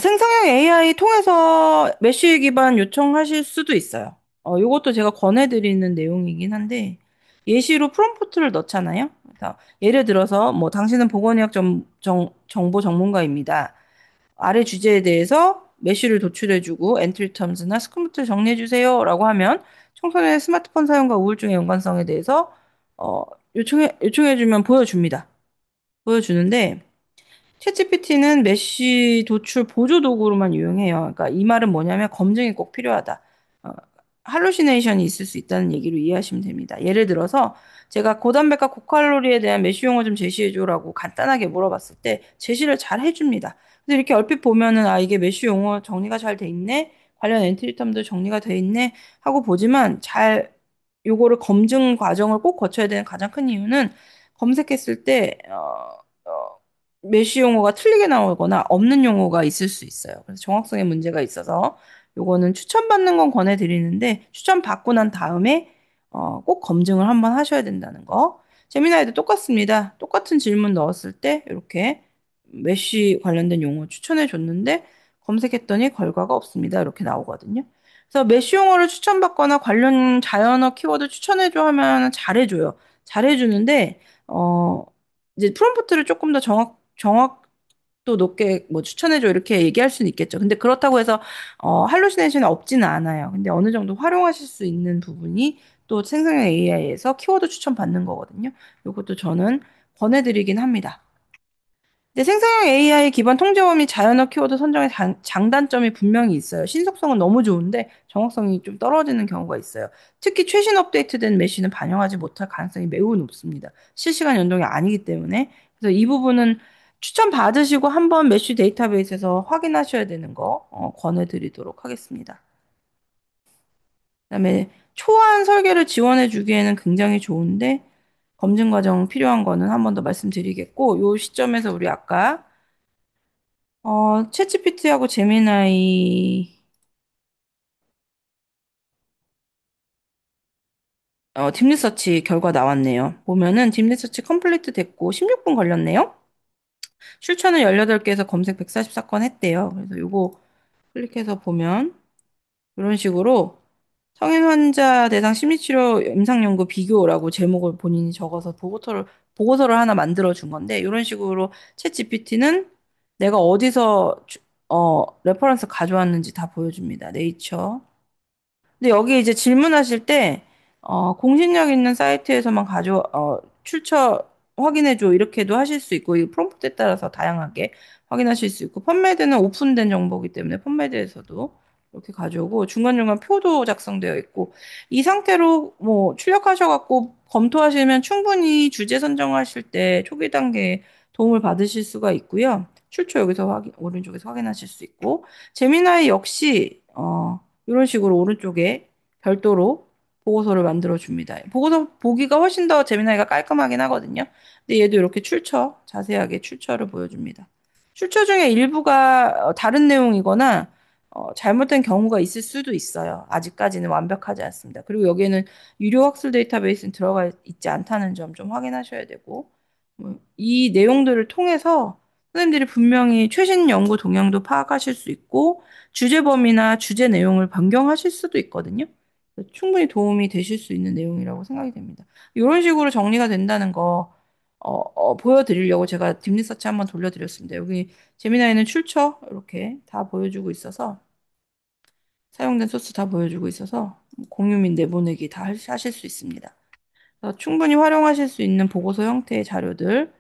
생성형 AI 통해서 메쉬 기반 요청하실 수도 있어요. 이것도 제가 권해드리는 내용이긴 한데, 예시로 프롬프트를 넣잖아요. 그래서 예를 들어서, 뭐, 당신은 보건의학 정보 전문가입니다. 아래 주제에 대해서 메쉬를 도출해주고 엔트리 텀즈나 스크립트를 정리해주세요라고 하면 청소년의 스마트폰 사용과 우울증의 연관성에 대해서 요청해주면 보여줍니다. 보여주는데 챗GPT는 메쉬 도출 보조 도구로만 유용해요. 그러니까 이 말은 뭐냐면 검증이 꼭 필요하다. 어, 할루시네이션이 있을 수 있다는 얘기로 이해하시면 됩니다. 예를 들어서 제가 고단백과 고칼로리에 대한 메쉬 용어 좀 제시해줘라고 간단하게 물어봤을 때 제시를 잘 해줍니다. 그래서 이렇게 얼핏 보면은 아 이게 메쉬 용어 정리가 잘 돼 있네, 관련 엔트리텀도 정리가 돼 있네 하고 보지만 잘 요거를 검증 과정을 꼭 거쳐야 되는 가장 큰 이유는 검색했을 때 메쉬 용어가 틀리게 나오거나 없는 용어가 있을 수 있어요. 그래서 정확성에 문제가 있어서 요거는 추천받는 건 권해드리는데 추천받고 난 다음에 꼭 검증을 한번 하셔야 된다는 거. 재미나이도 똑같습니다. 똑같은 질문 넣었을 때 이렇게 메쉬 관련된 용어 추천해 줬는데 검색했더니 결과가 없습니다. 이렇게 나오거든요. 그래서 메쉬 용어를 추천받거나 관련 자연어 키워드 추천해줘 하면 잘해줘요. 잘해주는데 이제 프롬프트를 조금 더 정확도 높게 뭐 추천해줘 이렇게 얘기할 수는 있겠죠. 근데 그렇다고 해서 할루시네이션이 없지는 않아요. 근데 어느 정도 활용하실 수 있는 부분이 또 생성형 AI에서 키워드 추천 받는 거거든요. 이것도 저는 권해드리긴 합니다. 근데 생성형 AI 기반 통제어 및 자연어 키워드 선정의 장단점이 분명히 있어요. 신속성은 너무 좋은데 정확성이 좀 떨어지는 경우가 있어요. 특히 최신 업데이트된 메시는 반영하지 못할 가능성이 매우 높습니다. 실시간 연동이 아니기 때문에. 그래서 이 부분은 추천 받으시고 한번 메쉬 데이터베이스에서 확인하셔야 되는 거 권해드리도록 하겠습니다. 그다음에 초안 설계를 지원해 주기에는 굉장히 좋은데 검증 과정 필요한 거는 한 번 더 말씀드리겠고, 요 시점에서 우리 아까, 챗GPT하고 제미나이, 딥리서치 결과 나왔네요. 보면은 딥리서치 컴플리트 됐고, 16분 걸렸네요. 출처는 18개에서 검색 144건 했대요. 그래서 요거 클릭해서 보면, 이런 식으로 성인 환자 대상 심리치료 임상연구 비교라고 제목을 본인이 적어서 보고서를 하나 만들어 준 건데, 이런 식으로 챗 GPT는 내가 어디서 레퍼런스 가져왔는지 다 보여줍니다. 네이처. 근데 여기 이제 질문하실 때, 공신력 있는 사이트에서만 출처 확인해줘. 이렇게도 하실 수 있고, 이 프롬프트에 따라서 다양하게 확인하실 수 있고, 펀메드는 오픈된 정보이기 때문에 펀메드에서도 이렇게 가져오고, 중간중간 표도 작성되어 있고, 이 상태로 뭐 출력하셔갖고 검토하시면 충분히 주제 선정하실 때 초기 단계에 도움을 받으실 수가 있고요. 출처 여기서 오른쪽에서 확인하실 수 있고, 제미나이 역시, 이런 식으로 오른쪽에 별도로 보고서를 만들어 줍니다. 보고서 보기가 훨씬 더 재미나기가 깔끔하긴 하거든요. 근데 얘도 이렇게 자세하게 출처를 보여줍니다. 출처 중에 일부가 다른 내용이거나 잘못된 경우가 있을 수도 있어요. 아직까지는 완벽하지 않습니다. 그리고 여기에는 유료 학술 데이터베이스는 들어가 있지 않다는 점 좀 확인하셔야 되고, 이 내용들을 통해서 선생님들이 분명히 최신 연구 동향도 파악하실 수 있고, 주제 범위나 주제 내용을 변경하실 수도 있거든요. 충분히 도움이 되실 수 있는 내용이라고 생각이 됩니다. 이런 식으로 정리가 된다는 거 보여드리려고 제가 딥리서치 한번 돌려드렸습니다. 여기 재미나이는 출처 이렇게 다 보여주고 있어서 사용된 소스 다 보여주고 있어서 공유 및 내보내기 다 하실 수 있습니다. 충분히 활용하실 수 있는 보고서 형태의 자료들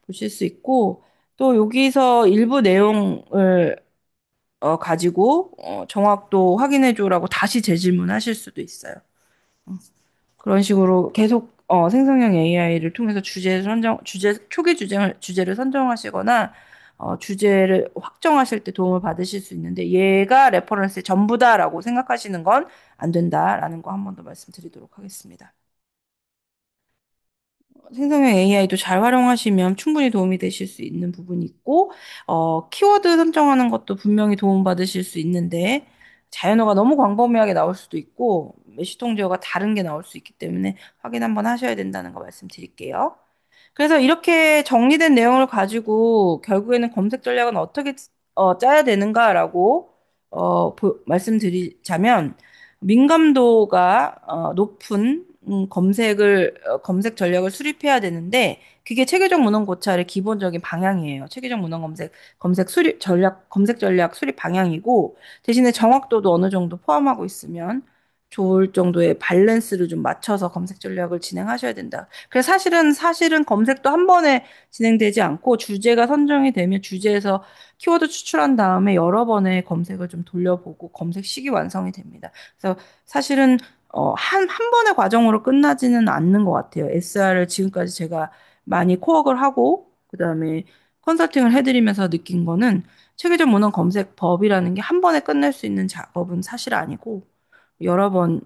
보실 수 있고 또 여기서 일부 내용을 가지고 정확도 확인해줘라고 다시 재질문하실 수도 있어요. 그런 식으로 계속 생성형 AI를 통해서 주제를 선정하시거나 주제를 확정하실 때 도움을 받으실 수 있는데 얘가 레퍼런스의 전부다라고 생각하시는 건 안 된다라는 거 한 번 더 말씀드리도록 하겠습니다. 생성형 AI도 잘 활용하시면 충분히 도움이 되실 수 있는 부분이 있고, 키워드 선정하는 것도 분명히 도움받으실 수 있는데, 자연어가 너무 광범위하게 나올 수도 있고, 메시 통제어가 다른 게 나올 수 있기 때문에 확인 한번 하셔야 된다는 거 말씀드릴게요. 그래서 이렇게 정리된 내용을 가지고 결국에는 검색 전략은 어떻게 짜야 되는가라고 말씀드리자면 민감도가 높은 검색 전략을 수립해야 되는데 그게 체계적 문헌 고찰의 기본적인 방향이에요. 체계적 문헌 검색 전략 수립 방향이고 대신에 정확도도 어느 정도 포함하고 있으면 좋을 정도의 밸런스를 좀 맞춰서 검색 전략을 진행하셔야 된다. 그래서 사실은 검색도 한 번에 진행되지 않고 주제가 선정이 되면 주제에서 키워드 추출한 다음에 여러 번의 검색을 좀 돌려보고 검색식이 완성이 됩니다. 그래서 사실은 한 번의 과정으로 끝나지는 않는 것 같아요. SR을 지금까지 제가 많이 코어를 하고 그다음에 컨설팅을 해드리면서 느낀 거는 체계적 문헌 검색법이라는 게 한 번에 끝낼 수 있는 작업은 사실 아니고 여러 번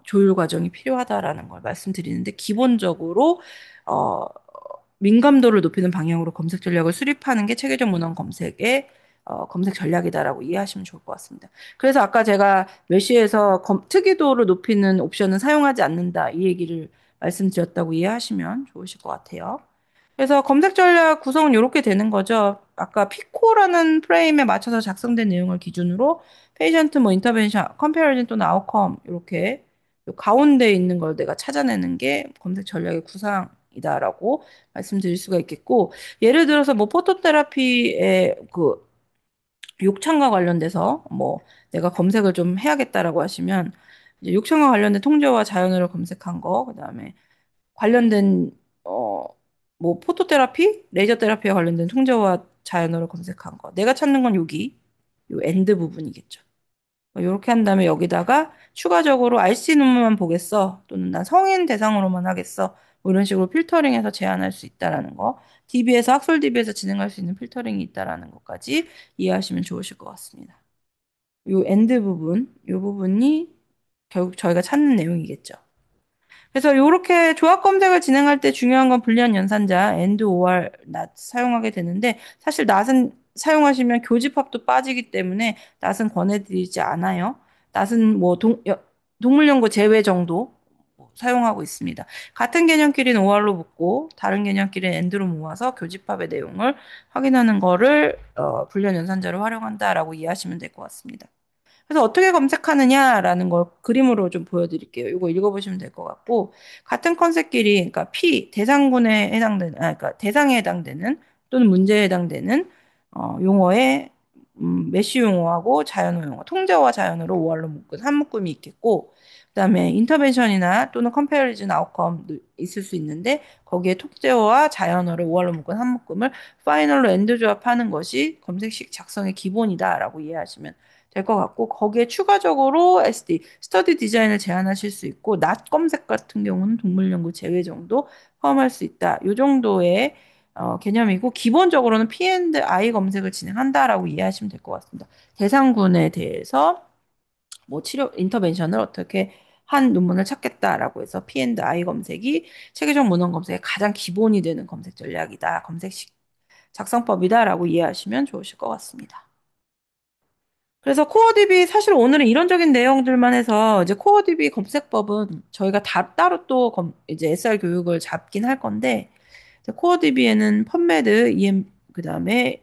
조율 과정이 필요하다라는 걸 말씀드리는데 기본적으로 어, 민감도를 높이는 방향으로 검색 전략을 수립하는 게 체계적 문헌 검색의 검색 전략이다라고 이해하시면 좋을 것 같습니다. 그래서 아까 제가 메시에서 특이도를 높이는 옵션은 사용하지 않는다 이 얘기를 말씀드렸다고 이해하시면 좋으실 것 같아요. 그래서 검색 전략 구성은 이렇게 되는 거죠. 아까 피코라는 프레임에 맞춰서 작성된 내용을 기준으로 페이션트 뭐 인터벤션, 컴패러즌 또는 아웃컴 이렇게 요 가운데 있는 걸 내가 찾아내는 게 검색 전략의 구상이다라고 말씀드릴 수가 있겠고 예를 들어서 뭐 포토테라피의 그 욕창과 관련돼서 뭐 내가 검색을 좀 해야겠다라고 하시면 이제 욕창과 관련된 통제와 자연어를 검색한 거 그다음에 관련된 뭐 포토테라피, 레이저 테라피와 관련된 통제와 자연어를 검색한 거. 내가 찾는 건 여기 요 엔드 부분이겠죠. 이렇게 한 다음에 여기다가 추가적으로 RC 논문만 보겠어. 또는 난 성인 대상으로만 하겠어. 뭐 이런 식으로 필터링해서 제한할 수 있다라는 거. 학술 DB에서 진행할 수 있는 필터링이 있다라는 것까지 이해하시면 좋으실 것 같습니다. 요 엔드 부분, 요 부분이 결국 저희가 찾는 내용이겠죠. 그래서 이렇게 조합 검색을 진행할 때 중요한 건 불리한 연산자 and or not 사용하게 되는데 사실 not은 사용하시면 교집합도 빠지기 때문에 not은 권해드리지 않아요. not은 뭐 동물연고 제외 정도 사용하고 있습니다. 같은 개념끼리는 or로 묶고 다른 개념끼리는 and로 모아서 교집합의 내용을 확인하는 거를 불리한 연산자로 활용한다라고 이해하시면 될 것 같습니다. 그래서 어떻게 검색하느냐라는 걸 그림으로 좀 보여드릴게요. 이거 읽어보시면 될 것 같고, 같은 컨셉끼리, 그러니까 P, 대상군에 해당되는, 그러니까 대상에 해당되는 또는 문제에 해당되는 용어에 메쉬 용어하고 자연어 용어, 통제어와 자연어로 5할로 묶은 한 묶음이 있겠고, 그다음에 인터벤션이나 또는 컴패리즌 아웃컴도 있을 수 있는데 거기에 통제어와 자연어를 5할로 묶은 한 묶음을 파이널로 엔드 조합하는 것이 검색식 작성의 기본이다라고 이해하시면 될 것 같고 거기에 추가적으로 SD, 스터디 디자인을 제안하실 수 있고 낫 검색 같은 경우는 동물 연구 제외 정도 포함할 수 있다. 이 정도의 개념이고 기본적으로는 P&I 검색을 진행한다라고 이해하시면 될 것 같습니다. 대상군에 대해서 뭐 치료 인터벤션을 어떻게 한 논문을 찾겠다라고 해서 P&I 검색이 체계적 문헌 검색의 가장 기본이 되는 검색 전략이다. 검색식 작성법이다라고 이해하시면 좋으실 것 같습니다. 그래서 코어DB 사실 오늘은 이론적인 내용들만 해서 이제 코어DB 검색법은 저희가 따로 또 이제 SR 교육을 잡긴 할 건데 코어DB에는 펀메드, 그다음에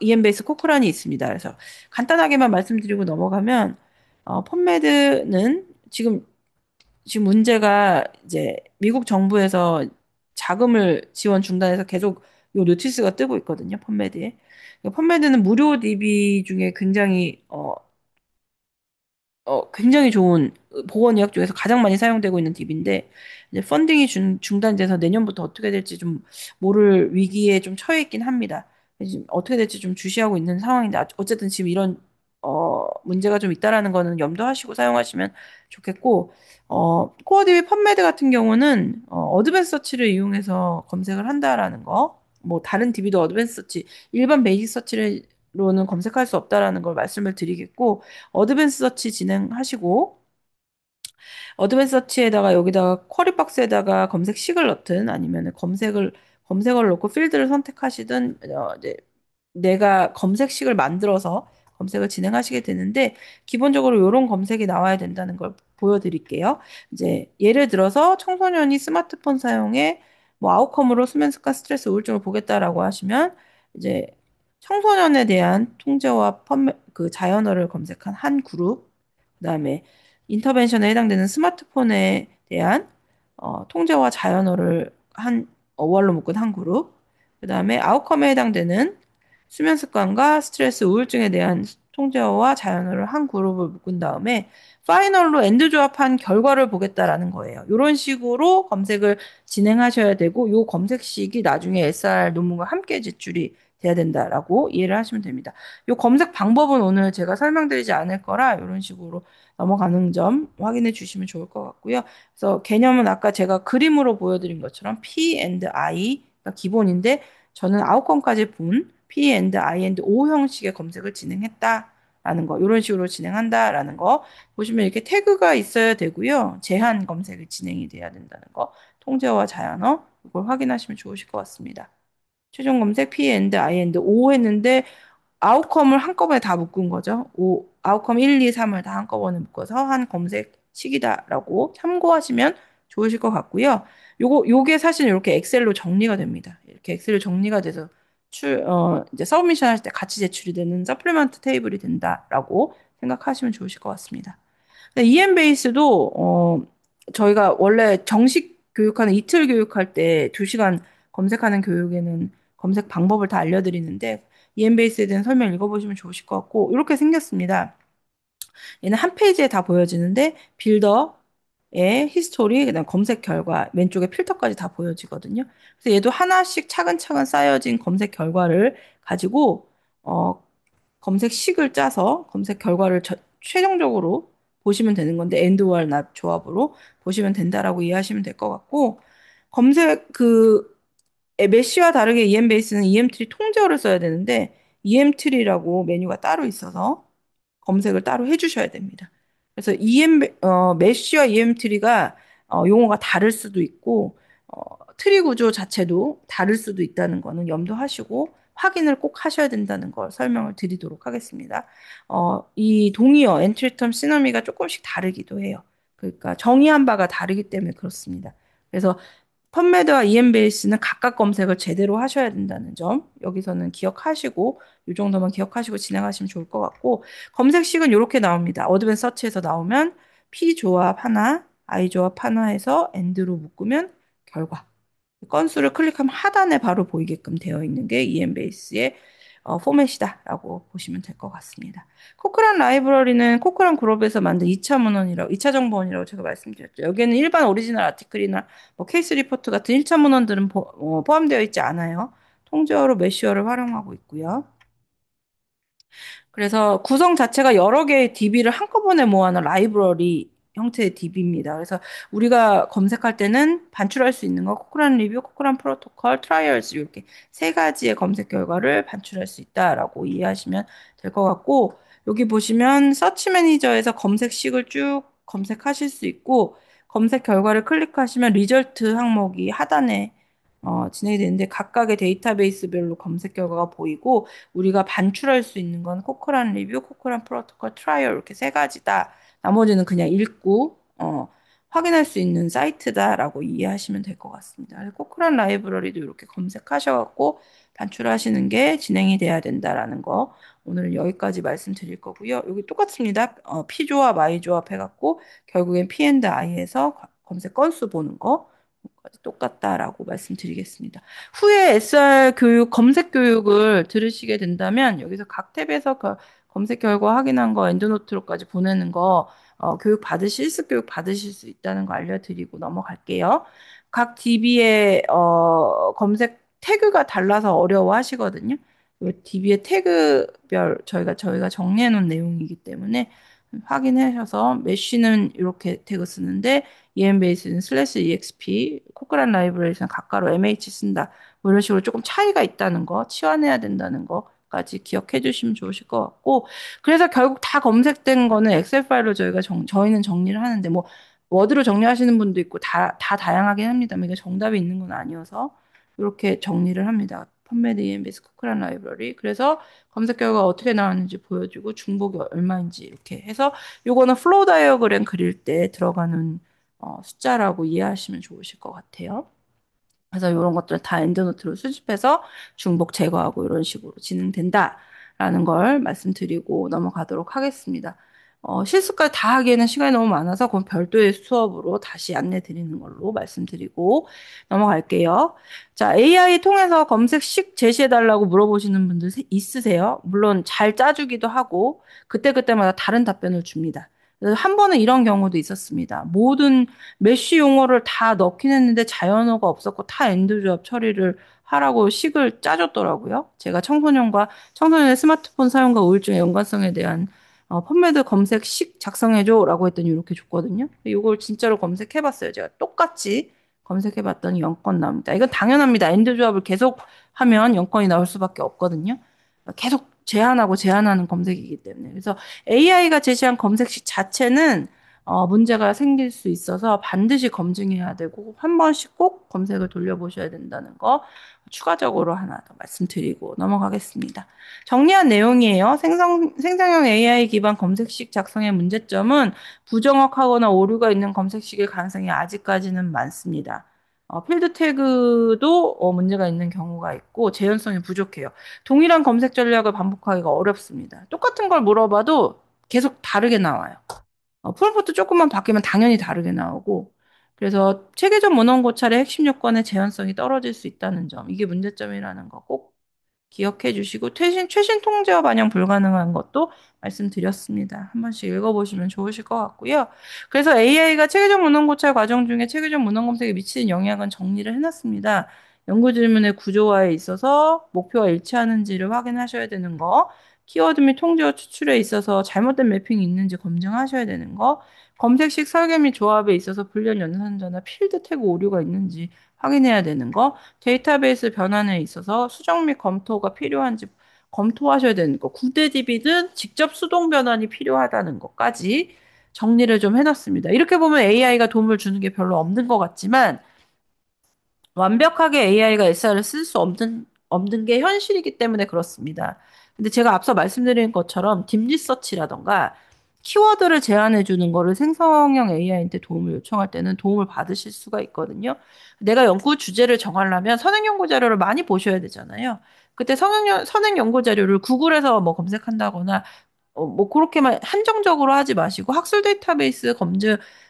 EM베이스 코크란이 있습니다. 그래서 간단하게만 말씀드리고 넘어가면 펀메드는 지금 문제가 이제 미국 정부에서 자금을 지원 중단해서 계속 요 노티스가 뜨고 있거든요. 펀메드에. 펀메드는 무료 DB 중에 굉장히 좋은 보건의학 쪽에서 가장 많이 사용되고 있는 딥인데 이제 펀딩이 중단돼서 내년부터 어떻게 될지 좀 모를 위기에 좀 처해 있긴 합니다. 지금 어떻게 될지 좀 주시하고 있는 상황인데 어쨌든 지금 이런 문제가 좀 있다라는 거는 염두하시고 사용하시면 좋겠고 코어디비 펀메드 같은 경우는 어드밴스 서치를 이용해서 검색을 한다라는 거, 뭐 다른 DB도 어드밴스 서치, 일반 베이직 서치로는 검색할 수 없다라는 걸 말씀을 드리겠고 어드밴스 서치 진행하시고 어드밴스 서치에다가 여기다가 쿼리 박스에다가 검색식을 넣든 아니면 검색어를 넣고 필드를 선택하시든 이제 내가 검색식을 만들어서 검색을 진행하시게 되는데 기본적으로 이런 검색이 나와야 된다는 걸 보여드릴게요. 이제 예를 들어서 청소년이 스마트폰 사용에 뭐 아웃컴으로 수면 습관 스트레스 우울증을 보겠다라고 하시면 이제 청소년에 대한 통제와 그 자연어를 검색한 한 그룹, 그다음에 인터벤션에 해당되는 스마트폰에 대한 통제와 자연어를 한 어원로 묶은 한 그룹, 그다음에 아웃컴에 해당되는 수면 습관과 스트레스, 우울증에 대한 통제어와 자연어를 한 그룹을 묶은 다음에 파이널로 엔드 조합한 결과를 보겠다라는 거예요. 이런 식으로 검색을 진행하셔야 되고 이 검색식이 나중에 SR 논문과 함께 제출이 돼야 된다라고 이해를 하시면 됩니다. 이 검색 방법은 오늘 제가 설명드리지 않을 거라 이런 식으로 넘어가는 점 확인해 주시면 좋을 것 같고요. 그래서 개념은 아까 제가 그림으로 보여드린 것처럼 P and I가 기본인데 저는 아웃컴까지 본 P and I and O 형식의 검색을 진행했다라는 거, 이런 식으로 진행한다라는 거 보시면 이렇게 태그가 있어야 되고요. 제한 검색이 진행이 돼야 된다는 거, 통제어와 자연어 이걸 확인하시면 좋으실 것 같습니다. 최종 검색 P and I and O 했는데 아웃컴을 한꺼번에 다 묶은 거죠. 아웃컴 1, 2, 3을 다 한꺼번에 묶어서 한 검색식이다라고 참고하시면 좋으실 것 같고요. 요게 사실 이렇게 엑셀로 정리가 됩니다. 이렇게 엑셀로 정리가 돼서 이제 서브미션 하실 때 같이 제출이 되는 서플리먼트 테이블이 된다라고 생각하시면 좋으실 것 같습니다. EM 베이스도 저희가 원래 정식 교육하는 이틀 교육할 때 2시간 검색하는 교육에는 검색 방법을 다 알려드리는데 EM 베이스에 대한 설명 읽어보시면 좋으실 것 같고 이렇게 생겼습니다. 얘는 한 페이지에 다 보여지는데 빌더의 히스토리, 그다음 검색 결과, 왼쪽에 필터까지 다 보여지거든요. 그래서 얘도 하나씩 차근차근 쌓여진 검색 결과를 가지고 어, 검색식을 짜서 검색 결과를 최종적으로 보시면 되는 건데 엔드월 납 조합으로 보시면 된다라고 이해하시면 될 것 같고 검색 메쉬와 다르게 EM베이스는 EM트리 통제어를 써야 되는데 EM트리라고 메뉴가 따로 있어서 검색을 따로 해주셔야 됩니다. 그래서 메쉬와 EM트리가 용어가 다를 수도 있고, 트리 구조 자체도 다를 수도 있다는 거는 염두하시고 확인을 꼭 하셔야 된다는 걸 설명을 드리도록 하겠습니다. 이 동의어, 엔트리텀 시너미가 조금씩 다르기도 해요. 그러니까 정의한 바가 다르기 때문에 그렇습니다. 그래서 펀메드와 EMBAS는 각각 검색을 제대로 하셔야 된다는 점 여기서는 기억하시고 이 정도만 기억하시고 진행하시면 좋을 것 같고 검색식은 이렇게 나옵니다. 어드밴스 서치에서 나오면 P 조합 하나, I 조합 하나에서 AND로 묶으면 결과. 건수를 클릭하면 하단에 바로 보이게끔 되어 있는 게 EMBAS의 포맷이다라고 보시면 될 것 같습니다. 코크란 라이브러리는 코크란 그룹에서 만든 2차 문헌이라고, 2차 정보원이라고 제가 말씀드렸죠. 여기에는 일반 오리지널 아티클이나 뭐 케이스 리포트 같은 1차 문헌들은 포함되어 있지 않아요. 통제어로 메쉬어를 활용하고 있고요. 그래서 구성 자체가 여러 개의 DB를 한꺼번에 모아놓은 라이브러리 형태의 DB입니다. 그래서 우리가 검색할 때는 반출할 수 있는 거 코크란 리뷰, 코크란 프로토콜, 트라이얼스 이렇게 세 가지의 검색 결과를 반출할 수 있다라고 이해하시면 될 것 같고 여기 보시면 서치 매니저에서 검색식을 쭉 검색하실 수 있고 검색 결과를 클릭하시면 리절트 항목이 하단에 진행이 되는데 각각의 데이터베이스별로 검색 결과가 보이고 우리가 반출할 수 있는 건 코크란 리뷰, 코크란 프로토콜, 트라이얼 이렇게 세 가지다. 나머지는 그냥 읽고 확인할 수 있는 사이트다라고 이해하시면 될 것 같습니다. 코크란 라이브러리도 이렇게 검색하셔갖고 반출하시는 게 진행이 돼야 된다라는 거 오늘은 여기까지 말씀드릴 거고요. 여기 똑같습니다. P 조합, I 조합 해갖고 결국엔 P&I에서 검색 건수 보는 거 똑같다라고 말씀드리겠습니다. 후에 SR 교육, 검색 교육을 들으시게 된다면 여기서 각 탭에서 검색 결과 확인한 거 엔드노트로까지 보내는 거 교육 실습 교육 받으실 수 있다는 거 알려드리고 넘어갈게요. 각 DB의 검색 태그가 달라서 어려워하시거든요. 이 DB의 태그별 저희가 정리해 놓은 내용이기 때문에 확인하셔서 메쉬는 이렇게 태그 쓰는데 EMBAS는 슬래시 EXP, 코크란 라이브러리에서는 각가로 MH 쓴다. 뭐 이런 식으로 조금 차이가 있다는 거, 치환해야 된다는 거까지 기억해 주시면 좋으실 것 같고, 그래서 결국 다 검색된 거는 엑셀 파일로 저희는 정리를 하는데, 뭐, 워드로 정리하시는 분도 있고, 다 다양하긴 합니다만, 이게 정답이 있는 건 아니어서, 이렇게 정리를 합니다. 펀메드 EMBS 코크란 라이브러리. 그래서 검색 결과가 어떻게 나왔는지 보여주고, 중복이 얼마인지 이렇게 해서, 요거는 플로우 다이어그램 그릴 때 들어가는 숫자라고 이해하시면 좋으실 것 같아요. 그래서 이런 것들 다 엔드노트로 수집해서 중복 제거하고 이런 식으로 진행된다라는 걸 말씀드리고 넘어가도록 하겠습니다. 실습까지 다 하기에는 시간이 너무 많아서 그건 별도의 수업으로 다시 안내 드리는 걸로 말씀드리고 넘어갈게요. 자, AI 통해서 검색식 제시해달라고 물어보시는 분들 있으세요? 물론 잘 짜주기도 하고 그때그때마다 다른 답변을 줍니다. 그래서 한 번은 이런 경우도 있었습니다. 모든 메쉬 용어를 다 넣긴 했는데 자연어가 없었고 타 엔드 조합 처리를 하라고 식을 짜줬더라고요. 제가 청소년의 스마트폰 사용과 우울증의 연관성에 대한 펀메드 검색식 작성해줘라고 했더니 이렇게 줬거든요. 이걸 진짜로 검색해봤어요. 제가 똑같이 검색해봤더니 0건 나옵니다. 이건 당연합니다. 엔드 조합을 계속 하면 0건이 나올 수밖에 없거든요. 계속 제한하고 제한하는 검색이기 때문에. 그래서 AI가 제시한 검색식 자체는 문제가 생길 수 있어서 반드시 검증해야 되고 한 번씩 꼭 검색을 돌려보셔야 된다는 거 추가적으로 하나 더 말씀드리고 넘어가겠습니다. 정리한 내용이에요. 생성형 AI 기반 검색식 작성의 문제점은 부정확하거나 오류가 있는 검색식일 가능성이 아직까지는 많습니다. 필드 태그도 문제가 있는 경우가 있고 재현성이 부족해요. 동일한 검색 전략을 반복하기가 어렵습니다. 똑같은 걸 물어봐도 계속 다르게 나와요. 프롬프트 조금만 바뀌면 당연히 다르게 나오고 그래서 체계적 문헌 고찰의 핵심 요건의 재현성이 떨어질 수 있다는 점 이게 문제점이라는 거 꼭 기억해 주시고 최신 통제어 반영 불가능한 것도 말씀드렸습니다. 한 번씩 읽어보시면 좋으실 것 같고요. 그래서 AI가 체계적 문헌 고찰 과정 중에 체계적 문헌 검색에 미치는 영향은 정리를 해놨습니다. 연구 질문의 구조화에 있어서 목표와 일치하는지를 확인하셔야 되는 거, 키워드 및 통제어 추출에 있어서 잘못된 매핑이 있는지 검증하셔야 되는 거, 검색식 설계 및 조합에 있어서 불련 연산자나 필드 태그 오류가 있는지 확인해야 되는 거, 데이터베이스 변환에 있어서 수정 및 검토가 필요한지 검토하셔야 되는 거, 구대 DB든 직접 수동 변환이 필요하다는 것까지 정리를 좀 해놨습니다. 이렇게 보면 AI가 도움을 주는 게 별로 없는 것 같지만 완벽하게 AI가 SR을 쓸 수 없는 게 현실이기 때문에 그렇습니다. 근데 제가 앞서 말씀드린 것처럼 딥리서치라던가 키워드를 제안해 주는 거를 생성형 AI한테 도움을 요청할 때는 도움을 받으실 수가 있거든요. 내가 연구 주제를 정하려면 선행 연구 자료를 많이 보셔야 되잖아요. 그때 선행 연구 자료를 구글에서 뭐 검색한다거나 뭐 그렇게만 한정적으로 하지 마시고 학술 데이터베이스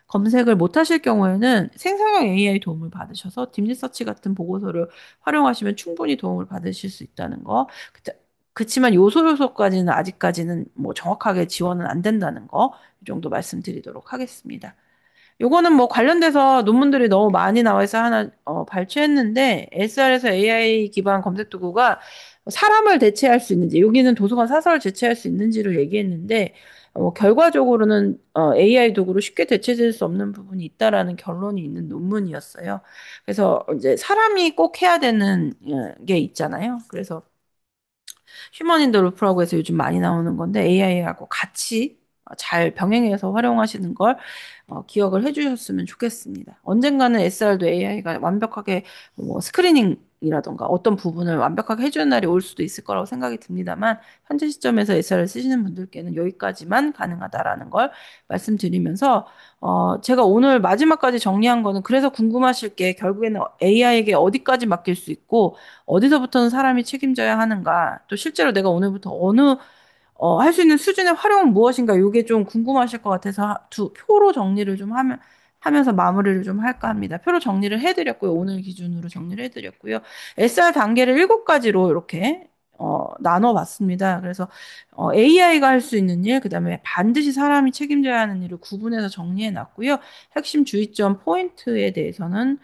검색을 못 하실 경우에는 생성형 AI 도움을 받으셔서 딥리서치 같은 보고서를 활용하시면 충분히 도움을 받으실 수 있다는 거. 그치만 요소까지는 아직까지는 뭐 정확하게 지원은 안 된다는 거. 이 정도 말씀드리도록 하겠습니다. 요거는 뭐 관련돼서 논문들이 너무 많이 나와 있어 하나 발췌했는데 SR에서 AI 기반 검색 도구가 사람을 대체할 수 있는지 여기는 도서관 사설을 대체할 수 있는지를 얘기했는데 결과적으로는 AI 도구로 쉽게 대체될 수 없는 부분이 있다라는 결론이 있는 논문이었어요. 그래서 이제 사람이 꼭 해야 되는 게 있잖아요. 그래서 휴먼 인더 루프라고 해서 요즘 많이 나오는 건데 AI하고 같이 잘 병행해서 활용하시는 걸 기억을 해주셨으면 좋겠습니다. 언젠가는 SR도 AI가 완벽하게 뭐 스크리닝이라던가 어떤 부분을 완벽하게 해주는 날이 올 수도 있을 거라고 생각이 듭니다만 현재 시점에서 SR을 쓰시는 분들께는 여기까지만 가능하다라는 걸 말씀드리면서 제가 오늘 마지막까지 정리한 거는 그래서 궁금하실 게 결국에는 AI에게 어디까지 맡길 수 있고 어디서부터는 사람이 책임져야 하는가, 또 실제로 내가 오늘부터 할 수 있는 수준의 활용은 무엇인가, 이게 좀 궁금하실 것 같아서 표로 정리를 좀 하면서 마무리를 좀 할까 합니다. 표로 정리를 해드렸고요. 오늘 기준으로 정리를 해드렸고요. SR 단계를 7가지로 이렇게 나눠봤습니다. 그래서 AI가 할 수 있는 일, 그다음에 반드시 사람이 책임져야 하는 일을 구분해서 정리해 놨고요. 핵심 주의점 포인트에 대해서는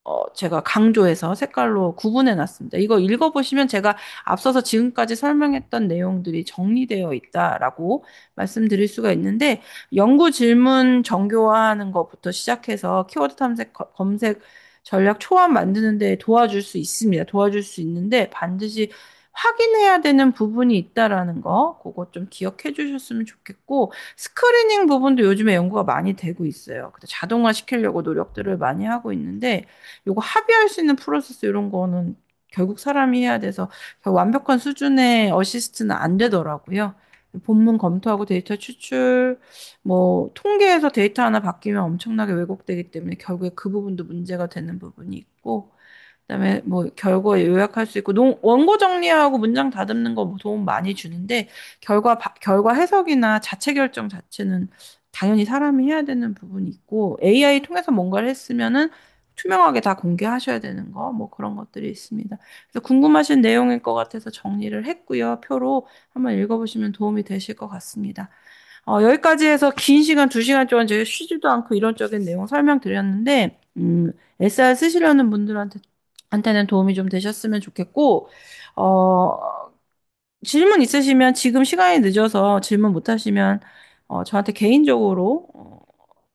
어, 제가 강조해서 색깔로 구분해 놨습니다. 이거 읽어보시면 제가 앞서서 지금까지 설명했던 내용들이 정리되어 있다라고 말씀드릴 수가 있는데, 연구 질문 정교화하는 것부터 시작해서 키워드 탐색, 검색 전략 초안 만드는 데 도와줄 수 있습니다. 도와줄 수 있는데 반드시 확인해야 되는 부분이 있다라는 거, 그거 좀 기억해 주셨으면 좋겠고, 스크리닝 부분도 요즘에 연구가 많이 되고 있어요. 자동화 시키려고 노력들을 많이 하고 있는데, 요거 합의할 수 있는 프로세스 이런 거는 결국 사람이 해야 돼서 완벽한 수준의 어시스트는 안 되더라고요. 본문 검토하고 데이터 추출, 뭐 통계에서 데이터 하나 바뀌면 엄청나게 왜곡되기 때문에 결국에 그 부분도 문제가 되는 부분이 있고, 그다음에 뭐 결과 요약할 수 있고 원고 정리하고 문장 다듬는 거 도움 많이 주는데 결과 해석이나 자체 결정 자체는 당연히 사람이 해야 되는 부분이 있고 AI 통해서 뭔가를 했으면은 투명하게 다 공개하셔야 되는 거 뭐 그런 것들이 있습니다. 그래서 궁금하신 내용일 것 같아서 정리를 했고요. 표로 한번 읽어보시면 도움이 되실 것 같습니다. 여기까지 해서 긴 시간, 2시간 동안 제가 쉬지도 않고 이런적인 내용 설명드렸는데, SR 쓰시려는 한테는 도움이 좀 되셨으면 좋겠고, 어, 질문 있으시면 지금 시간이 늦어서 질문 못 하시면, 저한테 개인적으로,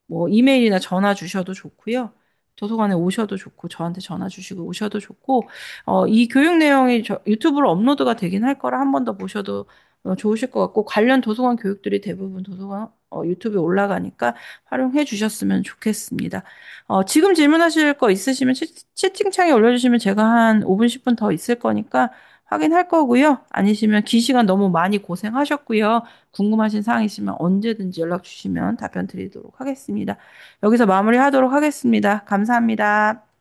뭐 이메일이나 전화 주셔도 좋고요. 도서관에 오셔도 좋고 저한테 전화 주시고 오셔도 좋고 이 교육 내용이 유튜브로 업로드가 되긴 할 거라 한 번 더 보셔도 좋으실 것 같고 관련 도서관 교육들이 대부분 도서관 유튜브에 올라가니까 활용해 주셨으면 좋겠습니다. 지금 질문하실 거 있으시면 채팅창에 올려주시면 제가 한 5분, 10분 더 있을 거니까 확인할 거고요. 아니시면 긴 시간 너무 많이 고생하셨고요. 궁금하신 사항 있으면 언제든지 연락 주시면 답변 드리도록 하겠습니다. 여기서 마무리하도록 하겠습니다. 감사합니다.